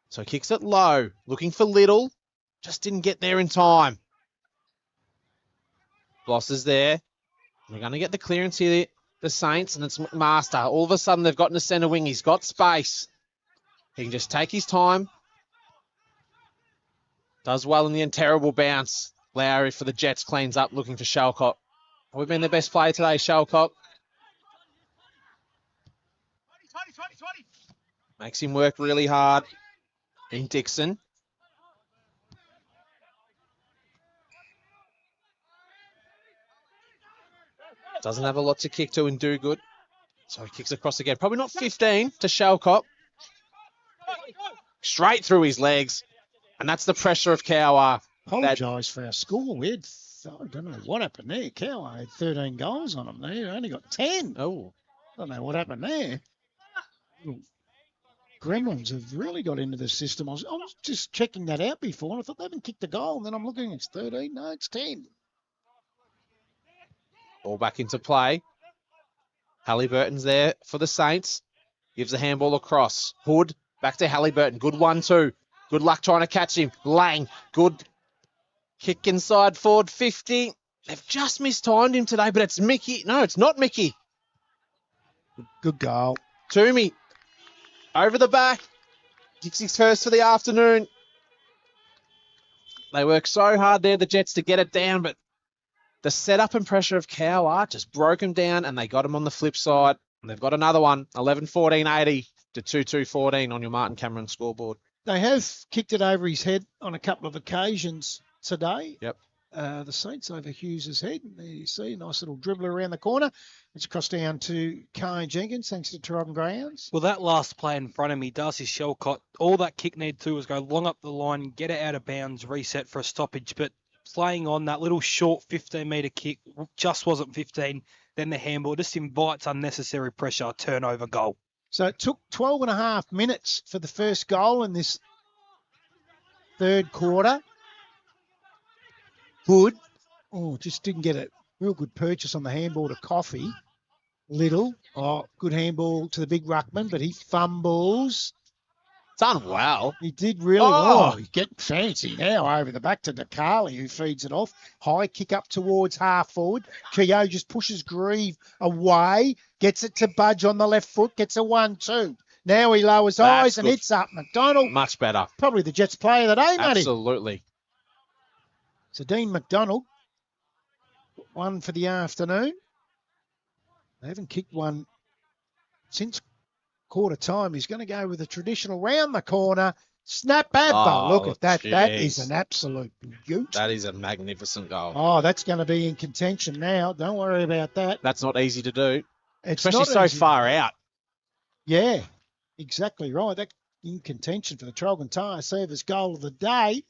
S2: So kicks it low. Looking for Little. Just didn't get there in time. Bloss is there. They're going to get the clearance here, the Saints, and it's McMaster. All of a sudden, they've gotten a centre wing. He's got space. He can just take his time. Does well in the terrible bounce. Lowry for the Jets cleans up, looking for Shalcott. Have we been the best player today, Shalcott? Makes him work really hard. In Dixon. Doesn't have a lot to kick to and do good. So he kicks across again. Probably not 15 to Shalcott. Straight through his legs. And that's the pressure of Cowwarr.
S1: Apologise for our score. I don't know what happened there. Cowwarr had 13 goals on them. They only got 10.
S2: Oh.
S1: I don't know what happened there. Gremlins have really got into the system. I was just checking that out before, and I thought they haven't kicked a goal. And then I'm looking, it's 13. No, it's 10.
S2: Ball back into play. Halliburton's there for the Saints. Gives the handball across. Hood back to Halliburton. Good 1-2. Good luck trying to catch him. Lang. Good kick inside forward 50. They've just mistimed him today, but it's Mickey. No, it's not Mickey.
S1: Good goal.
S2: Toomey. Over the back. Gets his first for the afternoon. They work so hard there, the Jets, to get it down, but the setup and pressure of Cowwarr just broke him down, and they got him on the flip side. And they've got another one, 11-14-80 to 2-2-14 on your Martin Cameron scoreboard.
S1: They have kicked it over his head on a couple of occasions today.
S2: Yep.
S1: The Saints over Hughes' head. There you see a nice little dribbler around the corner. It's across down to Jenkins, thanks to Traralgon Grounds.
S3: Well, that last play in front of me, Darcy Shelcott, all that kick needed to do was go long up the line, get it out of bounds, reset for a stoppage. But playing on that little short 15-metre kick just wasn't 15. Then the handball just invites unnecessary pressure, turnover, goal.
S1: So it took 12 and a half minutes for the first goal in this third quarter. Good. Oh, just didn't get a real good purchase on the handball to Coffey. Little. Oh, good handball to the big ruckman, but he fumbles.
S2: Done well.
S1: He did really well. He's getting fancy now over the back to DeCarley, who feeds it off. High kick up towards half forward. Keogh just pushes Grieve away, gets it to Budge on the left foot, gets a 1-2. Now he lowers eyes and hits up McDonald.
S2: Much better.
S1: Probably the Jets player of the day, Matty.
S2: Absolutely.
S1: So Dean McDonald, one for the afternoon. They haven't kicked one since quarter time. He's going to go with a traditional round the corner. Snap bad ball. Look at that.
S2: Geez.
S1: That is an absolute beaut.
S2: That is a magnificent goal.
S1: Oh, that's going to be in contention now. Don't worry about that.
S2: That's not easy to do,
S1: It's
S2: especially
S1: not
S2: so
S1: easy.
S2: far out.
S1: Yeah, exactly right. That in contention for the Traralgon Tyre Service goal of the day.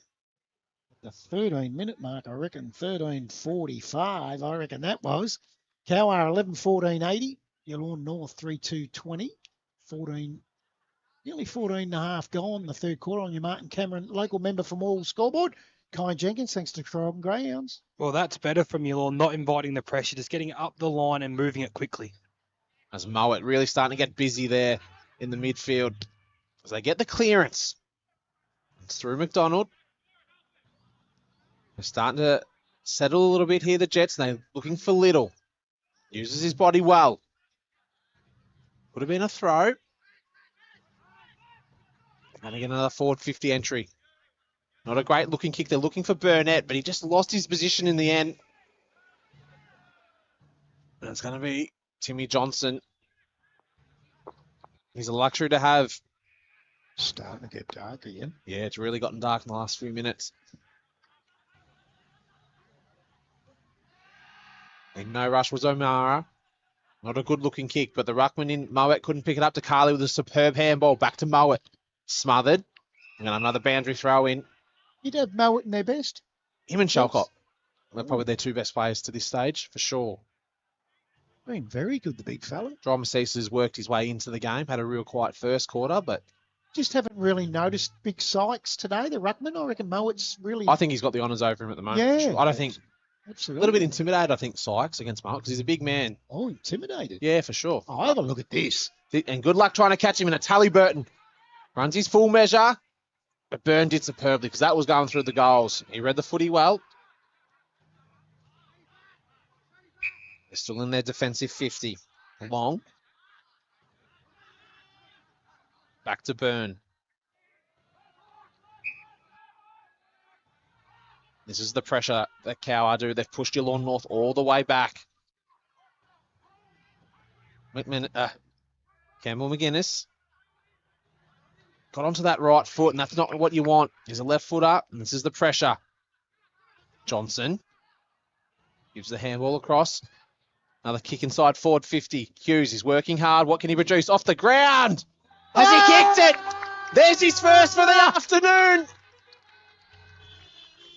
S1: The 13-minute mark, I reckon, 13:45, I reckon that was. Cowwarr 11-14-80. Yallourn North 3-2-20. 14, nearly 14 and a half gone in the third quarter on your Martin Cameron, local member from Morwell Scoreboard. Jenkins, thanks to Traralgon Greyhounds.
S3: Well, that's better from Yallourn, not inviting the pressure, just getting it up the line and moving it quickly.
S2: As Mowat really starting to get busy there in the midfield. As they get the clearance. It's through McDonald. They're starting to settle a little bit here, the Jets, and they're looking for Little. Uses his body well. Would have been a throw. And again, another forward 50 entry. Not a great looking kick. They're looking for Burnett, but he just lost his position in the end. And it's going to be Timmy Johnson. He's a luxury to have.
S1: Starting to get dark again.
S2: Yeah, it's really gotten dark in the last few minutes. And no rush was O'Mara. Not a good-looking kick, but the ruckman in Mowat couldn't pick it up to Carly with a superb handball. Back to Mowat. Smothered. And another boundary throw in.
S1: You'd have Mowat in their best.
S2: Him and Shelcott. They're probably their two best players to this stage, for sure.
S1: Been very good, the big fella.
S2: Dromasis has worked his way into the game. Had a real quiet first quarter, but
S1: Just haven't really noticed Big Sykes today, the ruckman. I reckon Mowat's really...
S2: I think he's got the honours over him at the moment.
S1: Yeah.
S2: I don't think...
S1: Absolutely.
S2: A little bit intimidated, I think, Sykes against Mowat, because he's a big man.
S1: Oh, intimidated.
S2: Yeah, for sure.
S1: Oh, have a look at this.
S2: And good luck trying to catch him in a Halliburton. Runs his full measure, but Byrne did superbly because that was going through the goals. He read the footy well. They're still in their defensive 50. Long. Back to Byrne. This is the pressure that Cowwarr do. They've pushed Yallourn North all the way back. Campbell McGuinness got onto that right foot, and that's not what you want. He's a left foot up, and this is the pressure. Johnson gives the handball across. Another kick inside forward 50. Hughes is working hard. What can he produce? Off the ground! Has he kicked it? There's his first for the afternoon!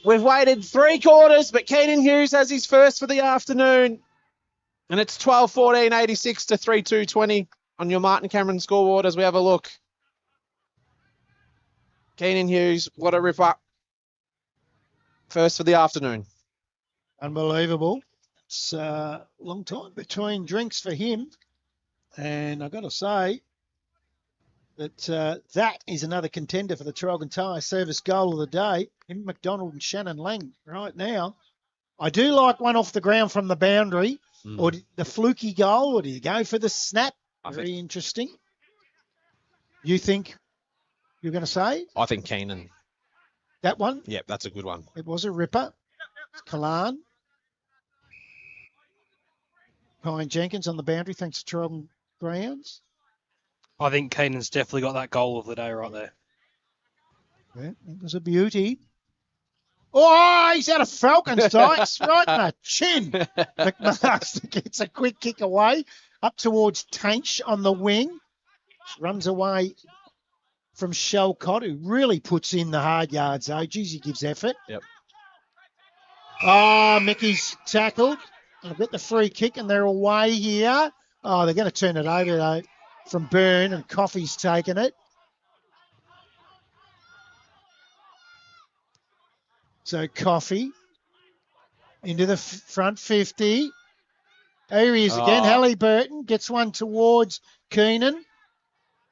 S2: We've waited 3 quarters, but Keenan Hughes has his first for the afternoon. And it's 12-14-86 to 3-2-20 on your Martin Cameron scoreboard as we have a look. Keenan Hughes, what a rip-up. First for the afternoon.
S1: Unbelievable. It's a long time between drinks for him. And I've got to say, But that is another contender for the Traralgon Tyre service goal of the day. Him, McDonald and Shannon Lang right now. I do like one off the ground from the boundary, or the fluky goal, or do you go for the snap? Very interesting. You think you're going to say?
S2: I think Keenan.
S1: That one?
S2: Yep, that's a good one.
S1: It was a ripper. It's Kalan. Pine Jenkins on the boundary, thanks to Traralgon Grounds.
S3: I think Keenan's definitely got that goal of the day right there.
S1: Yeah, it was a beauty. Oh, he's had a Falcon Sykes right in the chin. McMaster gets a quick kick away up towards Tainch on the wing. Runs away from Shelcott, who really puts in the hard yards, though. Geez, he gives effort.
S2: Yep.
S1: Oh, Mickey's tackled. They've got the free kick, and they're away here. Oh, they're going to turn it over, though, from Byrne, and Coffey's taken it. So Coffey into the front 50. Here he is again. Halliburton gets one towards Keenan.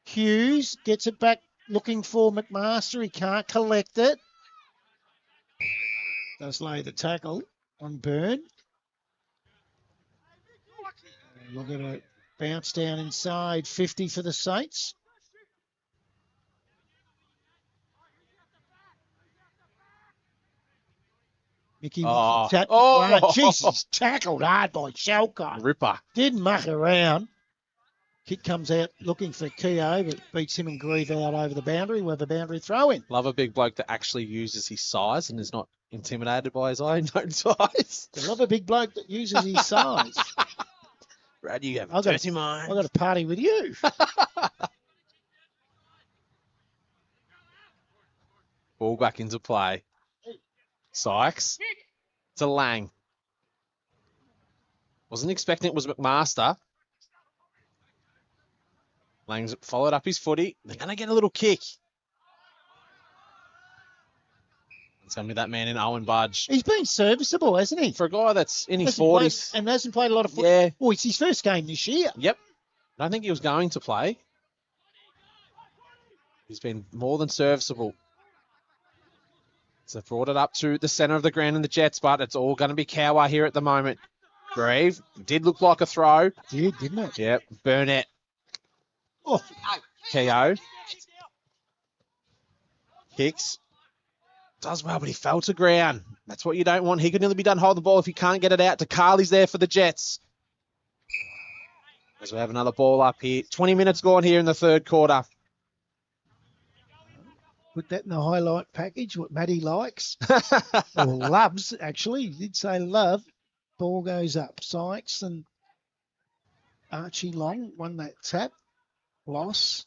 S1: Hughes gets it back looking for McMaster. He can't collect it. Does lay the tackle on Byrne. Look at it. Bounce down inside 50 for the Saints. Mickey, Jesus, tackled hard by Shelcott.
S2: Ripper.
S1: Didn't muck around. Kick comes out looking for Keogh, but beats him and Grieve out over the boundary with a boundary throw in.
S2: Love a big bloke that actually uses his size and is not intimidated by his own size.
S1: I love a big bloke that uses his size.
S2: Brad, you have a dirty mind.
S1: I've got to party with you.
S2: Ball back into play. Sykes. It's a Lang. Wasn't expecting it was McMaster. Lang's followed up his footy. They're going to get a little kick. It's going to be that man in Owen Budge.
S1: He's been serviceable, hasn't he?
S2: For a guy that's in his 40s.
S1: And hasn't played a lot of football.
S2: Yeah.
S1: Oh, it's his first game this year.
S2: Yep. I don't think he was going to play. He's been more than serviceable. So brought it up to the centre of the ground in the Jets, but it's all going to be Cowwarr here at the moment. Grieve. Did look like a throw.
S1: Did, didn't it?
S2: Yep. Burnett.
S1: Oh.
S2: KO. Kicks. Does well, but he fell to ground. That's what you don't want. He could nearly be done holding the ball if he can't get it out. DeCarley's there for the Jets. As we have another ball up here. 20 minutes gone here in the third quarter.
S1: Put that in the highlight package, what Matty likes. Or loves, actually. He did say love. Ball goes up. Sykes and Archie Long won that tap. Loss.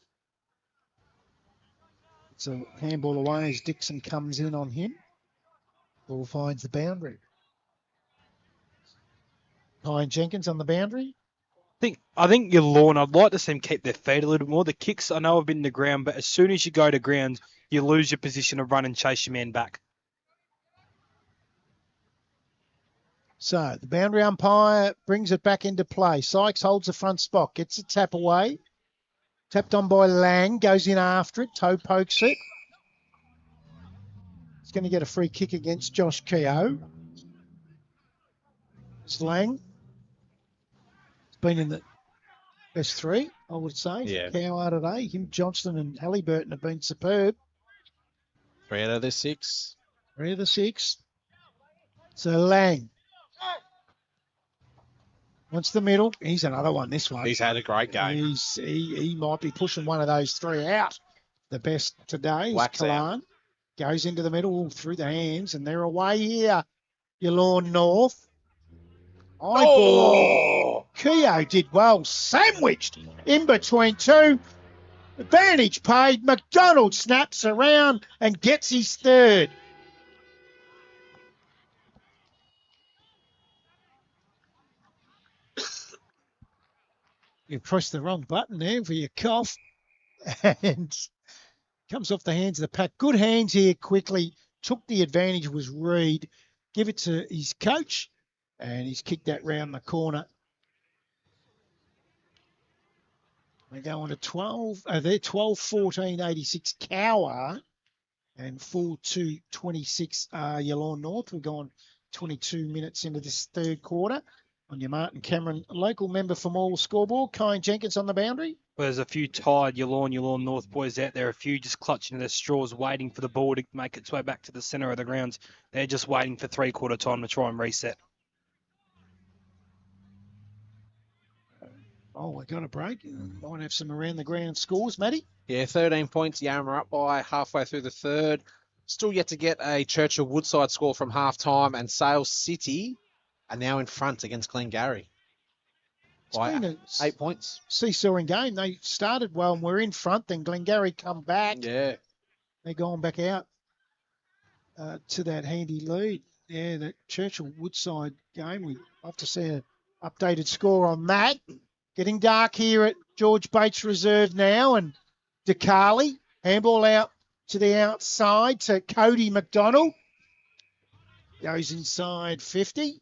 S1: So handball away as Dixon comes in on him. Ball finds the boundary. Pine Jenkins on the boundary.
S3: I think your lawn, I'd like to see them keep their feet a little bit more. The kicks, I know, have been in the ground, but as soon as you go to ground, you lose your position to run and chase your man back.
S1: So the boundary umpire brings it back into play. Sykes holds the front spot, gets a tap away. Tapped on by Lang, goes in after it, toe pokes it. He's going to get a free kick against Josh Keogh. It's Lang. It's been in the best three, I would say.
S2: Yeah.
S1: Cowwarr today. Him, Johnston and Halliburton have been superb.
S2: 3 out of the 6.
S1: 3 of the 6. So Lang. Wants the middle. He's another one, this one.
S2: He's had a great game.
S1: He might be pushing one of those 3 out. The best today is Kalan. Goes into the middle through the hands, and they're away here. Yallourn North. Eyeball. Keogh did well. Sandwiched in between two. Advantage paid. McDonald snaps around and gets his third. You pressed the wrong button there for your cough. And comes off the hands of the pack. Good hands here quickly. Took the advantage, was Reed. Give it to his coach. And he's kicked that round the corner. They're going to 12. They're 12-14-86 Cowwarr and 4-2-26 Yallourn North. We've gone 22 minutes into this third quarter. On your Martin Cameron, local member for Morwell Scoreboard, Jenkins on the boundary.
S3: Well, there's a few tired Yallourn North boys out there, a few just clutching their straws, waiting for the ball to make its way back to the centre of the grounds. They're just waiting for three-quarter time to try and reset.
S1: Oh, we got a break. Might have some around the ground scores, Matty.
S2: Yeah, 13 points. Yarra up by halfway through the third. Still yet to get a Churchill Woodside score from half-time, and Sale City are now in front against Glengarry by 8 points.
S1: Seesawing game. They started well and we're in front. Then Glengarry come back.
S2: Yeah.
S1: They're going back out to that handy lead. Yeah, that Churchill Woodside game. We have to see an updated score on that. Getting dark here at George Bates Reserve now, and DeCarley, handball out to the outside to Cody McDonald. Goes inside 50.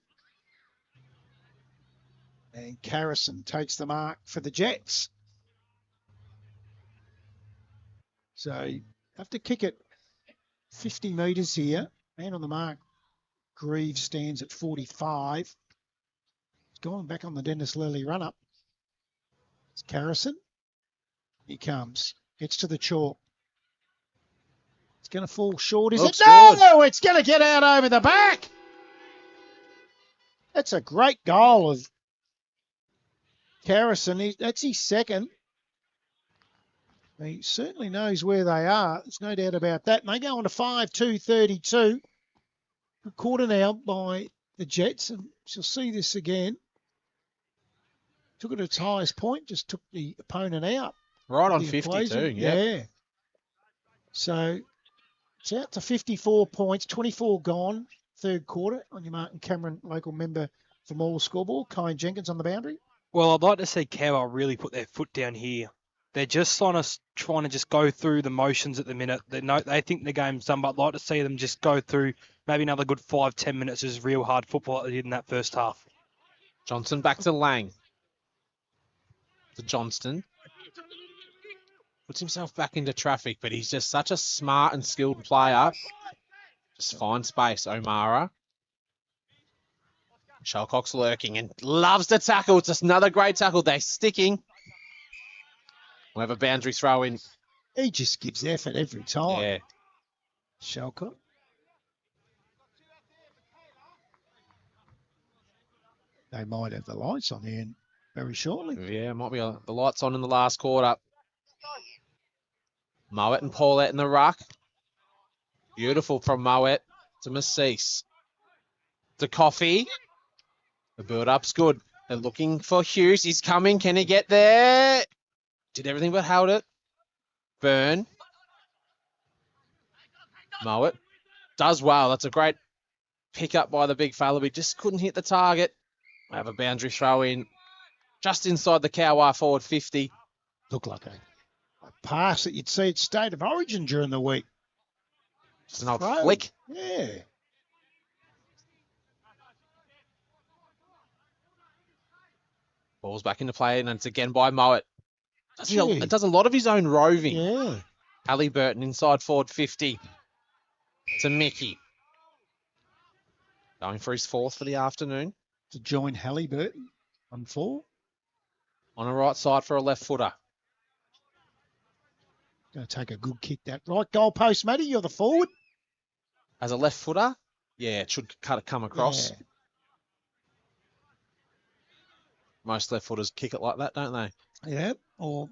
S1: And Carrison takes the mark for the Jets. So you have to kick it 50 metres here. Man on the mark, Greaves stands at 45. He's gone back on the Dennis Lilly run-up. It's Carrison. He comes. Gets to the chalk. It's going to fall short, is
S2: Looks
S1: it? No,
S2: good.
S1: it's going to get out over the back. That's a great goal of Carrison. That's his second. He certainly knows where they are. There's no doubt about that. And they go on to 5-2-32. Good quarter now by the Jets. And you'll see this again. Took it at its highest point. Just took the opponent out.
S2: Right on 52,
S1: yeah. So it's out to 54 points, 24 gone, third quarter on your Martin Cameron local member for Morwell Scoreboard, Jenkins on the boundary.
S3: Well, I'd like to see Cowwarr really put their foot down here. They're just trying to just go through the motions at the minute. They think the game's done, but I'd like to see them just go through maybe another good 5-10 minutes of real hard football like they did in that first half.
S2: Johnson back to Lang. To Johnston. Puts himself back into traffic, but he's just such a smart and skilled player. Just find space. O'Mara. Shalcock's lurking and loves the tackle. It's just another great tackle. They're sticking. We'll have a boundary throw in.
S1: He just gives effort every time.
S2: Yeah.
S1: Shalcock. They might have the lights on here very shortly.
S2: Yeah, might be the lights on in the last quarter. Mowat and Paulette in the ruck. Beautiful from Mowat to Massis. To Coffey. The build-up's good. They're looking for Hughes. He's coming. Can he get there? Did everything but held it. Byrne. Mowat. Does well. That's a great pick-up by the big fella. We just couldn't hit the target. We have a boundary throw in. Just inside the Cowwarr forward 50.
S1: Look like a pass that you'd see at State of Origin during the week.
S2: Just an old flick.
S1: Yeah.
S2: Ball's back into play, and it's again by Mowat. It does a lot of his own roving.
S1: Yeah.
S2: Halliburton inside forward 50 to Mickey. Going for his fourth for the afternoon.
S1: To join Halliburton on 4.
S2: On the right side for a left footer.
S1: Going to take a good kick that right goal post, Matty. You're the forward.
S2: As a left footer, yeah, it should come across.
S1: Yeah.
S2: Most left footers kick it like that, don't they?
S1: Yeah, or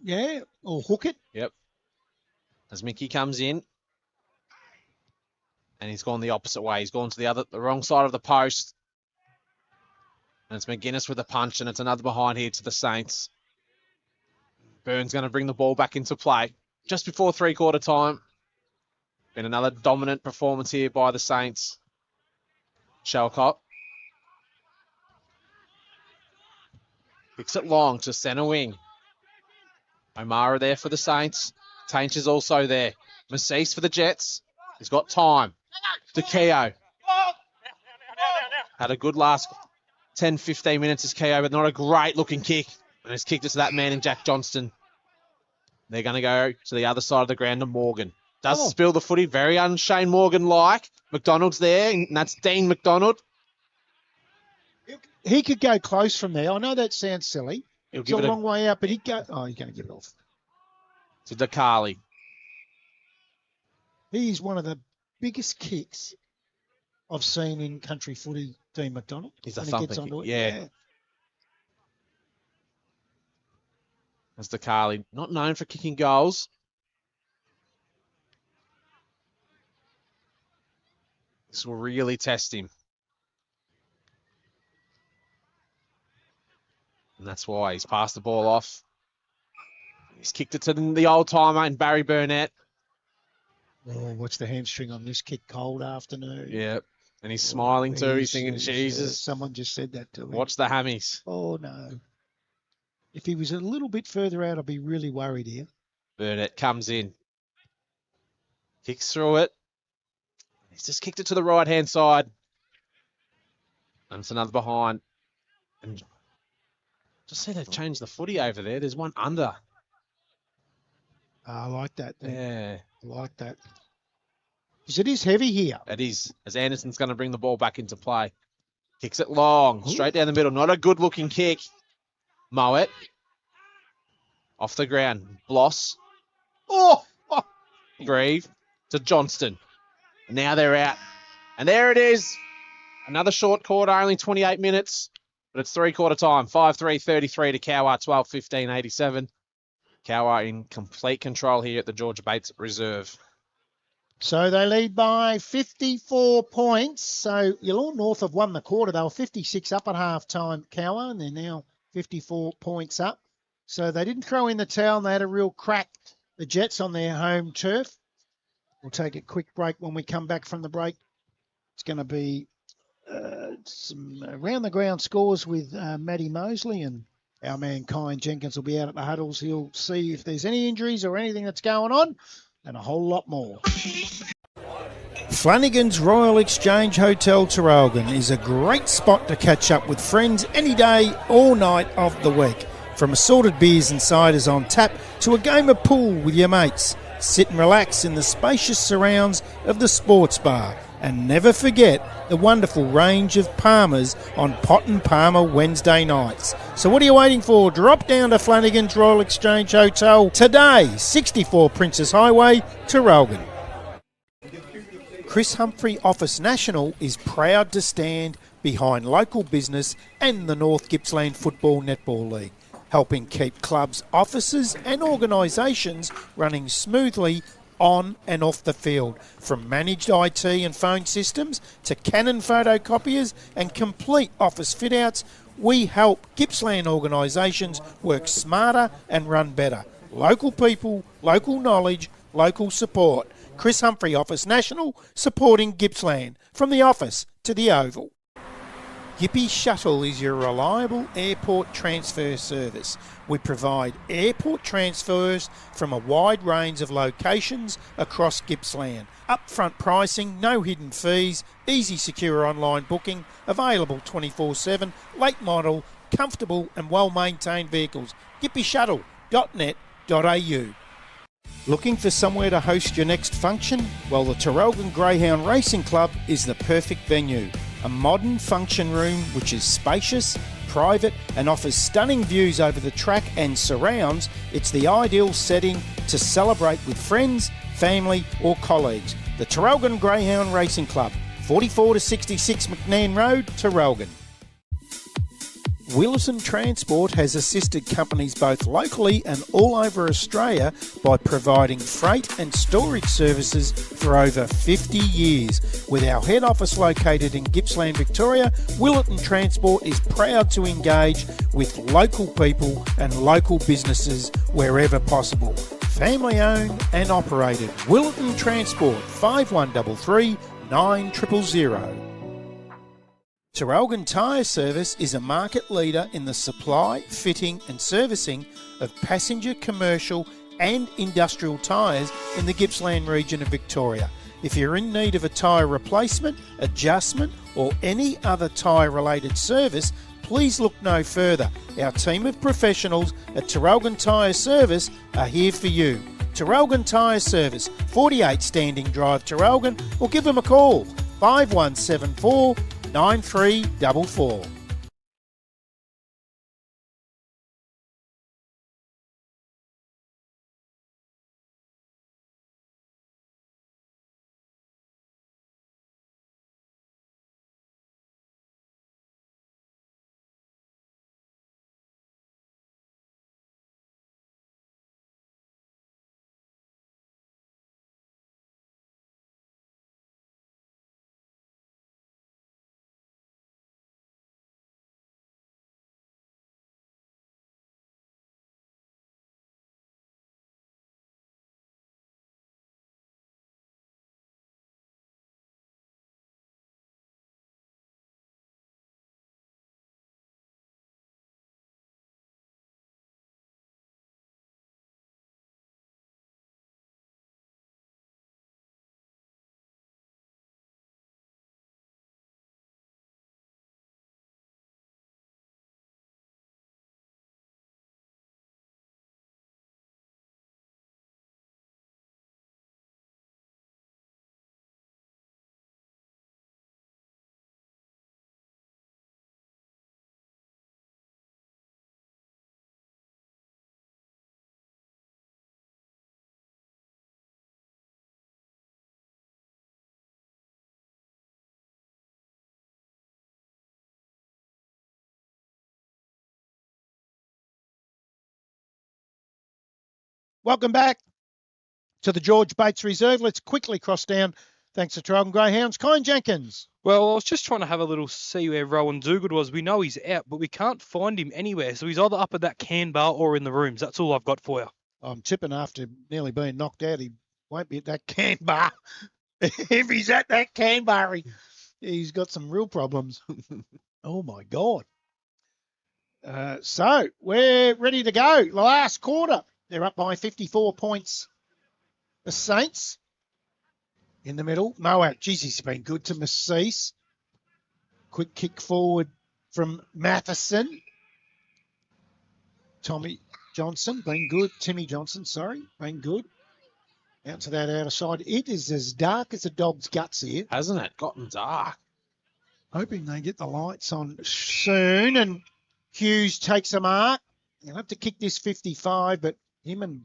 S1: hook it.
S2: Yep. As Mickey comes in, and he's gone the opposite way. He's gone to the wrong side of the post. And it's McGuinness with a punch, and it's another behind here to the Saints. Burns going to bring the ball back into play just before three-quarter time. Been another dominant performance here by the Saints. Shalcott. Kicks it long to centre wing. O'Mara there for the Saints. Tainch is also there. Massis for the Jets. He's got time. DeKeo. Had a good last 10, 15 minutes as Keo, but not a great looking kick. And has kicked it to that man in Jack Johnston. They're going to go to the other side of the ground to Morgan. Does
S1: Oh.
S2: spill the footy, very un-Shane Morgan-like. McDonald's there, and that's Dean McDonald.
S1: He could go close from there. I know that sounds silly.
S2: He'll
S1: It's
S2: give
S1: a
S2: it
S1: long way out, but he'd go. Oh, he's going to give it off.
S2: to DeCarly.
S1: He's one of the biggest kicks I've seen in country footy, Dean McDonald.
S2: He's a
S1: when he
S2: thumper
S1: gets onto
S2: kick,
S1: it.
S2: yeah. That's DeCarly. Not known for kicking goals. This will really test him. And that's why he's passed the ball off. He's kicked it to the old-timer and Barry Burnett.
S1: Oh, what's the hamstring on this kick? Cold afternoon.
S2: Yeah. And he's smiling too. He's thinking,
S1: He's-
S2: Jesus,
S1: someone just said that to him.
S2: watch the hammies.
S1: Oh, no. If he was a little bit further out, I'd be really worried here.
S2: Burnett comes in. Kicks through it. He's just kicked it to the right-hand side. And it's another behind. And just see they've changed the footy over there. There's one under.
S1: I like that.
S2: Yeah,
S1: I like that. Because it is heavy here.
S2: it is. As Anderson's going to bring the ball back into play. Kicks it long, straight down the middle. Not a good-looking kick. Moet. Off the ground. Bloss.
S1: Oh!
S2: Grieve to Johnston. Now they're out. And there it is. Another short quarter, only 28 minutes. But it's three-quarter time. 5-3-33 to Cowwarr, 12-15-87. Cowwarr in complete control here at the Georgia Bates Reserve.
S1: So they lead by 54 points. So Yallourn North have won the quarter. They were 56 up at half-time, Cowwarr, and they're now 54 points up. So they didn't throw in the towel, and they had a real crack, the Jets, on their home turf. We'll take a quick break. When we come back from the break, it's going to be some round-the-ground scores with Matty Mosley, and our man Kyan Jenkins will be out at the huddles. He'll see if there's any injuries or anything that's going on, and a whole lot more. Flanagan's Royal Exchange Hotel Traralgon is a great spot to catch up with friends any day, all night of the week. From assorted beers and ciders on tap to a game of pool with your mates. Sit and relax in the spacious surrounds of the sports bar. And never forget the wonderful range of Palmers on Pot and Palmer Wednesday nights. So what are you waiting for? Drop down to Flanagan's Royal Exchange Hotel today, 64 Princess Highway, Traralgon. Chris Humphrey Office National is proud to stand behind local business and the North Gippsland Football Netball League, helping keep clubs, offices and organisations running smoothly on and off the field. From managed IT and phone systems to Canon photocopiers and complete office fit-outs, we help Gippsland organisations work smarter and run better. Local people, local knowledge, local support. Chris Humphrey Office National, supporting Gippsland. From the office to the Oval. Gippy Shuttle is your reliable airport transfer service. We provide airport transfers from a wide range of locations across Gippsland. Upfront pricing, no hidden fees, easy secure online booking, available 24/7, late model, comfortable and well-maintained vehicles. gippyshuttle.net.au. Looking for somewhere to host your next function? Well, the Traralgon Greyhound Racing Club is the perfect venue. A modern function room which is spacious, private and offers stunning views over the track and surrounds. It's the ideal setting to celebrate with friends, family or colleagues. The Traralgon Greyhound Racing Club, 44 to 66 McNairn Road, Traralgon. Wilson Transport has assisted companies both locally and all over Australia by providing freight and storage services for over 50 years. With our head office located in Gippsland, Victoria, Wilson Transport is proud to engage with local people and local businesses wherever possible. Family owned and operated. Wilson Transport, 5133 9000. Traralgon Tyre Service is a market leader in the supply, fitting and servicing of passenger, commercial and industrial tyres in the Gippsland region of Victoria. If you're in need of a tyre replacement, adjustment or any other tyre related service, please look no further. Our team of professionals at Traralgon Tyre Service are here for you. Traralgon Tyre Service, 48 Standing Drive, Traralgon, or give them a call, 5174 9344. Welcome back to the George Bates Reserve. Let's quickly cross down, thanks to Traralgon Greyhounds. Colin Jenkins.
S3: Well, I was just trying to have a little see where Rowan Duguid was. We know he's out, but we can't find him anywhere. So he's either up at that can bar or in the rooms. That's all I've got for you.
S1: I'm tipping after nearly being knocked out, he won't be at that can bar. If he's at that can bar, he's got some real problems. Oh, my God. So we're ready to go. The last quarter. They're up by 54 points. The Saints in the middle. Moat, geez, he's been good to Masseese. Quick kick forward from Matheson. Tommy Johnson, been good. Timmy Johnson, sorry, been good. Out to that outer side. It is as dark as a dog's guts here.
S2: Hasn't it? Gotten dark.
S1: Hoping they get the lights on soon. And Hughes takes a mark. He'll have to kick this 55, but him and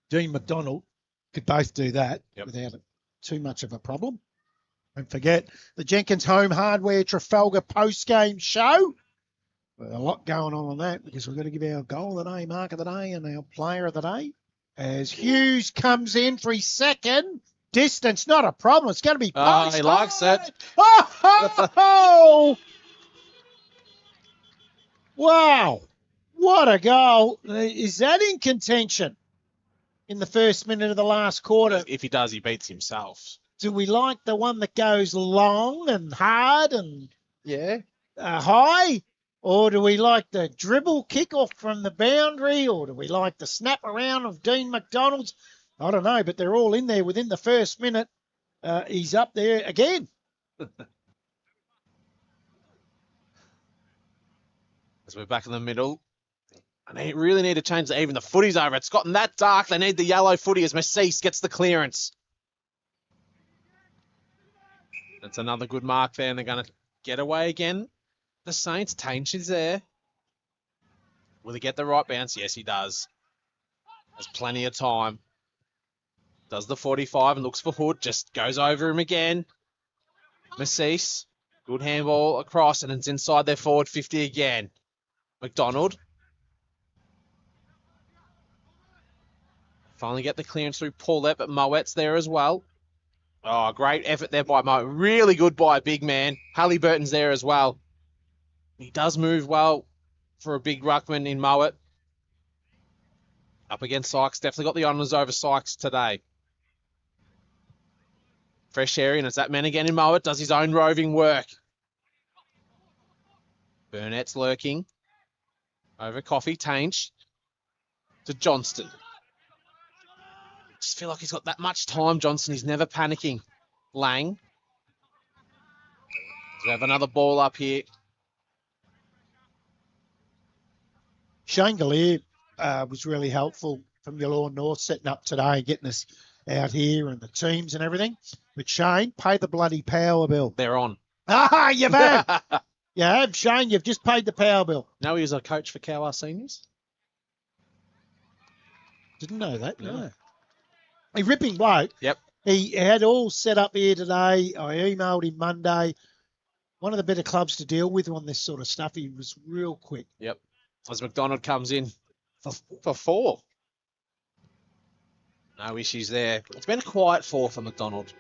S1: Dean McDonald could both do that without too much of a problem. Don't forget the Jenkins Home Hardware Trafalgar post-game show. A lot going on that because we've got to give our goal of the day, mark of the day, and our player of the day. As Hughes comes in for his second. Distance, not a problem. It's going to be post.
S2: He likes it.
S1: Oh! Wow. What a goal. Is that in contention in the first minute of the last quarter?
S2: If he does, he beats himself.
S1: Do we like the one that goes long and hard and high? Or do we like the dribble kickoff from the boundary? Or do we like the snap around of Dean McDonald's? I don't know, but they're all in there within the first minute. He's up there again.
S2: As we're back in the middle. And they really need to change even the footy's over. It's gotten that dark. They need the yellow footy as Masseese gets the clearance. That's another good mark there, and they're going to get away again. The Saints, Tainch is there. Will he get the right bounce? Yes, he does. There's plenty of time. Does the 45 and looks for Hood. Just goes over him again. Masseese, good handball across, and it's inside their forward 50 again. McDonald. Finally get the clearance through Paulette, but Moet's there as well. Oh, great effort there by Moet. Really good by a big man. Halliburton's there as well. He does move well for a big ruckman in Moet. Up against Sykes. Definitely got the honours over Sykes today. Fresh area, and it's that man again in Moet. Does his own roving work. Burnett's lurking. Over Coffee. Tainch. To Johnston. Just feel like he's got that much time, Johnson. He's never panicking. Lang. We have another ball up here.
S1: Shane Gallier was really helpful from Yallourn North, setting up today, getting us out here and the teams and everything. But Shane, pay the bloody power bill.
S2: They're on.
S1: Ah, you've had. You have, Shane. You've just paid the power bill.
S2: No, he was a coach for Cowwarr Seniors.
S1: Didn't know that,
S2: No.
S1: no. He ripping bloke.
S2: Yep.
S1: He had all set up here today. I emailed him Monday. One of the better clubs to deal with on this sort of stuff. He was real quick.
S2: Yep. As McDonald comes in for 4. No issues there. It's been a quiet 4 for McDonald.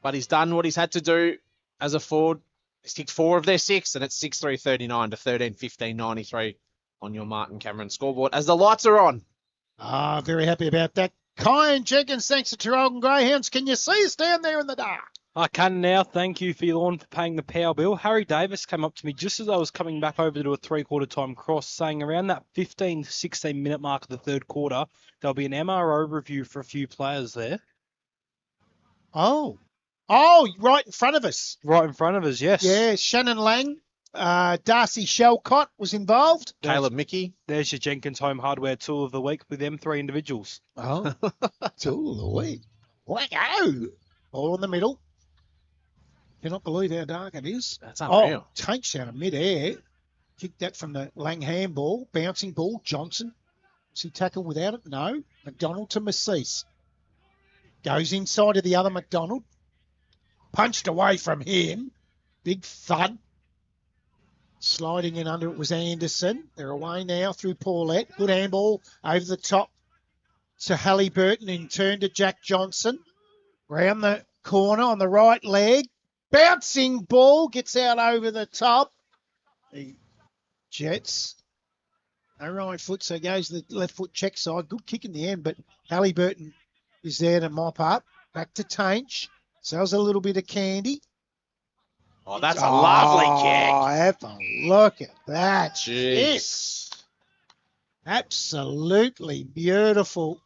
S2: But he's done what he's had to do as a forward. He's kicked 4 of their 6, and it's 6-3-39 to 13-15-93 on your Martin Cameron scoreboard as the lights are on.
S1: Ah, very happy about that. Kyan Jenkins, thanks to Traralgon Greyhounds. Can you see us down there in the dark?
S3: I can now. Thank you, Yallourn, for paying the power bill. Harry Davis came up to me just as I was coming back over to a three-quarter time cross, saying around that 15 to 16 minute mark of the third quarter, there'll be an MRO review for a few players there.
S1: Oh, right in front of us.
S3: Right in front of us, yes.
S1: Yeah, Shannon Lang, Darcy Shelcott was involved.
S2: Caleb Mickey.
S3: There's your Jenkins Home Hardware Tool of the Week with them 3 individuals.
S1: Oh, tool of the week. Wacko. All in the middle. Cannot believe how dark it is.
S2: That's unreal.
S1: Oh, takes out of mid-air. Kicked that from the Lang handball. Bouncing ball. Johnson. Was he tackled without it? No. McDonald to Massis. Goes inside of the other McDonald. Punched away from him. Big thud. Sliding in under it was Anderson. They're away now through Paulette. Good handball over the top to Halliburton. In turn to Jack Johnson. Round the corner on the right leg. Bouncing ball gets out over the top. The Jets. No right foot, so goes the left foot check side. Good kick in the end, but Halliburton is there to mop up. Back to Tainch. Sells a little bit of candy.
S2: Oh, that's a lovely kick.
S1: Oh, have a look at that.
S2: Jeez.
S1: Absolutely beautiful.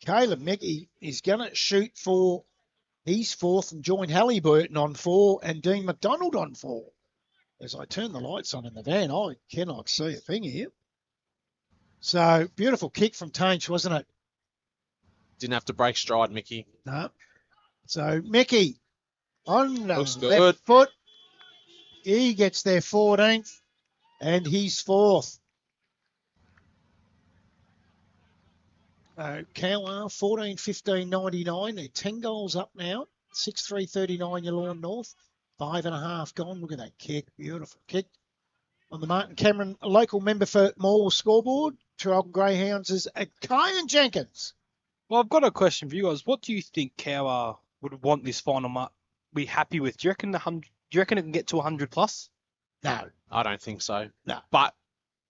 S1: Caleb Mickey is going to shoot for his 4th and join Halliburton on 4 and Dean McDonald on 4. As I turn the lights on in the van, I cannot see a thing here. So, beautiful kick from Tainch, wasn't it?
S2: Didn't have to break stride, Mickey.
S1: No. So, Mickey on the
S2: Looks
S1: left
S2: good.
S1: foot. He gets their 14th and he's 4th. Cowwarr, 14-15-99. They're 10 goals up now. 6-3-39 Yallourn North. 5.5 gone. Look at that kick. Beautiful kick. On the Martin Cameron local member for Morwell Scoreboard, Traralgon Greyhounds is Kyan Jenkins.
S3: Well, I've got a question for you guys. What do you think Cowwarr would want this final mark be happy with? Do you reckon it can get to 100 plus?
S1: No.
S2: I don't think so.
S1: No.
S2: But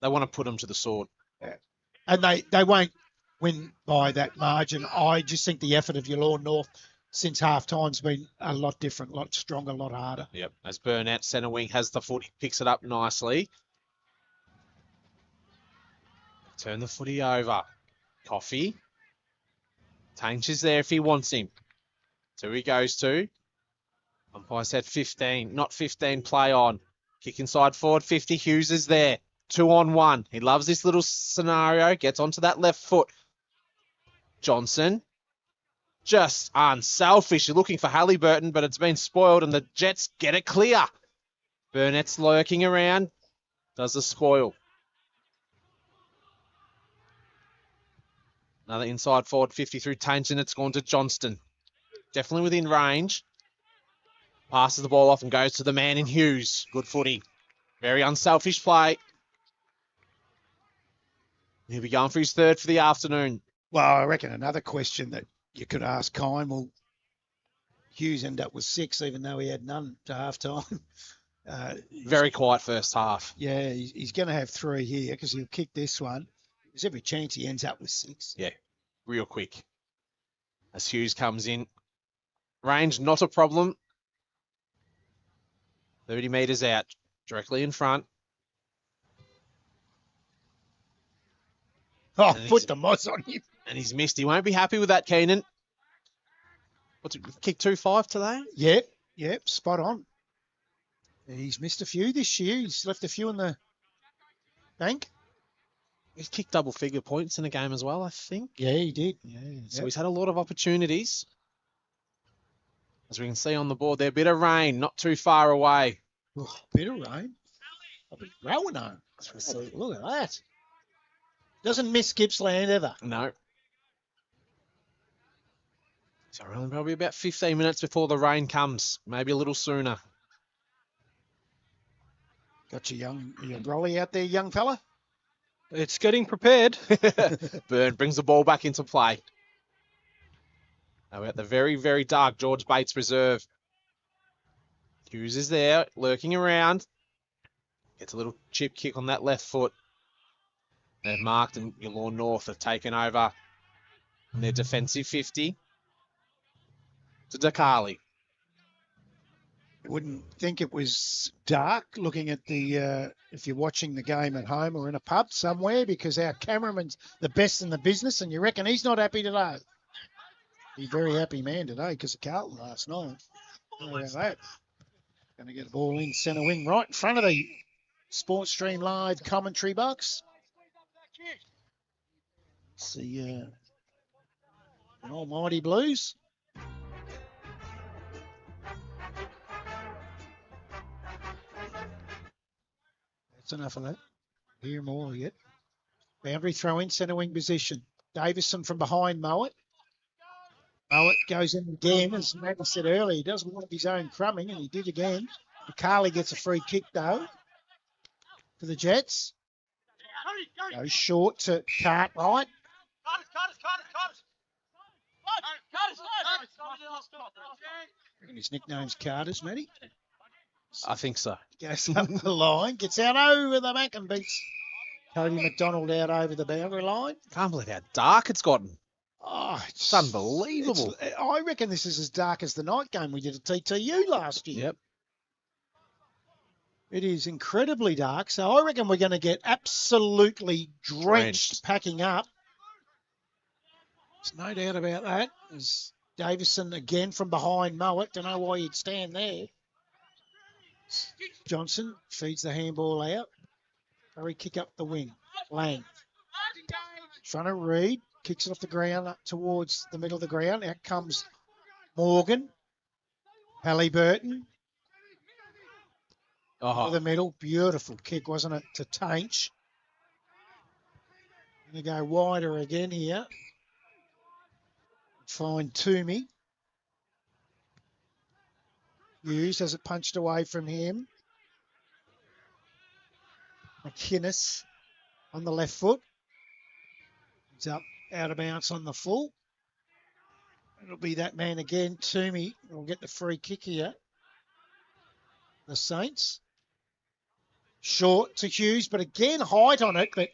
S2: they want to put them to the sword.
S1: Yeah. And they won't win by that margin. I just think the effort of Yallourn North since half-time's been a lot different, a lot stronger, a lot harder.
S2: Yep. As Burnett, centre wing, has the footy, picks it up nicely. Turn the footy over. Coffee. Tainch is there if he wants him. So he goes to. Umpire said 15, not 15, play on. Kick inside forward, 50. Hughes is there. 2-on-1. He loves this little scenario. Gets onto that left foot. Johnson. Just unselfish. You're looking for Halliburton, but it's been spoiled, and the Jets get it clear. Burnett's lurking around. Does the spoil. Another inside forward, 50 through Tainch, and it's gone to Johnston. Definitely within range. Passes the ball off and goes to the man in Hughes. Good footy. Very unselfish play. He'll be going for his 3rd for the afternoon.
S1: Well, I reckon another question that you could ask Kyan, will Hughes end up with 6 even though he had none to half-time?
S2: Very quiet first half.
S1: Yeah, he's going to have 3 here because he'll kick this one. There's every chance he ends up with 6.
S2: Yeah, real quick. As Hughes comes in. Range, not a problem. 30 metres out, directly in front.
S1: Oh, put the moss on him.
S2: And he's missed. He won't be happy with that, Keenan. What's it, kick 2-5 today?
S1: Yep, spot on. He's missed a few this year. He's left a few in the Bank.
S2: He's kicked double-figure points in the game as well, I think.
S1: Yeah, he did.
S2: Yeah, so
S1: Yep.
S2: he's had a lot of opportunities. As we can see on the board there, bit of rain, not too far away.
S1: Oh, bit of rain. I'll be rowing on. Look at that. Doesn't miss Gippsland ever.
S2: No. So we're only probably about 15 minutes before the rain comes, maybe a little sooner.
S1: Got your brolly out there, young fella.
S3: It's getting prepared.
S2: Byrne brings the ball back into play. Now we're at the very, very dark George Bates Reserve. Hughes is there, lurking around. Gets a little chip kick on that left foot. They've marked and Yallourn North have taken over their defensive 50 to Dakali.
S1: Wouldn't think it was dark looking at the, if you're watching the game at home or in a pub somewhere, because our cameraman's the best in the business, and you reckon he's not happy today. He's a very happy man today because of Carlton last night. How about that? Going to get the ball in centre wing right in front of the Sports Stream Live commentary box. See, almighty Blues. That's enough of that. Hear more yet. Boundary throw in centre wing position. Davison from behind Mowat. Mowat goes in again, as Matty said earlier. He doesn't want his own crumbing, and he did again. Carly gets a free kick, though, for the Jets. Goes short to Cartwright. Reckon his nickname's Carter's, Matty.
S2: I think so.
S1: Goes up the line, gets out over the back and beats Cody McDonald out over the boundary line.
S2: Can't believe how dark it's gotten.
S1: Oh,
S2: It's unbelievable.
S1: I reckon this is as dark as the night game we did at TTU last year.
S2: Yep.
S1: It is incredibly dark, so I reckon we're going to get absolutely drenched packing up. There's no doubt about that. There's Davison again from behind Mowat. Don't know why he'd stand there. Johnson feeds the handball out. Hurry kick up the wing. Lang. Trying to Reed. Kicks it off the ground up towards the middle of the ground. Out comes Morgan. Halliburton.
S2: Oh,
S1: The middle. Beautiful kick, wasn't it, to Tainch. Going to go wider again here. Find Toomey. Hughes has it punched away from him. McInnes on the left foot. He's up out of bounds on the full. It'll be that man again. Toomey will get the free kick here. The Saints. Short to Hughes, but again height on it. But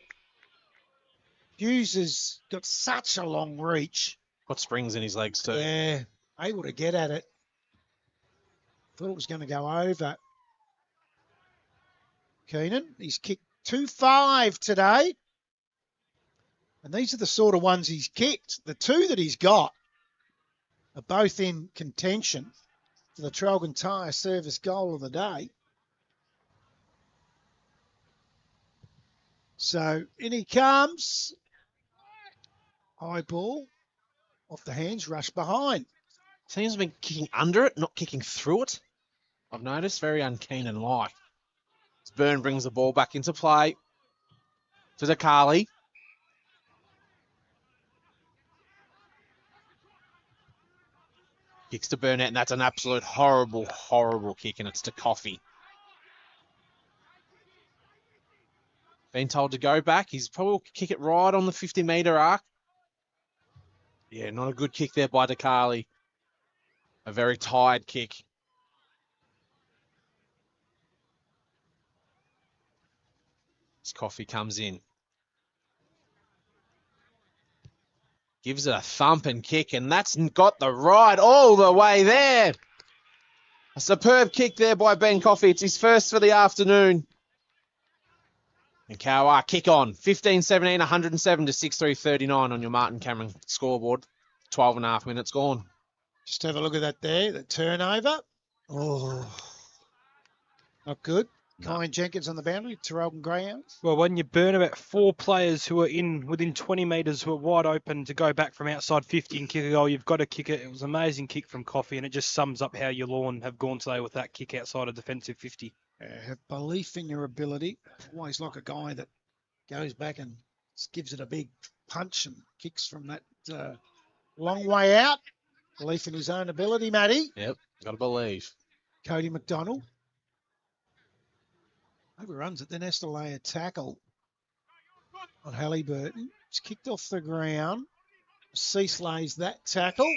S1: Hughes has got such a long reach.
S2: got springs in his legs too.
S1: Yeah, able to get at it. Thought it was going to go over. Keenan, he's kicked 2-5 today. And these are the sort of ones he's kicked. The two that he's got are both in contention for the Traralgon Tyre service goal of the day. So in he comes. High ball. Off the hands, rush behind.
S2: Seems to be kicking under it, not kicking through it. I've noticed, very unkeen and like. Byrne brings the ball back into play to Dakali. Kicks to Burnett, and that's an absolute horrible, horrible kick, and it's to Coffey. Been told to go back. He's probably will kick it right on the 50-metre arc. Yeah, not a good kick there by Dakali. A very tired kick. As Coffey comes in. Gives it a thump and kick, and that's got the ride all the way there. A superb kick there by Ben Coffey. It's his first for the afternoon. And Cowwarr kick on. 15-17, 107 to 6-3-39 on your Martin Cameron scoreboard. 12 and a half minutes gone.
S1: Just have a look at that there, the turnover. Oh, not good. Kyan Jenkins on the boundary, Traralgon Greyhounds.
S3: Well, when you burn about 4 players who are within 20 metres who are wide open to go back from outside 50 and kick a goal, you've got to kick it. It was an amazing kick from Coffey, and it just sums up how your Lawn have gone today with that kick outside a defensive 50.
S1: Have belief in your ability. Always like a guy that goes back and gives it a big punch and kicks from that long way out. Belief in his own ability, Matty.
S2: Yep, got to believe.
S1: Cody McDonald. Overruns it, then has to lay a tackle on Halliburton. It's kicked off the ground. Cease lays that tackle.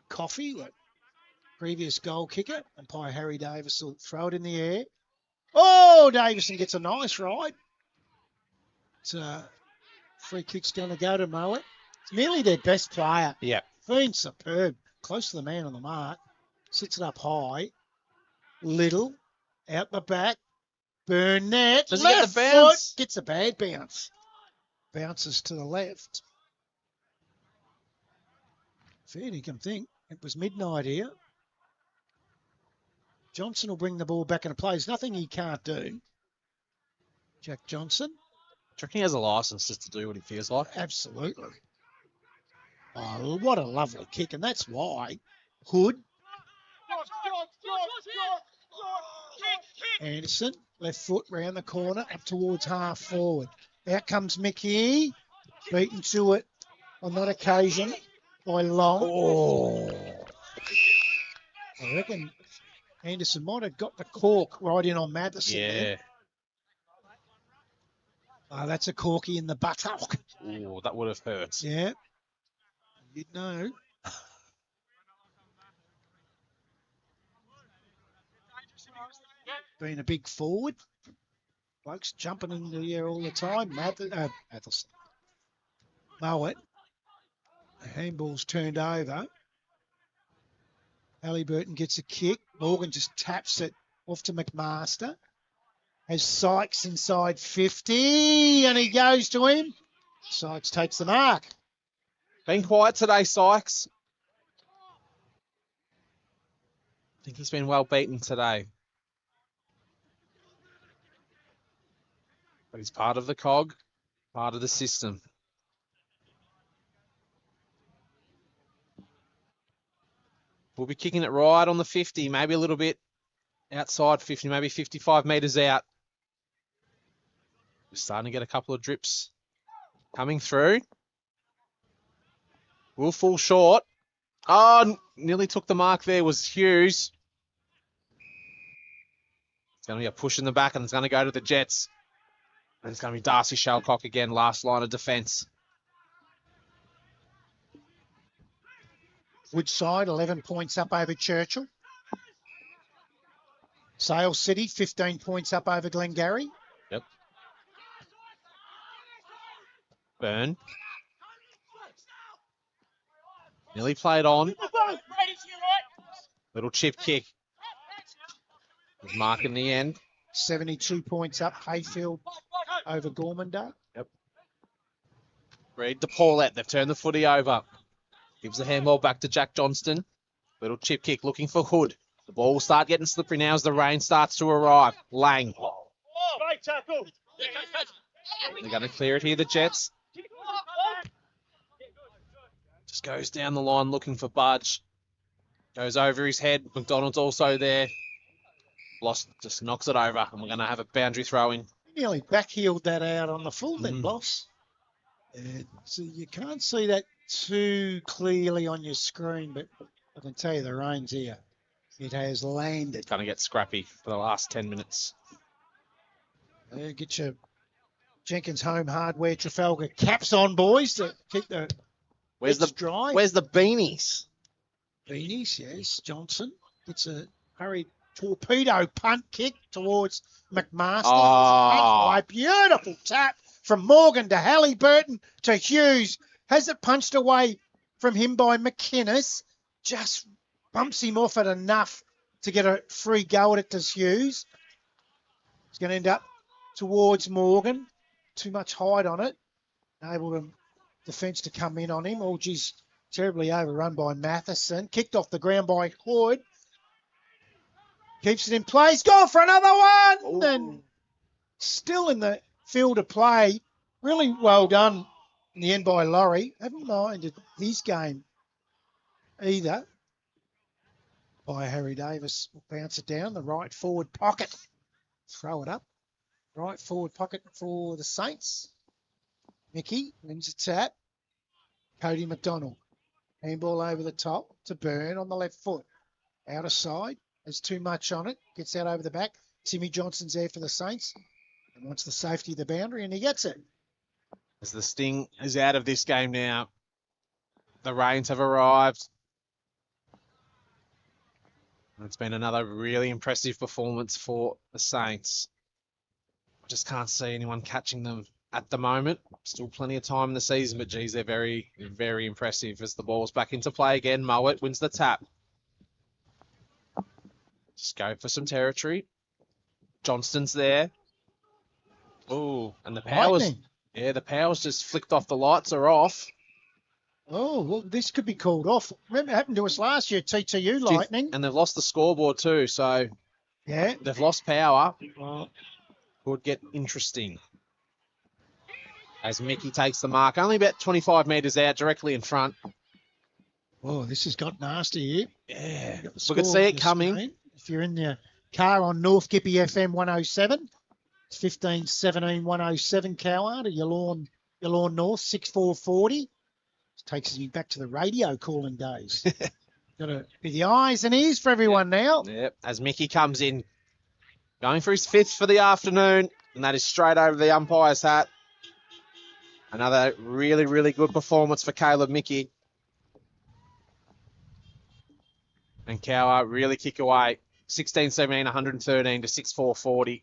S1: Coffey, the previous goal kicker. Umpire Harry Davis will throw it in the air. Oh, Davison gets a nice ride. It's free kick's going to go to Moet. It's nearly their best player.
S2: Yeah.
S1: Been superb. Close to the man on the mark. Sits it up high. Little, out the back, Burnett,
S2: Does he get
S1: left
S2: the bounce?
S1: foot, gets a bad bounce. Bounces to the left. Fair you can think. It was midnight here. Johnson will bring the ball back into play. There's nothing he can't do. Jack Johnson.
S2: Do you reckon he has a license just to do what he feels like?
S1: Absolutely. Oh, what a lovely kick, and that's why Hood. Anderson, left foot round the corner, up towards half forward. Out comes Mickey, beaten to it on that occasion by Long. Oh. I reckon Anderson might have got the cork right in on Matheson.
S2: Yeah.
S1: There. Oh, that's a corky in the buttock.
S2: Ooh, that would have hurt.
S1: Yeah. You'd know. Being a big forward. Blokes jumping into the air all the time. Matheson. Moet. The handball's turned over. Halliburton gets a kick. Morgan just taps it off to McMaster. Has Sykes inside 50, and he goes to him. Sykes takes the mark.
S2: Been quiet today, Sykes. I think he's been well beaten today. But he's part of the cog, part of the system. We'll be kicking it right on the 50, maybe a little bit outside 50, maybe 55 metres out. We're starting to get a couple of drips coming through. We'll fall short. Oh, nearly took the mark there was Hughes. It's going to be a push in the back and it's going to go to the Jets. And it's going to be Darcy Shalcock again, last line of defence.
S1: Woodside, 11 points up over Churchill. Sales City, 15 points up over Glengarry.
S2: Yep. Burn. Nearly played on. Little chip kick. Mark in the end.
S1: 72 points up, Hayfield over Gormandale.
S2: Yep. Read to Paulette. They've turned the footy over. Gives the handball back to Jack Johnston. Little chip kick looking for Hood. The ball will start getting slippery now as the rain starts to arrive. Lang. They're going to clear it here, the Jets. Just goes down the line looking for Budge. Goes over his head. McDonald's also there. Bloss just knocks it over, and we're going to have a boundary throw in.
S1: Nearly backheeled that out on the full then, Bloss. So you can't see that too clearly on your screen, but I can tell you the rain's here. It has landed.
S2: Going to get scrappy for the last 10 minutes.
S1: Get your Jenkins Home Hardware Trafalgar caps on, boys, to keep the dry.
S2: Where's the beanies?
S1: Beanies, yes. Johnson gets a hurried torpedo punt kick towards McMaster.
S2: Oh.
S1: A beautiful tap from Morgan to Halliburton to Hughes. Has it punched away from him by McInnes. Just bumps him off at enough to get a free go at it to Hughes. It's going to end up towards Morgan. Too much height on it. Able to defence to come in on him. Algie's terribly overrun by Matheson. Kicked off the ground by Hood. Keeps it in play. He's gone for another one.
S2: Ooh.
S1: And still in the field of play. Really well done in the end by Laurie. Haven't minded his game either. By Harry Davis. Will bounce it down the right forward pocket. Throw it up. Right forward pocket for the Saints. Mickey wins a tap. Cody McDonald. Handball over the top to Byrne on the left foot. Outer side. There's too much on it. Gets out over the back. Timmy Johnson's there for the Saints. And wants the safety of the boundary, and he gets it.
S2: As the sting is out of this game now, the rains have arrived. And it's been another really impressive performance for the Saints. Just can't see anyone catching them at the moment. Still plenty of time in the season, but geez, they're very, very impressive as the ball's back into play again. Mowat wins the tap. Just go for some territory. Johnston's there. Oh, and the power's...
S1: Lightning.
S2: Yeah, the power's just flicked off. The lights are off.
S1: Oh, well, this could be called off. Remember, it happened to us last year, TTU Lightning.
S2: And they've lost the scoreboard too, so
S1: Yeah.
S2: they've lost power.
S1: Well,
S2: Could get interesting. As Mickey takes the mark, only about 25 metres out, directly in front.
S1: oh, this has got nasty here.
S2: Yeah,
S1: Got the
S2: we
S1: score
S2: could see
S1: on
S2: it
S1: the
S2: coming.
S1: screen. If you're in the car on North Gippy FM 107, it's 1517 107 Cowwarr to Yalorn North 6440. Takes you back to the radio calling days. Got to be the eyes and ears for everyone now.
S2: Yep, as Mickey comes in, going for his 5th for the afternoon, and that is straight over the umpire's hat. Another really, really good performance for Caleb Mickey. And Cowwarr really kick away. 16-17, 113 to 6-4-40.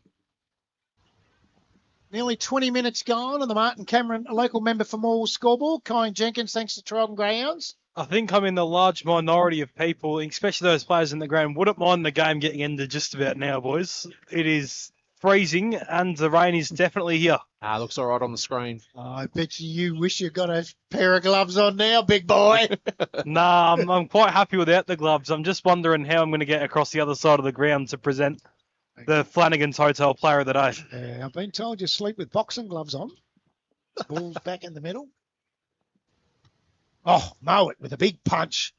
S1: Nearly 20 minutes gone, and the Martin Cameron, a local member for Morwell Scoreboard, Kyan Jenkins, thanks to Traralgon Greyhounds.
S3: I think I'm in the large minority of people, especially those players in the ground, wouldn't mind the game getting ended just about now, boys. It is freezing, and the rain is definitely here.
S2: Looks all right on the screen.
S1: I bet you wish you got a pair of gloves on now, big boy.
S3: Nah, I'm quite happy without the gloves. I'm just wondering how I'm going to get across the other side of the ground to present the Flanagan's Hotel Player of the Day.
S1: I've been told you sleep with boxing gloves on. Ball's back in the middle. Oh, Mowat with a big punch.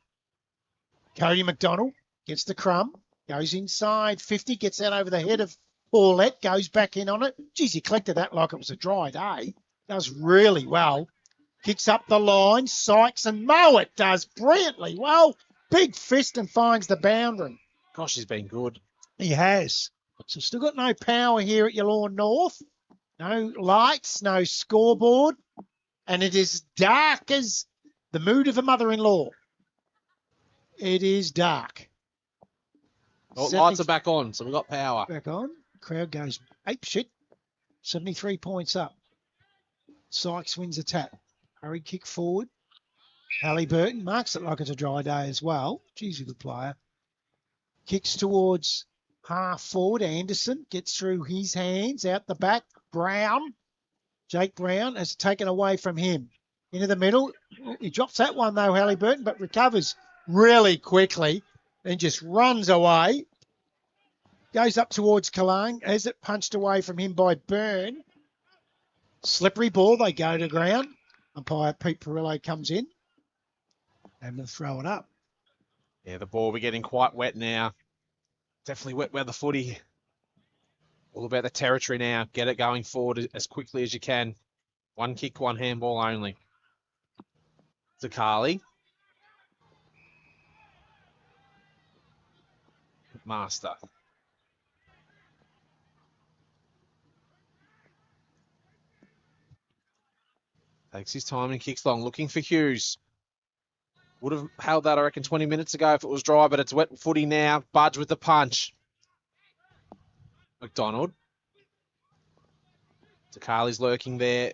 S1: Cody McDonald gets the crumb, goes inside 50, gets out over the head of Paulette, goes back in on it. Geez, he collected that like it was a dry day. Does really well. Kicks up the line, Sykes, and Mowat does brilliantly well. Big fist and finds the boundary.
S2: Gosh, he's been good.
S1: He has. So still got no power here at Yalorn North. No lights, no scoreboard. And it is dark as the mood of a mother-in-law. It is dark.
S2: Oh, lights are back on, so we've got power.
S1: Back on. Crowd goes apeshit. 73 points up. Sykes wins a tap. Hurry kick forward. Halliburton marks it like it's a dry day as well. Geez, a good player. Kicks towards half forward. Anderson gets through his hands. Out the back. Brown. Jake Brown has taken away from him. Into the middle. He drops that one though, Halliburton, but recovers really quickly. Then just runs away. Goes up towards Kalang. Has it punched away from him by Byrne. Slippery ball. They go to ground. Umpire Pete Perillo comes in. And they'll throw it up.
S2: Yeah, the ball will be getting quite wet now. Definitely wet where the footy. All about the territory now. Get it going forward as quickly as you can. One kick, one handball only. Zakali. Master. Takes his time and kicks long. Looking for Hughes. Would have held that, I reckon, 20 minutes ago if it was dry, but it's wet footy now. Budge with the punch. McDonald. Takali's lurking there.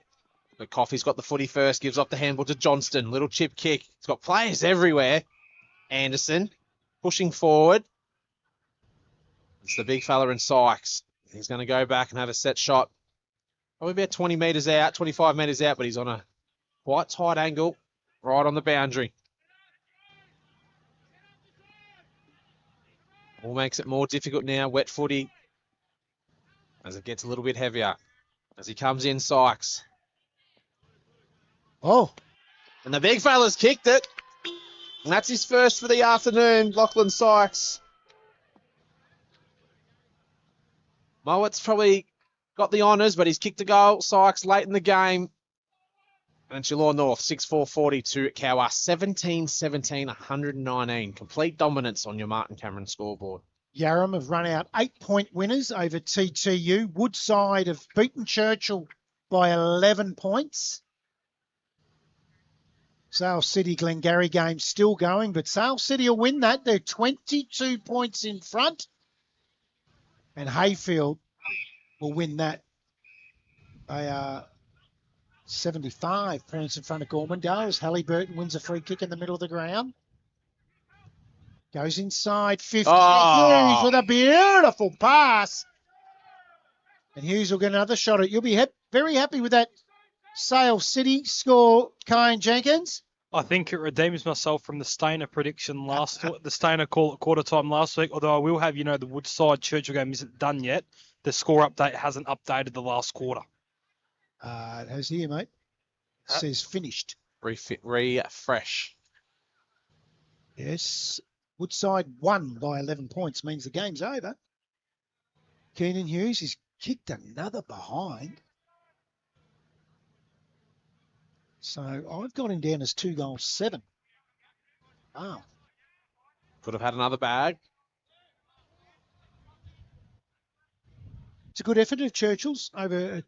S2: But Coffey's got the footy first. Gives off the handball to Johnston. Little chip kick. He's got players everywhere. Anderson pushing forward. It's the big fella in Sykes. He's going to go back and have a set shot. Probably about 20 metres out, 25 metres out, but he's on a quite tight angle right on the boundary. All makes it more difficult now. Wet footy as it gets a little bit heavier. As he comes in, Sykes.
S1: Oh,
S2: And the big fella's kicked it. And that's his first for the afternoon, Lachlan Sykes. Mowatt's probably got the honours, but he's kicked a goal. Sykes late in the game. And Geelong North, 6-4-42 at Cowwarr, 17-17, 119. Complete dominance on your Martin Cameron scoreboard.
S1: Yarram have run out 8-point winners over TTU. Woodside have beaten Churchill by 11 points. Sale City Glengarry game still going, but Sale City will win that. They're 22 points in front. And Hayfield will win that. They are 75 points in front of Gormandale as Halliburton wins a free kick in the middle of the ground. Goes inside 50.
S2: Oh.
S1: Hughes with a beautiful pass. And Hughes will get another shot at it. You'll be very happy with that Sale City score, Kyan Jenkins.
S3: I think it redeems myself from the Stainer prediction the Stainer call at quarter time last week. Although I will have, the Woodside Churchill game isn't done yet. The score update hasn't updated the last quarter.
S1: It has here, mate. It says finished.
S2: Refresh.
S1: Yes. Woodside won by 11 points, means the game's over. Keenan Hughes has kicked another behind. So I've got him down as 2 goals, 7. Wow.
S2: Could have had another bag.
S1: It's a good effort of Churchill's over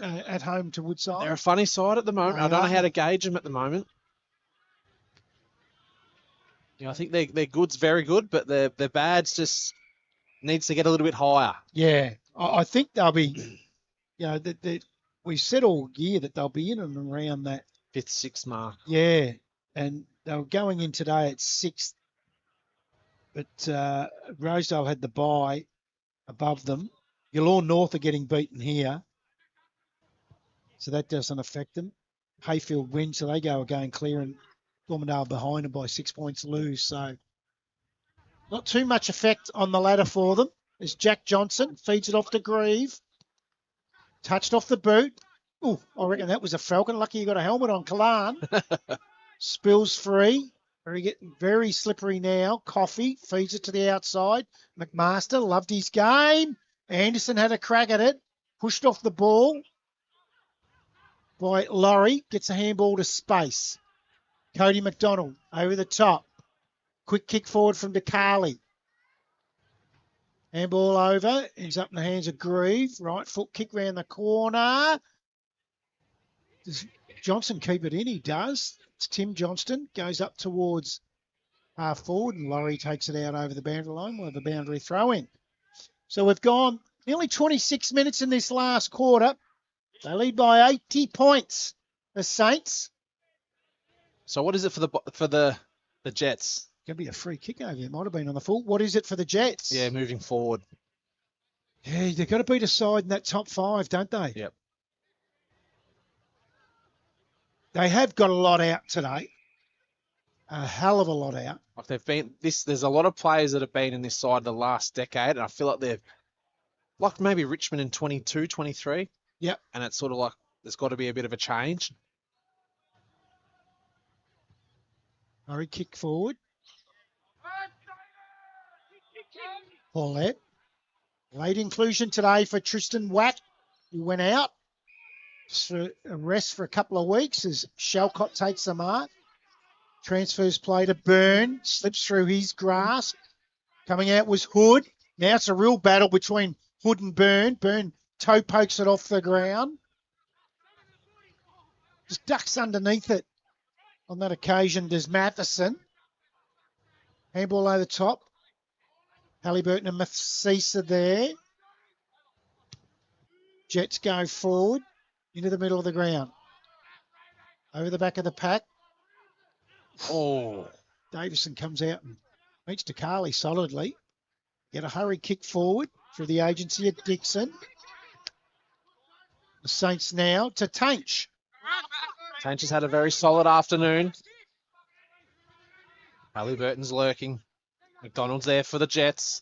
S1: at home to Woodside.
S2: They're a funny side at the moment. I don't know how to gauge them at the moment. I think their good's very good, but their bad's just needs to get a little bit higher.
S1: Yeah, I think they'll be, we said all year that they'll be in and around that
S2: 5th, 6th mark.
S1: Yeah, and they were going in today at 6th, but Rosedale had the bye above them. Geelong North are getting beaten here, so that doesn't affect them. Hayfield wins, so they go again clear, and Gormandale behind them by 6 points lose. So not too much effect on the ladder for them. As Jack Johnson feeds it off to Grieve. Touched off the boot. Oh, I reckon that was a Falcon. Lucky you got a helmet on, Kalan. Spills free. Very slippery now. Coffee feeds it to the outside. McMaster loved his game. Anderson had a crack at it. Pushed off the ball by Laurie. Gets a handball to space. Cody McDonald over the top. Quick kick forward from DeCarley. Handball over. He's up in the hands of Grieve. Right foot kick round the corner. Does Johnson keep it in? He does. It's Tim Johnston. Goes up towards half forward, and Laurie takes it out over the boundary line. We'll have a boundary throw in. So we've gone nearly 26 minutes in this last quarter. They lead by 80 points, the Saints.
S2: So what is it for the Jets?
S1: Going to be a free kick over here. Might have been on the full. What is it for the Jets?
S2: Yeah, moving forward.
S1: Yeah, they've got to beat a side in that top 5, don't they?
S2: Yep.
S1: They have got a lot out today. A hell of a lot out.
S2: Like there's a lot of players that have been in this side the last decade, and I feel like they're like maybe Richmond in 22, 23.
S1: Yep.
S2: And it's sort of like there's got to be a bit of a change.
S1: Murray kick forward. Paulette. Late inclusion today for Tristan Watt, who went out for a rest for a couple of weeks as Shalcott takes the mark. Transfers play to Byrne, slips through his grasp. Coming out was Hood. Now it's a real battle between Hood and Byrne. Byrne toe pokes it off the ground. Just ducks underneath it. On that occasion, does Matheson. Handball over the top. Halliburton and Mathisa there. Jets go forward into the middle of the ground. Over the back of the pack.
S2: Oh.
S1: Davison comes out and meets DeCarley solidly. Get a hurry kick forward through the agency of Dixon. The Saints now to Tainch.
S2: Tainch has had a very solid afternoon. Halliburton's lurking. McDonald's there for the Jets.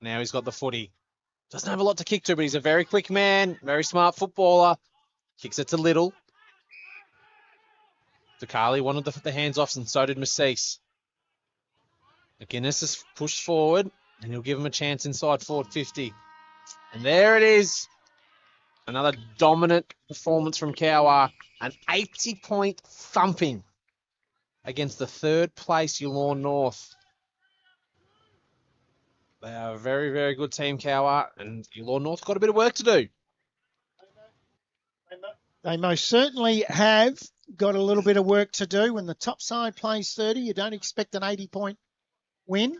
S2: Now he's got the footy. Doesn't have a lot to kick to, but he's a very quick man, very smart footballer. Kicks it to Little. DeCarly wanted the hands-offs, and so did Massis. McGuinness is pushed forward, and he'll give him a chance inside forward 50. And there it is. Another dominant performance from Cowwarr. An 80-point thumping against the third-place Yallourn North. They are a very, very good team, Cowwarr, and Yallourn North got a bit of work to do.
S1: They most certainly have got a little bit of work to do. When the top side plays 30, you don't expect an 80-point win.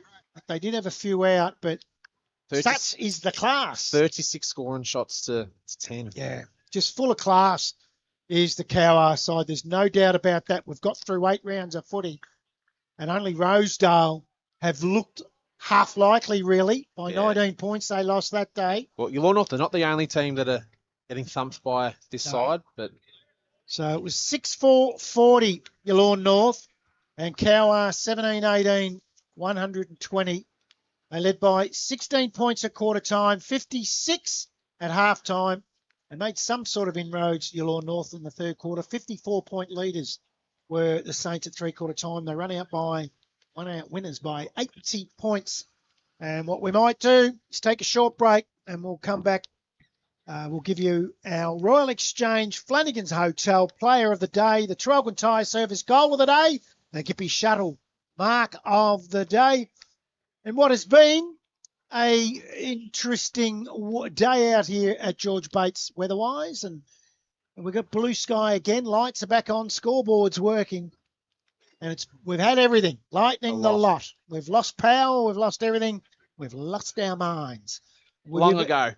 S1: They did have a few out, but such is the class.
S2: 36 scoring shots to 10.
S1: Yeah, just full of class is the Cowwarr side. There's no doubt about that. We've got through 8 rounds of footy, and only Rosedale have looked half likely, really. By 19 points they lost that day.
S2: Well, Yallourn North, they're not the only team that are getting thumped by this side, but...
S1: So it was 6-4-40 Yallourn North, and Cowwarr 17-18, 120. They led by 16 points at quarter time, 56 at half time. They made some sort of inroads, Yallourn North, in the third quarter. 54-point leaders were the Saints at three-quarter time. They run out winners by 80 points. And what we might do is take a short break, and we'll come back. We'll give you our Royal Exchange Flanagan's Hotel Player of the Day, the Traralgon Tyre Service Goal of the Day, the Gippy Shuttle Mark of the Day. And what has been a interesting day out here at George Bates weather-wise. And we've got blue sky again. Lights are back on. Scoreboard's working. And we've had everything. Lightning the lot. We've lost power. We've lost everything. We've lost our minds.
S2: Long ago.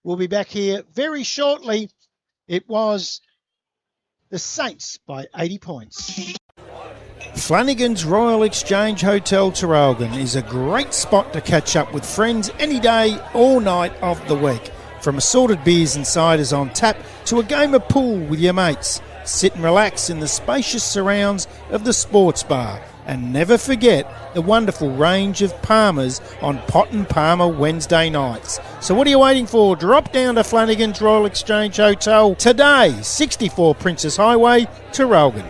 S1: We'll be back here very shortly. It was the Saints by 80 points. Flanagan's Royal Exchange Hotel Traralgon is a great spot to catch up with friends any day, all night of the week. From assorted beers and ciders on tap to a game of pool with your mates. Sit and relax in the spacious surrounds of the sports bar. And never forget the wonderful range of Palmers on Pot and Palmer Wednesday nights. So what are you waiting for? Drop down to Flanagan's Royal Exchange Hotel today, 64 Princess Highway, Traralgon.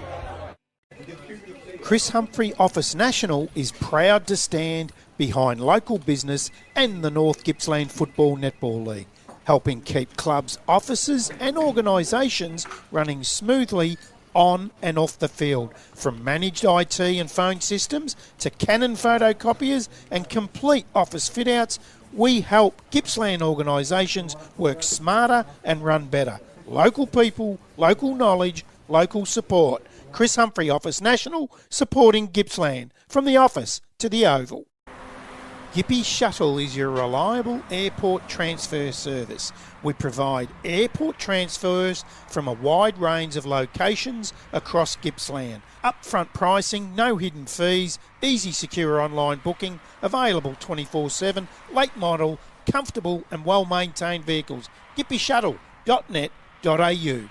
S1: Chris Humphrey Office National is proud to stand behind local business and the North Gippsland Football Netball League, helping keep clubs, offices and organisations running smoothly on and off the field. From managed IT and phone systems to Canon photocopiers and complete office fit-outs, we help Gippsland organisations work smarter and run better. Local people, local knowledge, local support. Chris Humphrey Office National, supporting Gippsland, from the office to the Oval. Gippy Shuttle is your reliable airport transfer service. We provide airport transfers from a wide range of locations across Gippsland. Upfront pricing, no hidden fees, easy secure online booking, available 24/7, late model, comfortable and well-maintained vehicles. gippyshuttle.net.au.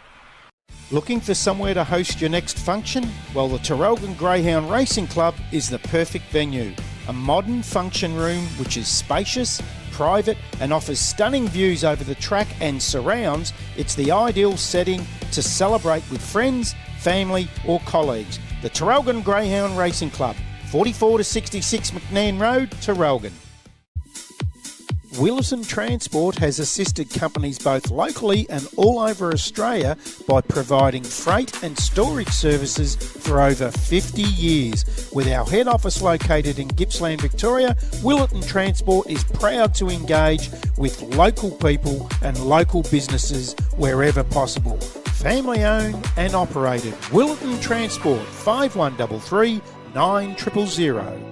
S1: Looking for somewhere to host your next function? Well, the Traralgon Greyhound Racing Club is the perfect venue. A modern function room which is spacious, private and offers stunning views over the track and surrounds. It's the ideal setting to celebrate with friends, family or colleagues. The Traralgon Greyhound Racing Club, 44 to 66 McNairn Road, Traralgon. Wilson Transport has assisted companies both locally and all over Australia by providing freight and storage services for over 50 years. With our head office located in Gippsland, Victoria, Wilson Transport is proud to engage with local people and local businesses wherever possible. Family owned and operated. Wilson Transport, 5133 9000.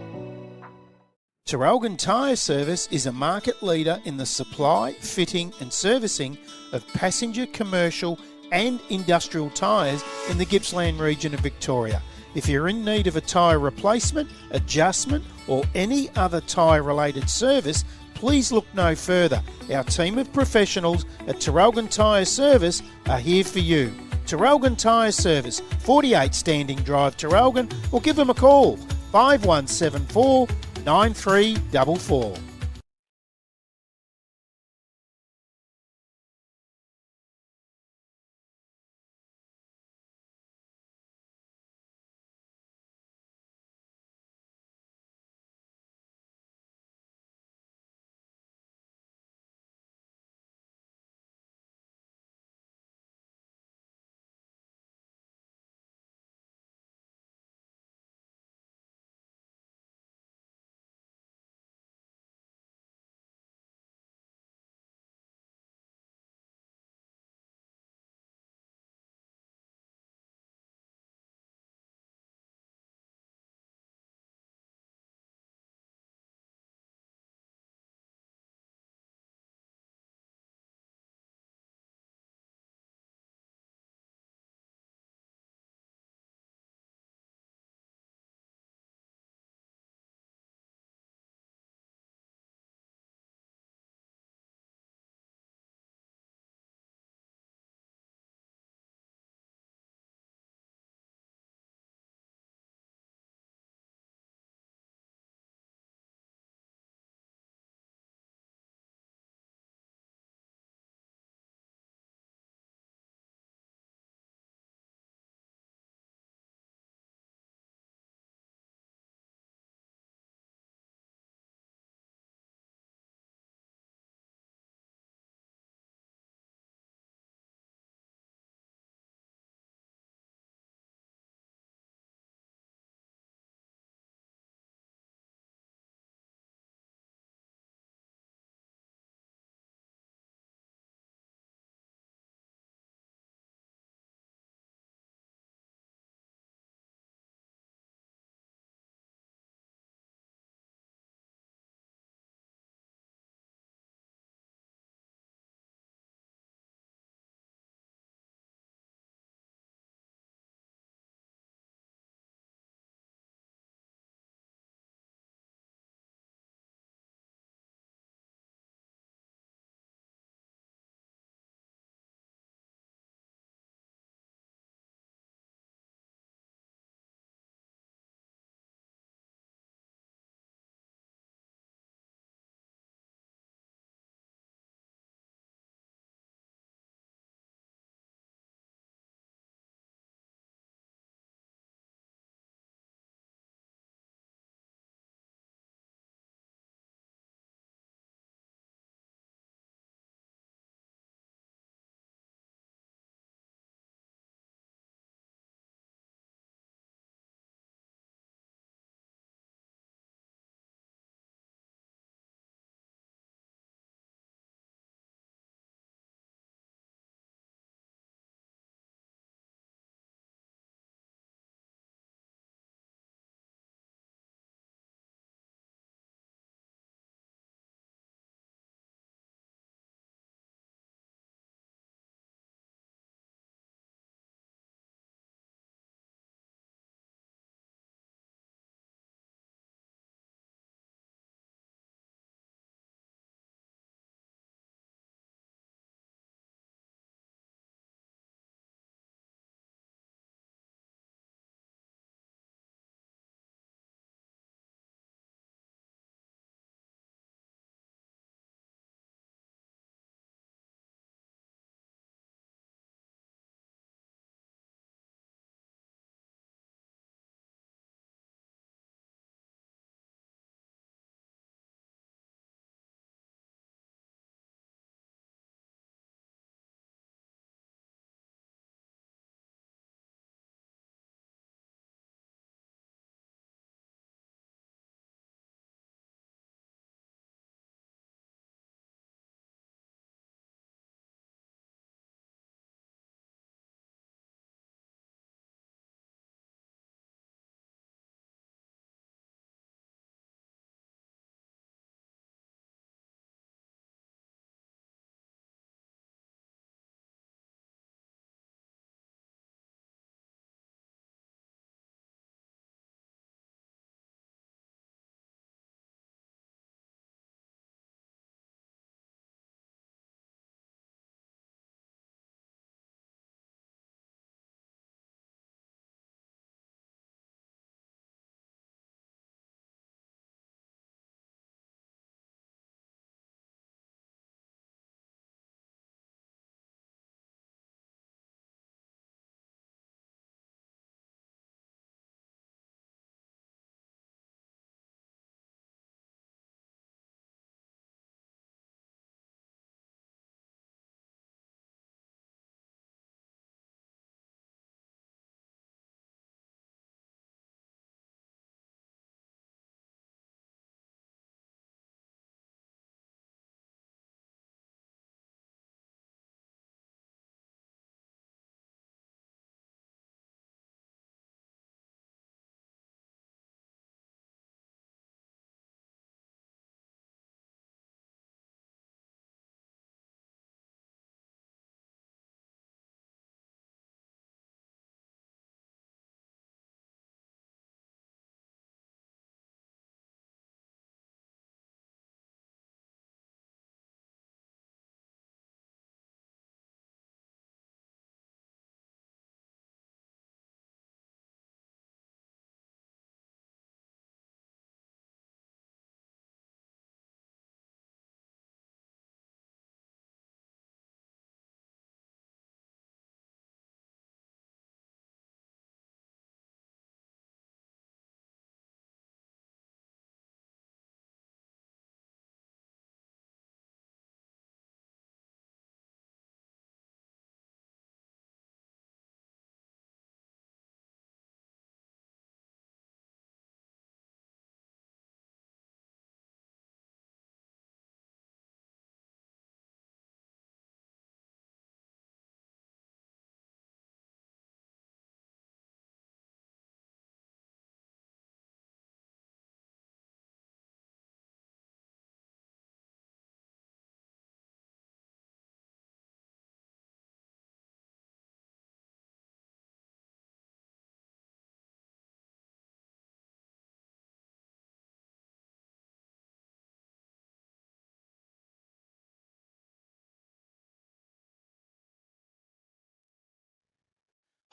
S1: Traralgon Tyre Service is a market leader in the supply, fitting and servicing of passenger, commercial and industrial tyres in the Gippsland region of Victoria. If you're in need of a tyre replacement, adjustment or any other tyre related service, please look no further. Our team of professionals at Traralgon Tyre Service are here for you. Traralgon Tyre Service, 48 Standing Drive, Traralgon, or give them a call, 5174 9344.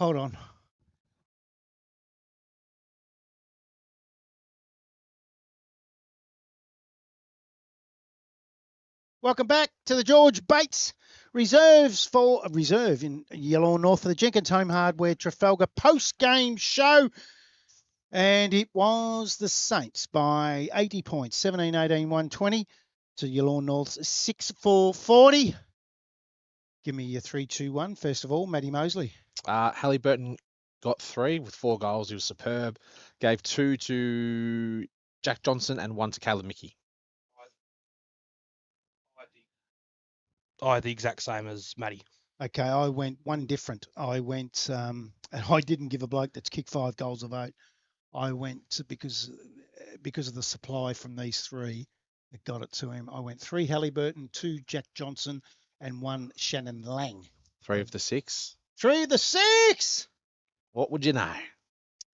S1: Hold on. Welcome back to the George Bates Reserve in Yellow North for the Jenkins Home Hardware Trafalgar post-game show. And it was the Saints by 80 points, 17-18, 120 to Yellow North's 6-4-40. Give me your 3-2-1. First of all, Matty Mosley.
S2: Halliburton got 3 with 4 goals. He was superb. Gave 2 to Jack Johnson and 1 to Caleb Mickey.
S3: I had the exact same as Matty.
S1: Okay, I went one different. I went, and I didn't give a bloke that's kicked 5 goals a vote. I went because of the supply from these 3 that got it to him. I went 3 Halliburton, 2 Jack Johnson, and 1 Shannon Lang.
S2: 3 of the 6.
S1: 3 of the 6!
S2: What would you know?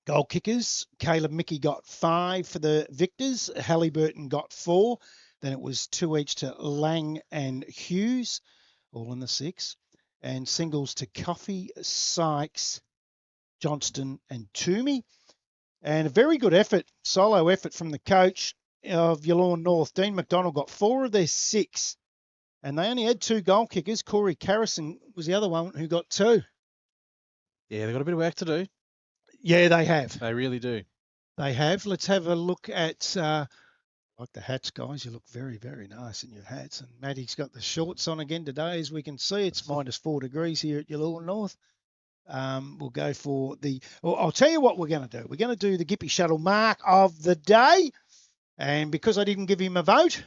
S1: Goal kickers, Caleb Mickey got 5 for the Victors. Halliburton got 4. Then it was 2 each to Lang and Hughes, all in the 6. And singles to Coffey, Sykes, Johnston, and Toomey. And a very good effort, solo effort from the coach of Yallourn North. Dean McDonald got 4 of their 6. And they only had 2 goal kickers. Corey Carrison was the other one who got 2.
S2: Yeah, they've got a bit of work to do.
S1: Yeah, they have.
S2: They really do.
S1: They have. Let's have a look at, like the hats, guys. You look very, very nice in your hats. And Matty's got the shorts on again today. As we can see, it's -4 degrees here at Yallourn North. We'll go for I'll tell you what we're going to do. We're going to do the Gippy Shuttle mark of the day. And because I didn't give him a vote,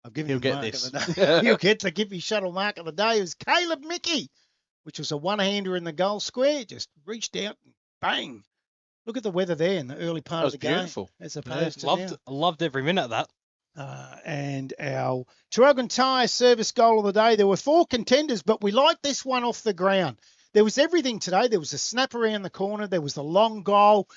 S1: I've given him the mark of the day. He'll get the Gippy Shuttle mark of the day. It was Caleb Mickey, which was a one-hander in the goal square. Just reached out and bang. Look at the weather there in the early part of the game.
S2: Beautiful.
S1: As opposed to now.
S3: Loved every minute of that.
S1: And our Traralgon Tyre service goal of the day. There were 4 contenders, but we liked this one off the ground. There was everything today. There was a snap around the corner. There was the long goal.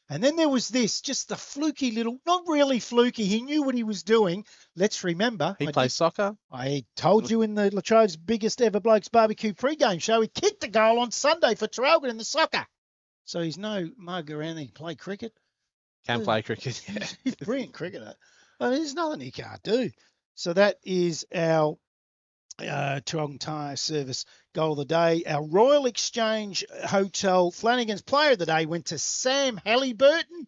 S1: And then there was this, just the fluky little, not really fluky. He knew what he was doing. Let's remember.
S2: He plays soccer.
S1: I told you in the Latrobe's biggest ever Blokes barbecue pre-game show, he kicked a goal on Sunday for Traralgon in the soccer. So he's no mug around there. He play cricket.
S2: Can play cricket. Yeah.
S1: He's a brilliant cricketer. But there's nothing he can't do. So that is our Traralgon Tyre service goal of the day. Our Royal Exchange Hotel Flanagan's player of the day went to Sam Halliburton,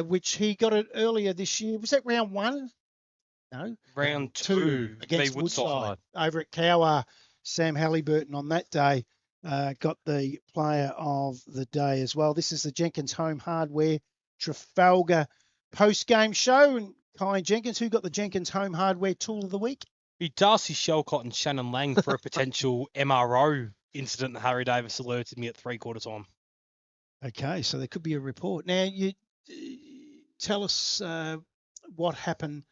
S1: which he got it earlier this year. Was that round 1? No.
S3: Round 2
S1: against Woodside over at Cowwarr. Sam Halliburton on that day got the player of the day as well. This is the Jenkins Home Hardware Trafalgar post-game show. And Kai Jenkins, who got the Jenkins Home Hardware Tool of the Week?
S3: Darcy Shelcott and Shannon Lang for a potential MRO incident that Harry Davis alerted me at 3/4 time.
S1: Okay, so there could be a report. Now, you tell us what happened.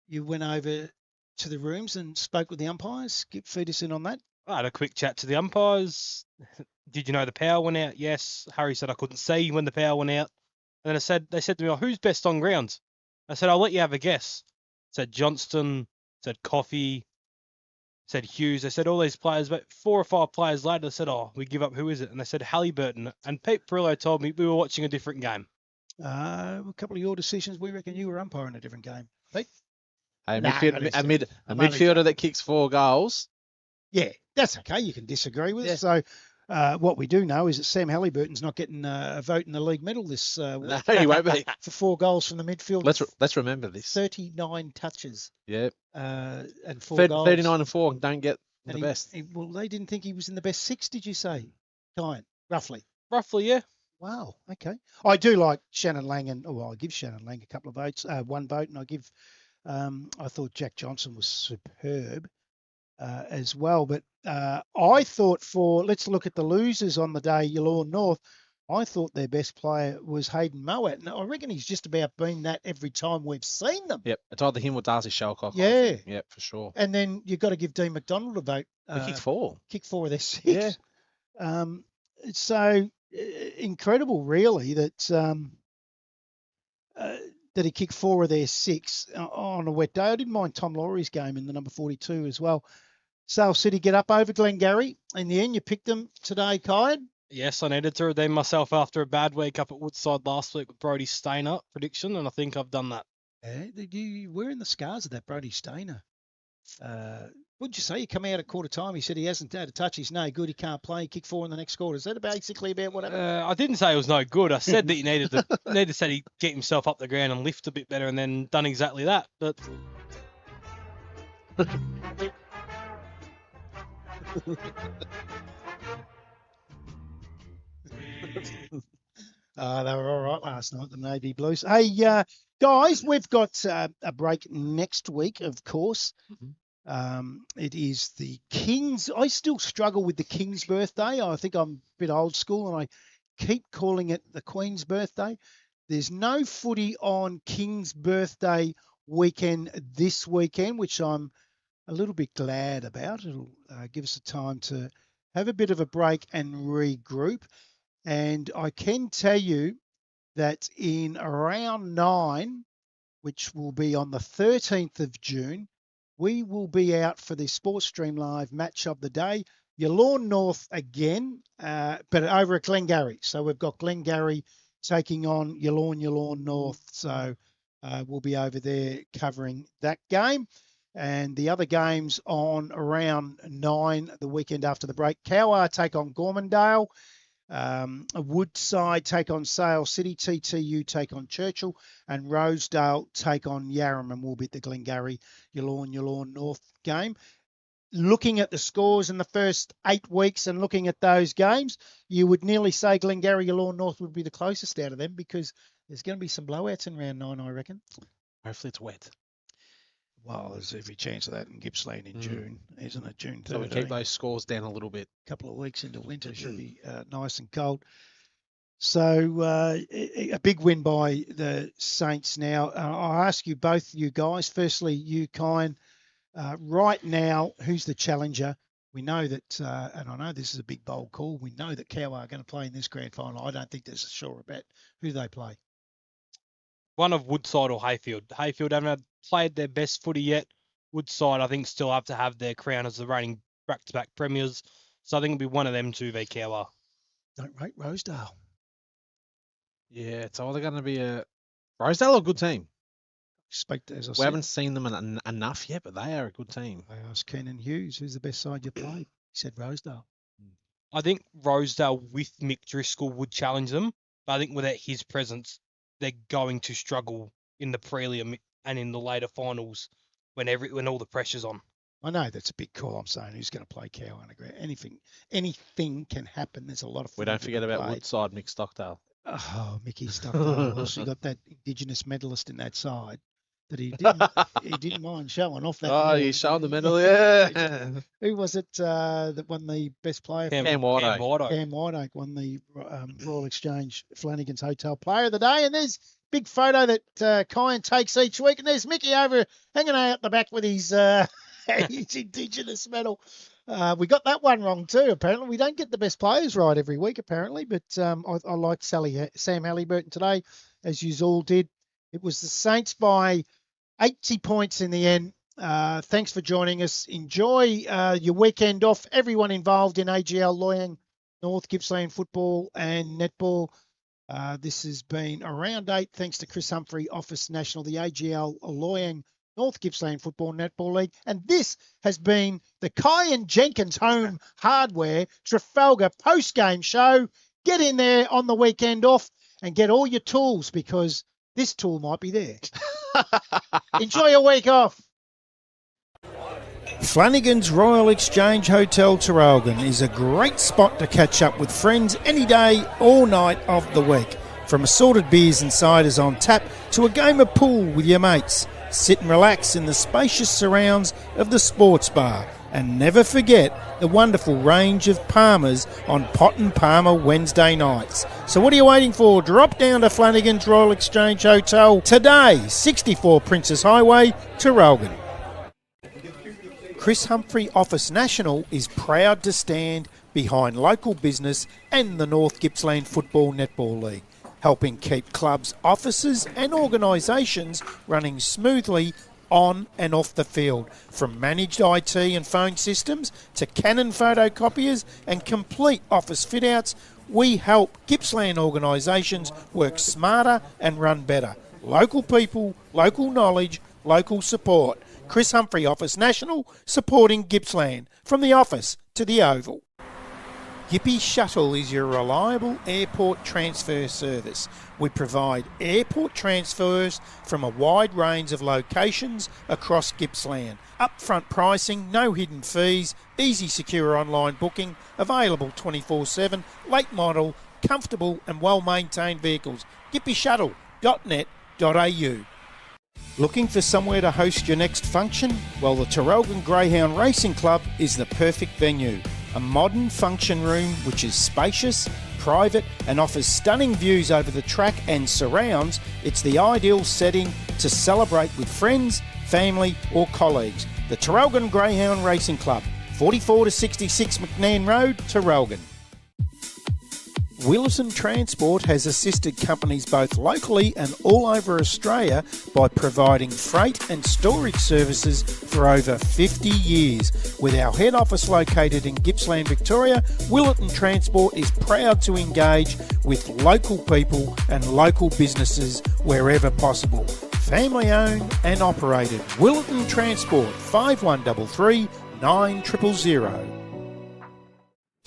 S1: You went over to the rooms and spoke with the umpires. Feed us in on that.
S3: I had a quick chat to the umpires. Did you know the power went out? Yes. Harry said I couldn't see when the power went out. And then they said to me, who's best on ground? I said, I'll let you have a guess. Said Johnston, said Coffey, said Hughes. They said all these players, but 4 or 5 players later, they said, we give up. Who is it? And they said Halliburton. And Pete Perillo told me we were watching a different game.
S1: A couple of your decisions, we reckon you were umpiring a different game. Pete?
S2: A midfielder that kicks 4 goals.
S1: Yeah, that's okay. You can disagree with it. So what we do know is that Sam Halliburton's not getting a vote in the league medal this week.
S2: No, he won't be.
S1: For 4 goals from the midfield.
S2: Let's remember this.
S1: 39 touches.
S2: Yeah.
S1: And 4 goals.
S2: 39 and 4 don't get the best.
S1: Well, they didn't think he was in the best 6, did you say? Tyne, roughly.
S3: Roughly, yeah.
S1: Wow. Okay. I do like Shannon Lang, and I give Shannon Lang a couple of votes, 1 vote, and I give. I thought Jack Johnson was superb as well, but I thought let's look at the losers on the day, Yallourn North. I thought their best player was Hayden Mowat, and I reckon he's just about been that every time we've seen them.
S2: Yep, it's either him or Darcy Shelcock.
S1: Yeah.
S2: Yep, for sure.
S1: And then you've got to give Dean McDonald a vote.
S2: He kicked 4.
S1: Kicked 4 of their 6.
S2: Yeah.
S1: So incredible, really, that he kicked 4 of their 6 on a wet day. I didn't mind Tom Laurie's game in the number 42 as well. Sale City get up over Glengarry. In the end, you picked them today, Kyan.
S4: Yes, I needed to redeem myself after a bad week up at Woodside last week with Brody Stainer prediction, and I think I've done that.
S1: Yeah, you wearing the scars of that Brody Stainer. What'd you say? You come out at quarter time. He said he hasn't had a touch. He's no good. He can't play. Kick 4 in the next quarter. Is that basically about what happened?
S4: I didn't say it was no good. I said that he needed to get himself up the ground and lift a bit better, and then done exactly that. But
S1: They were all right last night, the Navy Blues. Hey, guys, we've got a break next week, of course. It is the King's. I still struggle with the King's birthday. I think I'm a bit old school, and I keep calling it the Queen's birthday. There's no footy on King's birthday weekend this weekend, which I'm a little bit glad about. It'll give us a time to have a bit of a break and regroup. And I can tell you that in round 9, which will be on the 13th of June, we will be out for the Sports Stream Live match of the day. Yallourn North again, but over at Glengarry. So we've got Glengarry taking on Yallourn North. So we'll be over there covering that game. And the other games on around 9, the weekend after the break. Cowwarr take on Gormandale. Woodside take on Sale City. TTU take on Churchill. And Rosedale take on Yarram. And we'll be at the Glengarry Yallourn North game. Looking at the scores in the first 8 weeks and looking at those games, you would nearly say Glengarry Yallourn North would be the closest out of them, because there's going to be some blowouts in round 9, I reckon.
S2: Hopefully it's wet.
S1: Well, there's every chance of that in Gippsland in June, isn't it? June 13th.
S2: So we keep those scores down a little bit.
S1: A couple of weeks into winter should be nice and cold. So a big win by the Saints now. I'll ask you both, you guys. Firstly, you, Kyan, right now, who's the challenger? We know that, and I know this is a big bold call, we know that Cowwarr are going to play in this grand final. I don't think there's a sure bet who they play.
S4: one of Woodside or Hayfield. Hayfield haven't played their best footy yet. Woodside, I think, still have to have their crown as the reigning back-to-back premiers. So I think it'll be one of them two v Cowwarr.
S1: Don't rate Rosedale.
S2: Yeah, it's either going to be a Rosedale or a good team.
S1: As I
S2: We
S1: said,
S2: haven't seen them enough yet, but they are a good team.
S1: I asked Kenan Hughes, who's the best side you played? He said Rosedale.
S4: I think Rosedale with Mick Driscoll would challenge them, but I think without his presence, they're going to struggle in the prelim and in the later finals when all the pressure's on.
S1: I know that's a big call. I'm saying who's going to play Cowwarr underground. Anything can happen. There's a lot of.
S2: We don't forget about Woodside, Mick Stockdale.
S1: Oh, Mickey Stockdale. Well, she got that Indigenous medalist in that side that he didn't mind showing off that.
S2: Oh, he's showing the medal, yeah.
S1: Who was it that won the best player?
S2: Cam Whiteoak.
S1: Cam Whiteoak won the Royal Exchange Flanagan's Hotel Player of the Day. And there's a big photo that Kyan takes each week. And there's Mickey over hanging out the back with his his Indigenous medal. We got that one wrong too, apparently. We don't get the best players right every week, apparently. But I liked Sam Halliburton today, as you all did. It was the Saints by 80 points in the end. Thanks for joining us. Enjoy your weekend off. Everyone involved in AGL, Loyang, North, Gippsland football and netball. This has been a round 8. Thanks to Chris Humphrey, Office National, the AGL, Loyang, North Gippsland Football Netball League. And this has been the Kyan Jenkins Home Hardware Trafalgar post-game show. Get in there on the weekend off and get all your tools, because this tool might be there. Enjoy your week off. Flanagan's Royal Exchange Hotel Traralgon is a great spot to catch up with friends any day, all night of the week. From assorted beers and ciders on tap to a game of pool with your mates. Sit and relax in the spacious surrounds of the sports bar. And never forget the wonderful range of Palmers on Pot and Palmer Wednesday nights. So what are you waiting for? Drop down to Flanagan's Royal Exchange Hotel today, 64 Princess Highway, Traralgon. Chris Humphrey Office National is proud to stand behind local business and the North Gippsland Football Netball League, helping keep clubs, offices and organisations running smoothly on and off the field. From managed IT and phone systems to Canon photocopiers and complete office fit-outs, we help Gippsland organisations work smarter and run better. Local people, local knowledge, local support. Chris Humphrey, Office National, supporting Gippsland. From the office to the Oval. Gippy Shuttle is your reliable airport transfer service. We provide airport transfers from a wide range of locations across Gippsland. Upfront pricing, no hidden fees, easy secure online booking, available 24/7, late model, comfortable and well-maintained vehicles. gippyshuttle.net.au. Looking for somewhere to host your next function? Well, the Traralgon Greyhound Racing Club is the perfect venue. A modern function room which is spacious, private and offers stunning views over the track and surrounds. It's the ideal setting to celebrate with friends, family or colleagues. The Traralgon Greyhound Racing Club, 44 to 66 McNairn Road, Traralgon. Wilson Transport has assisted companies both locally and all over Australia by providing freight and storage services for over 50 years. With our head office located in Gippsland, Victoria, Wilson Transport is proud to engage with local people and local businesses wherever possible. Family owned and operated. Wilson Transport, 5133 9000.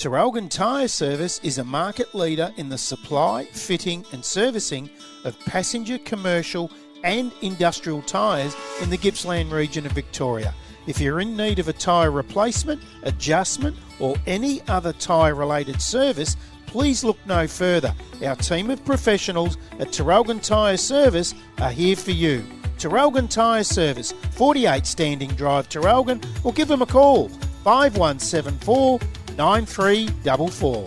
S1: Traralgon Tyre Service is a market leader in the supply, fitting and servicing of passenger, commercial and industrial tyres in the Gippsland region of Victoria. If you're in need of a tyre replacement, adjustment or any other tyre related service, please look no further. Our team of professionals at Traralgon Tyre Service are here for you. Traralgon Tyre Service, 48 Standing Drive, Traralgon, or give them a call, 5174 9344.